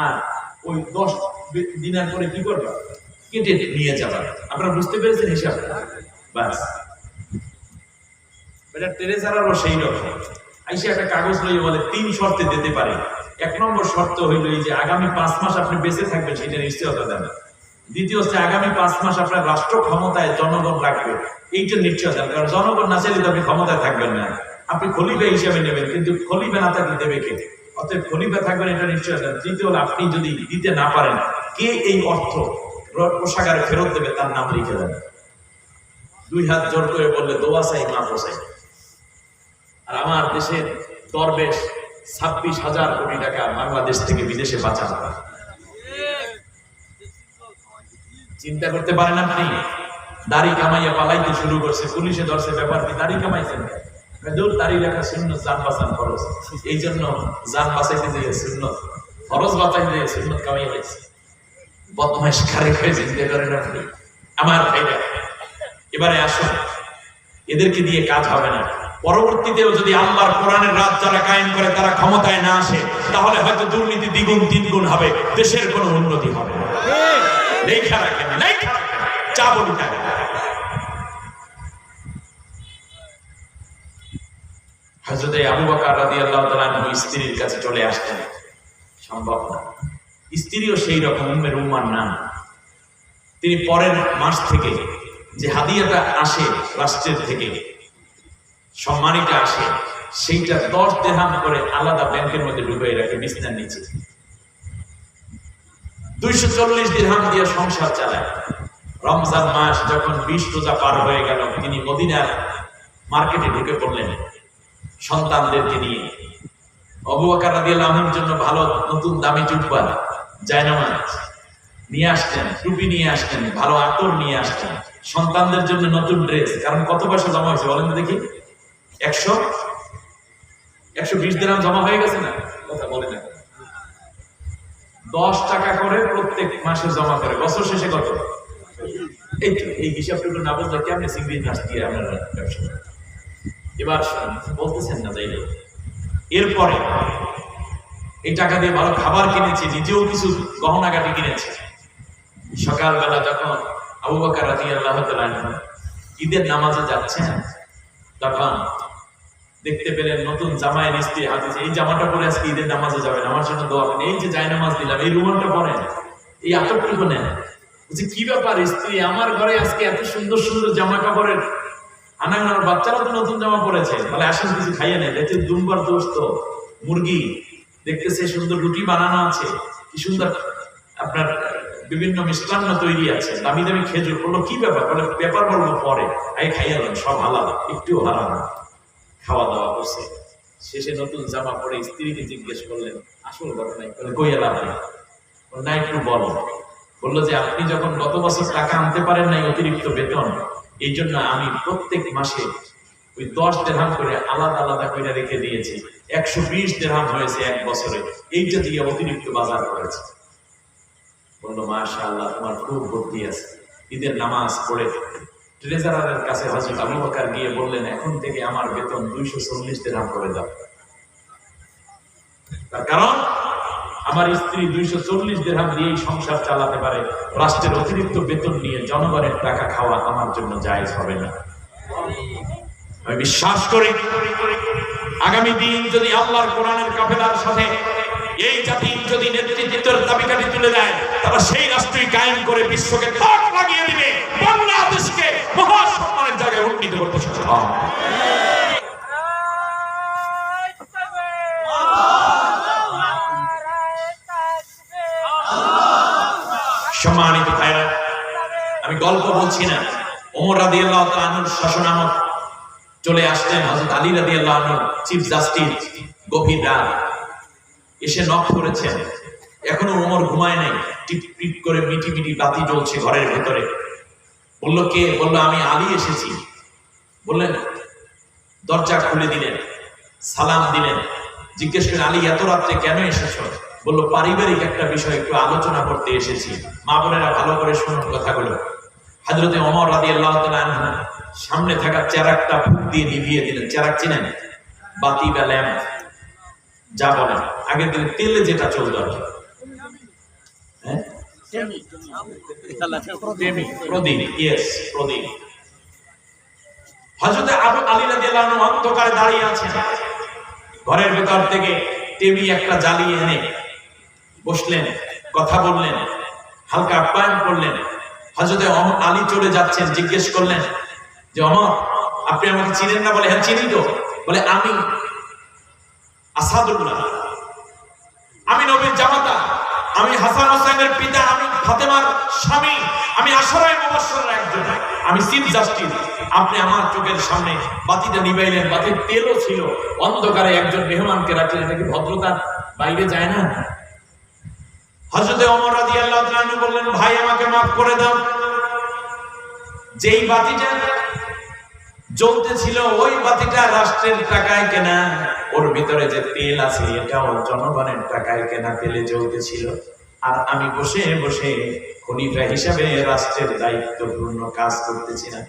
A: আর ওই 10 দিনার করে কি করবে, কেটে নিয়ে যাবে। আপনারা বুঝতে পেরেছেন হিসাব? বাস, এটা ট্রেজারারও সেই রকম। আইসা একটা কাগজ লইয়ে বলে 3 শর্তে দিতে পারে। 1 নম্বর শর্ত হইল এই যে আগামী 5 মাস আপনি বেঁচে থাকবেন, সেটা নিশ্চয়তা দেন। দ্বিতীয় হচ্ছে আগামী 5 মাস আপনার রাষ্ট্র ক্ষমতায় জনগণ রাখবে, এইটা নিশ্চয় দেন, কারণ জনগণ না চাইলে তো আপনি ক্ষমতায় থাকবেন না। আপনি খলিফা হিসেবে নেবেন, কিন্তু খলিফা না থাকলে দেবে কে? অতএব খলিফা থাকবেন, এটা নিশ্চয় দেন। তৃতীয় হলো আপনি যদি দিতে না পারেন, কে এই অর্থ কোষাগারে ফেরত দেবে তার নাম লিখে দেন। 2 হাত জোর করে বললে দোয়া চাই, মা পোষাই। আর আমার দেশের দরবেশ 26,000 কোটি টাকা বাংলাদেশ থেকে বিদেশে পাচার করে। চিন্তা করতে পারেন আপনি? দাড়ি কামাইয়া পালাইতে শুরু করছে, পুলিশে ধরছে, ব্যাপার কি দাড়ি কামাইছেন? দাড়ি লেখা সুন্নত, জান বাঁচান ফরজ। এই জন্য জান বাঁচাইতে যেয়ে সুন্নত, ফরজ বাঁচাইতে যেয়ে সুন্নত কামাই হয়েছে। বদমাইশ কারে খেয়ে চিন্তা করেন আপনি? আমার ভাইরা, এবারে আসুন, এদেরকে দিয়ে কাজ হবে না। পরবর্তীতেও যদি আল্লাহর কোরআনের রাত যারা কায়েম করে তারা ক্ষমতায় না আসে, তাহলে হয়তো দুর্নীতি 2 গুণ হবে, দেশের কোনো উন্নতি হবে না। লেখা রাখেন, লেখা রাখেন, চা বলি তাই। হযরত আবু বকর রাদিয়াল্লাহু তাআলা আনহু স্ত্রীর কাছে চলে আসতেন, সম্ভব না। স্ত্রীও সেই রকম উম্মে রুম্মান নাম। তিনি পরের মাস থেকে যে হাদিয়াটা আসে রাষ্ট্রের থেকে, সম্মানিটা আসে, সেইটা 10 দিরহাম করে আলাদা ব্যাংকের মধ্যে ঢুকিয়ে রাখে বিছানার নিচে। 240 দিরহাম দিয়ে সংসার চালায়। রমজান মাস যখন 20 রোজা পার হয়ে গেল, তিনি মদিনার মার্কেটে ঢুকে পড়লেন সন্তানদেরকে নিয়ে। আবু বকর রাদিয়াল্লাহু আনহুর জন্য ভালো নতুন দামি জুব্বা, জায়নামাজ নিয়ে আসতেন, টুপি নিয়ে আসতেন, ভালো আতর নিয়ে আসতেন, সন্তানদের জন্য নতুন ড্রেস। কারণ কত পয়সা জমা হয়েছে বলেন তো দেখি? 120 দিরহাম জমা হয়ে গেছে না? কথা বলে না। 10 টাকা করে প্রত্যেক মাসে জমা করে, বছর শেষে কত? এই হিসাবটুকু না বুঝলে কেমনে চিংড়ি মাছ দিয়ে আপনারা ব্যবসা করেন? এবার বলতেছেন না যাইলে। এরপরে এই টাকা দিয়ে ভালো খাবার কিনেছে, নিজেও কিছু গহনাগাটি কিনেছে। সকালবেলা যখন আবু বকর রাদিয়াল্লাহু তাআলা ঈদের নামাজে যাচ্ছেন, তখন দেখতে পেলেন নতুন জামাইয়ের স্ত্রী হাদিসে, এই জামাটা পরে আজকে ঈদের নামাজে যাবেন, আমার জন্য দোয়া করেন, এই যে জায়নামাজ দিলাম, এই রুমালটা পরেন, এই আতরটুকু নেন। বলছে কি ব্যাপার স্ত্রী, আমার ঘরে আজকে এত সুন্দর সুন্দর জামা কাপড়ের আনান, আমার বাচ্চারা তো নতুন জামা পরেছে, তাহলে আসেন কিছু খাইয়ে নেয়। দেখতে দুম্বার দোস্ত মুরগি, দেখতেছে সুন্দর রুটি বানানো আছে, কি সুন্দর আপনার বিভিন্ন মিষ্টান্ন তৈরি আছে, দামি দামি খেজুর। বললো কি ব্যাপার? বলে ব্যাপার বলবো পরে, আগে খাইয়ে নেন, সব হালাল, একটু হারাম। খাওয়া দাওয়া করছে, শেষে নতুন জামা পরে স্ত্রীকে জিজ্ঞেস করলেন আসল ঘটনা, কই এলাম না, একটু বলো। বললো যে আপনি যখন গত বছর টাকা আনতে পারেন নাই অতিরিক্ত বেতন, এই জন্য আমি প্রত্যেক মাসে ওই 10 দিরহাম করে আলাদা আলাদা করে রেখে দিয়েছি, 120 দিরহাম হয়েছে 1 বছরে, এইটা দিয়ে অতিরিক্ত বাজার করেছে। বললো মাশাআল্লাহ, তোমার খুব বুদ্ধি আছে। ঈদের নামাজ পড়ে ট্রেজারারের কাছে হযরত আবু বকর গিয়ে বললেন, এখন থেকে আমার বেতন 240 দিরহাম করে দাও। তার কারণ আমার স্ত্রী 240 দিরহাম দিয়েই সংসার চালাতে পারে, রাষ্ট্রের অতিরিক্ত বেতন নিয়ে জনগণের টাকা খাওয়া আমার জন্য জায়েজ হবে না। আমি বিশ্বাস করি আগামী দিন যদি আল্লাহর কোরআনের কাফেলার সাথে এই জাতি যদি নেতৃত্বের দাবিকাঠি তুলে দেয়, তারা সেই রাষ্ট্রই কায়েম করে বিশ্বকে তাক লাগিয়ে দিবে, বাংলাদেশকে মহাসম্মানের জায়গায় উন্নীত করতে সক্ষম। সম্মানিত ভাইরা, আমি গল্প বলছি না। ওমর রাদিয়াল্লাহু তাআলা আনহুর শাসনামল চলে আসলেন হযরত আলী রাদিয়াল্লাহু আনহু চিফ জাস্টিস, গভীর রাত এসে নক করেছেন। এখনো ওমর ঘুমায় নাই, টিপ টিপ করে মিটি মিটি বাতি জ্বলছে ঘরের ভেতরে। বলল কে? বলল আমি আলী এসেছি। বললেন, দরজা খুলে দিলেন, সালাম দিলেন, জিজ্ঞেস করেন আলী এত রাত্রে কেন এসেছো? বলল পারিবারিক একটা বিষয় একটু আলোচনা করতে এসেছি। মা বোনেরা ভালো করে শুনুন কথাগুলো। হযরতে ওমর রাদিয়াল্লাহু তাআলা আনহু সামনে থাকা চেরাকটা ফুঁক দিয়ে নিভিয়ে দিলেন। চেরাক চিনেন? বাতি বা ল্যাম্প যা বলেন, আগের দিনে তেলে যেটা চলতো আর কি, প্রদীপ। ইয়েস, প্রদীপ। হযরতে আলী রাদিয়াল্লাহু আনহু অন্ধকারে দাঁড়িয়ে আছেন। ঘরের ভেতর থেকে টেবি একটা জ্বালিয়ে এনে বসলেন, কথা বললেন, হালকা আপ্যায়ন করলেন। হযরতে আলী চলে যাচ্ছেন, জিজ্ঞেস করলেন যে ওমর আপনি আমাকে চিনেন না? বলে হ্যাঁ চিনি তো। বলে আমি আসাদুল্লাহ, আমি নবীর জামাতা, আমি হাসান হোসেনের পিতা, আমি ফাতেমার স্বামী, আমি আশরায়ে মুবাশশিরের একজন, আমি চিফ জাস্টিস। আপনি আমার চোখের সামনে বাতিটা নিভাইলেন, বাতির তেলও ছিল, অন্ধকারে একজন মেহমানকে রাখলেন, এটা কি ভদ্রতার বাইরে যায় না? হযরতে ওমর রাদিয়াল্লাহু তাআলা আনহু বললেন, ভাই আমাকে মাফ করে দাও, যেই বাতিটা জ্বলতেছিল ওই বাতিটা রাষ্ট্রের টাকায় কেনা, ওর ভিতরে যে তেল আছে এটাও জনগণের টাকায় কেনা তেলে জ্বলতেছিল, আর আমি বসে বসে খলিফা হিসাবে রাষ্ট্রের দায়িত্বপূর্ণ কাজ করতেছিলাম।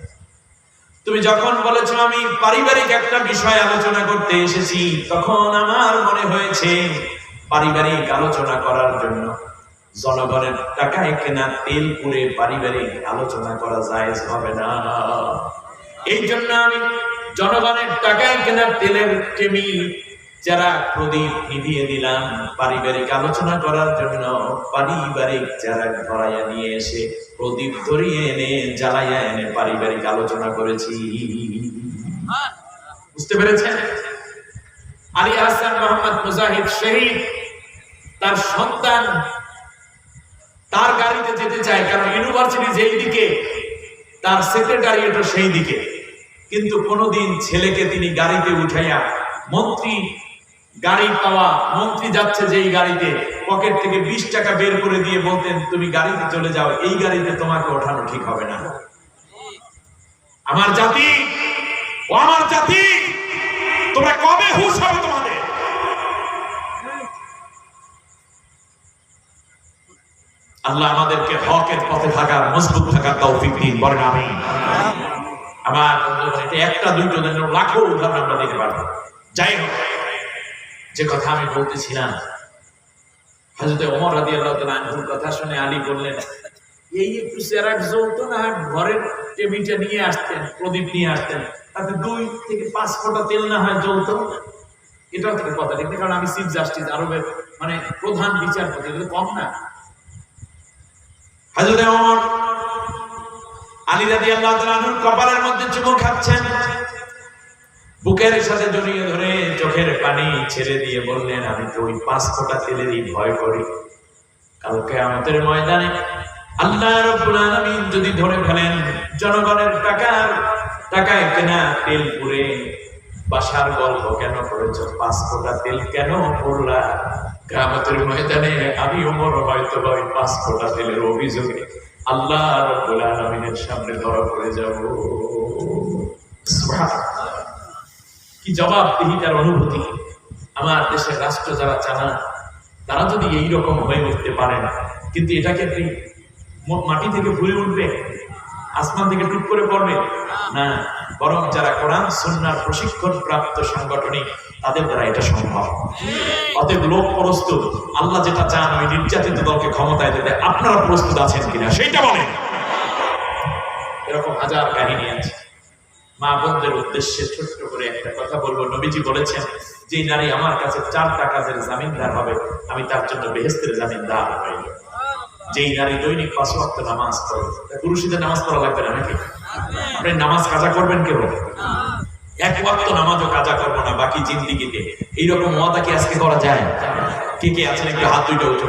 A: তুমি যখন বলেছো আমি পারিবারিক একটা বিষয় আলোচনা করতে এসেছি, তখন আমার মনে হয়েছে পারিবারিক আলোচনা করার জন্য জনগণের টাকায় কেনা তেল পুড়ে পারিবারিক আলোচনা করা জায়েজ হবে না। এই জন্য আমি জনগণের টাকায় কেনা তেলের টেমি যারা প্রদীপ নিভিয়ে দিলাম পারিবারিক আলোচনা করার জন্য। পারিবারিক যারা ধরাইয়া নিয়ে এসে প্রদীপ ধরিয়ে এনে জ্বালাইয়া এনে পারিবারিক আলোচনা করেছি। বুঝতে পেরেছেন? আলী হাসান মোহাম্মদ মুজাহিদ শহীদ, তার সন্তান তার গাড়িতে যেতে চায়, কারণ ইউনিভার্সিটি যেই দিকে তার সেক্রেটারিয়েটও সেই দিকে, কিন্তু কোনোদিন ছেলেকে তিনি গাড়িতে উঠাইয়া, মন্ত্রী গাড়ি পাওয়া, মন্ত্রী যাচ্ছে যেই গাড়িতে, পকেট থেকে 20 টাকা বের করে দিয়ে বলতেন তুমি গাড়িতে চলে যাও, এই গাড়িতে তোমাকে ওঠানো ঠিক হবে না। আমার জাতি, ও আমার জাতি, তোমরা কবে হুঁশ হবে তোমাদের? আল্লাহ আমাদেরকে হকের পথে থাকার, মজবুত থাকার তৌফিক দিন, বলেন আমিন। আমার এটা একটা দুইটো লাখো উদাহরণ আমরা দিতে পারবো। যাই হোক, যে কথা আমি বলতেছিলাম, হযরতে ওমর রাদিয়াল্লাহু তাআলা আনহুর কথা শুনে আলী বললেন, এই একটু চেরাক জ্বলতো না, ঘরের টেবিলটা নিয়ে আসতেন, প্রদীপ নিয়ে আসতেন, তাতে 2 থেকে 5 ফোঁটা তেল না হয় জ্বলতো। এটাও থেকে কথা দেখতে, কারণ আমি চিফ জাস্টিস, আরবের মানে প্রধান বিচারপতি, এটা কম না। হযরতে ওমর আলী রাদিয়াল্লাহু তাআলা আনহুর কপালের মধ্যে চুমু খাচ্ছেন, বুকের সাথে জড়িয়ে ধরে চোখের পানি ছেড়ে দিয়ে বললেন, আমি তো ওই 5 ফোঁটা তেলেরই ভয় করি। কাল কিয়ামতের ময়দানে আল্লাহ রাব্বুল আলামিন যদি ধরে ফেলেন জনগণের টাকায় কেনা তেল পুড়ে, বাসার গল্প কেন করেছো, 5 ফোঁটা তেল কেন পড়লা, কিয়ামতের ময়দানে আমি ওমর হয়তো ওই 5 ফোঁটা তেলের অভিযোগে আল্লাহ রাব্বুল আলামিনের সামনে ধরা পড়ে যাব। সুবহানাল্লাহ, কি জবাবদিহিতার অনুভূতি! আমার দেশের রাষ্ট্র যারা চালান তারা যদি এইরকম হয়ে উঠতে পারে না, কিন্তু এটাকে মাটি থেকে ফুলে উঠবে, আসমান থেকে টুক করে পড়বে না, বরং যারা কোরআন সুন্নাহর প্রশিক্ষণ প্রাপ্ত সাংগঠনিক তাদের দ্বারা এটা সম্ভব। অতএব লোক প্রস্তুত, আল্লাহ যেটা চান ওই নির্যাতিত দলকে ক্ষমতায় দিতে আপনারা প্রস্তুত আছেন কিনা সেইটা বলেন। এরকম হাজার কাহিনী আছে। মা বোনদের উদ্দেশ্যে ছোট্ট করে একটা কথা বলবো। নবীজি বলেছেন, যে নারী আমার কাছে 4টা কাজের জামিনদার হবে আমি তার জন্য বেহেশতের জামিনদার হই। যেই নারী দৈনিক 5 ওয়াক্ত নামাজ পড়ে, পুরুষদের নামাজ পড়া লাগবে না নাকি? আপনি নামাজ কাজা করবেন কেউ? 1 ওয়াক্ত নামাজও কাজা করবো না বাকি জিন্দিগিতে, এইরকম ওয়াদা কি আজকে করা যায়? কে কে আছেন একটু হাত দুইটা উঠে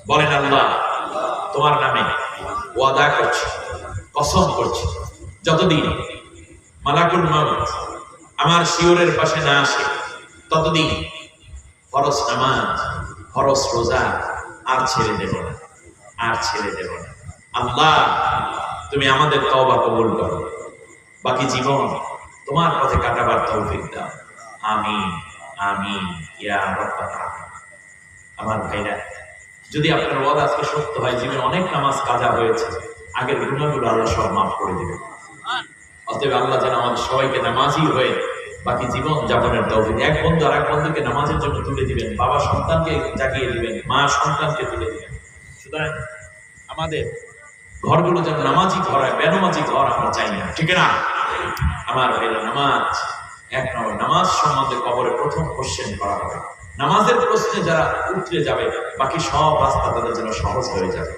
A: বলেন, আল্লাহ তোমার নামে ওয়াদা করছি, কসম করছি, যতদিন মালাকুল মউত আমার শিওরের পাশে না আসে ততদিন ফরজ নামাজ, ফরজ রোজা আর ছেড়ে দেব না, আর ছেড়ে দেব না। আল্লাহ তুমি আমাদের তওবা কবুল করো, বাকি জীবন তোমার পথে কাটাবার তৌফিক দাও। আমিন আমিন ইয়া রাব্বাল আলামিন। আমার ভাইরা, যদি আপনার ওয়াদা আজকে সত্য হয়, জীবনে অনেক নামাজ কাজা হয়েছে, আগের গুনাহগুলো আল্লাহ সব মাফ করে দেবেন। অতএব আল্লাহ যেন আমাদের সবাইকে নামাজি হয়ে বাকি জীবন যাপনের তৌফিক। এক বন্ধু আর এক বন্ধুকে নামাজের জন্য তুলে দিবেন, বাবা সন্তানকে জাগিয়ে দিবেন, মা সন্তানকে তুলে দিবেন। সুতরাং আমাদের ঘরগুলো যেন নামাজি ঘর হয়, বেনামাজি ঘর আমরা চাই না, ঠিক না? আমার ভাইরা, নামাজ 1 নম্বর, নামাজ সম্বন্ধে কবরে প্রথম কোশ্চেন করা হবে। নামাজের প্রশ্নে যারা উঠলে যাবে বাকি সব রাস্তা তাদের যেন সহজ হয়ে যাবে।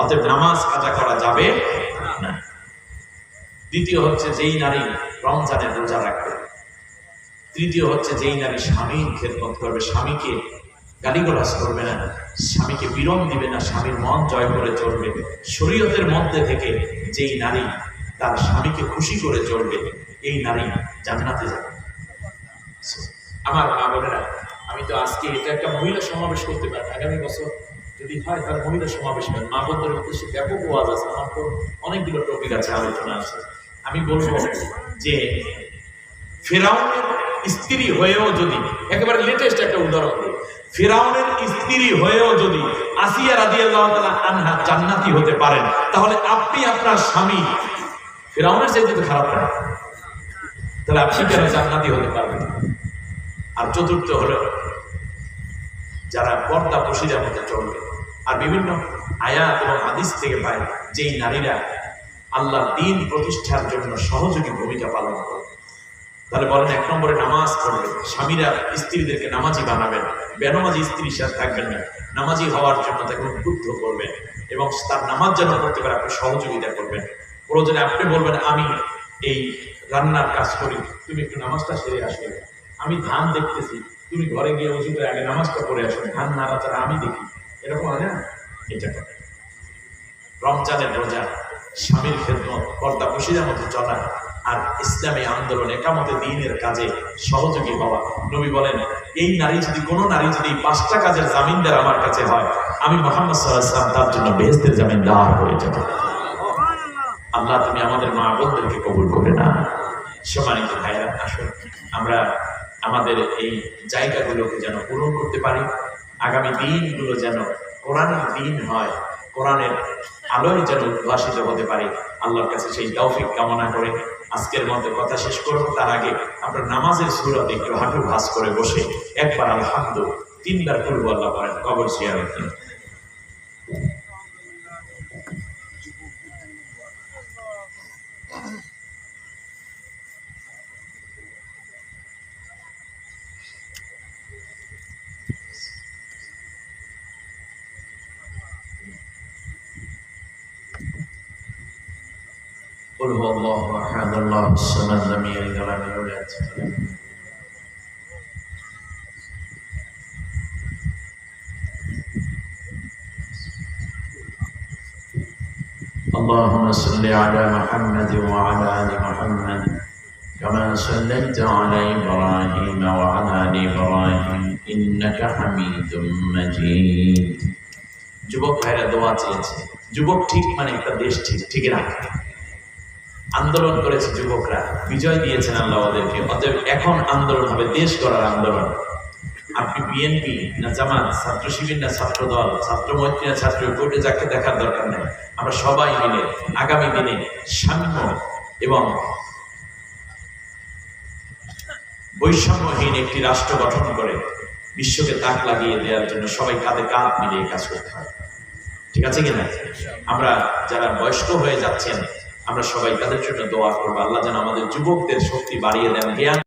A: অতএব নামাজ কাজা করা যাবে না। দ্বিতীয় হচ্ছে, যেই নারী রমজানের রোজা রাখবে। তৃতীয় হচ্ছে, যেই নারী স্বামীর খেদমত করবে, স্বামীকে গালিগালাজ করবে না, স্বামীকে বিরম দিবে না, স্বামীর মন জয় করে চলবে। শরীয়তের মধ্যে থেকে যেই নারী তার স্বামীকে খুশি করে চলবে, এই নারী জান্নাতে যাবে। আমার মা বোনেরা, আমি তো আজকে এটা একটা মহিলা সমাবেশ করতে পারি, আগামী বছর যদি হয় তার মহিলা সমাবেশ হয়। মা বোনদের উদ্দেশ্যে ব্যাপক ওয়াজ আছে, আমার তো অনেকগুলো টপিক আছে, আলোচনা আছে। আমি বলবো যে ফিরআউনের স্ত্রী হয়েও যদি, একেবারে লেটেস্ট একটা উদাহরণ দিই, ফিরআউনের স্ত্রী হয়েও যদি আসিয়া রাদিয়াল্লাহু তাআলা আনহা জান্নাতি হতে পারেন, তাহলে আপনি আপনার স্বামী ফিরআউনের চাইতে তো খারাপ না, তাহলে আপনি কেন জান্নাতি হতে পারবেন? আর চতুর্থ হলো, যারা পর্দা পশিদার মধ্যে চলবে। আর বিভিন্ন আয়াত এবং হাদিস থেকে পাই যেই নারীরা আল্লাহর দ্বীন প্রতিষ্ঠার জন্য সহযোগী ভূমিকা পালন করবে, তাহলে বলেন 1 নম্বরে নামাজ পড়বে। স্বামীরা স্ত্রীদেরকে নামাজি বানাবেন, বেনামাজি স্ত্রীর সাথে থাকবেন না, নামাজি হওয়ার জন্য তাকে উদ্বুদ্ধ করবেন এবং তার নামাজ যেন করতে পারে আপনি সহযোগিতা করবেন। প্রয়োজনে আপনি বলবেন, আমি এই রান্নার কাজ করি, তুমি একটু নামাজটা সেরে আসবে, আমি ধান দেখতেছি, তুমি ঘরে গিয়ে উজু করে আগে নামাজটা পড়ে আসবে, ধান নাড়াচাড়া আমি দেখি, এরকম হয় না? এটা করে রমজানের রোজা, স্বামীর খেদমত, পর্দা পশিদার মধ্যে চলা, আর ইসলামী আন্দোলন একামতে দ্বীনের কাজে সহযোগী হওয়া। নবী বলেন, এই নারী যদি, কোনো নারী যদি 5টা কাজের জামিনদার আমার কাছে হয়, আমি মুহাম্মদ সাল্লাল্লাহু আলাইহি ওয়াসাল্লাম তার জন্য বেহেশতের জামিনদার হয়ে যাব। আল্লাহ তুমি আমাদের মা বোনদেরকে কবুল করে না। সম্মানিত ভাইরা, আসুন আমরা আমাদের এই জায়গাগুলোকে যেন পূরণ করতে পারি, আগামী দিনগুলো যেন কোরআনের দিন হয়, কোরআনের আলোয় যেন উদ্ভাসিত হতে পারি। আল্লাহর কাছে সেই তৌফিক কামনা করে আজকের মতো কথা শেষ করব। তার আগে আমরা নামাজের সূরাতে একটু হাঁটু ভাঁজ করে বসে একবার আলহামদু, 3বার কুল আল্লাহ করেন, কবর জিয়ারত করেন। قل هو الله احد الله الصمد لم يلد ولم يولد اللهم صل على محمد وعلى ال محمد كما صليت على ابراهيم وعلى ال ابراهيم انك حميد مجيد। যুবক ভাইরা দোয়া চেয়েছে। যুবক ঠিক মানে একটা দেশ ঠিক, ঠিক না? আন্দোলন করেছে যুবকরা, বিজয় দিয়েছেন আল্লাহ ওদেরকে। অতএব এখন আন্দোলন হবে দেশ গড়ার আন্দোলন। আপনি বিএনপি না জামাত, ছাত্র শিবির না ছাত্র দল, ছাত্র মৈত্রী না ছাত্র ঐক্য, যাকে দেখার দরকার নেই। আমরা সবাই মিলে আগামী দিনে সাম্য এবং বৈষম্যহীন একটি রাষ্ট্র গঠন করে বিশ্বকে তাক লাগিয়ে দেওয়ার জন্য সবাই কাঁধে কাঁধ মিলিয়ে কাজ করতে হবে। ঠিক আছে কিনা? আমরা যারা বয়স্ক হয়ে যাচ্ছেন আমরা সবাই তাদের জন্য দোয়া করবো, আল্লাহ যেন আমাদের যুবকদের শক্তি বাড়িয়ে দেন, জ্ঞান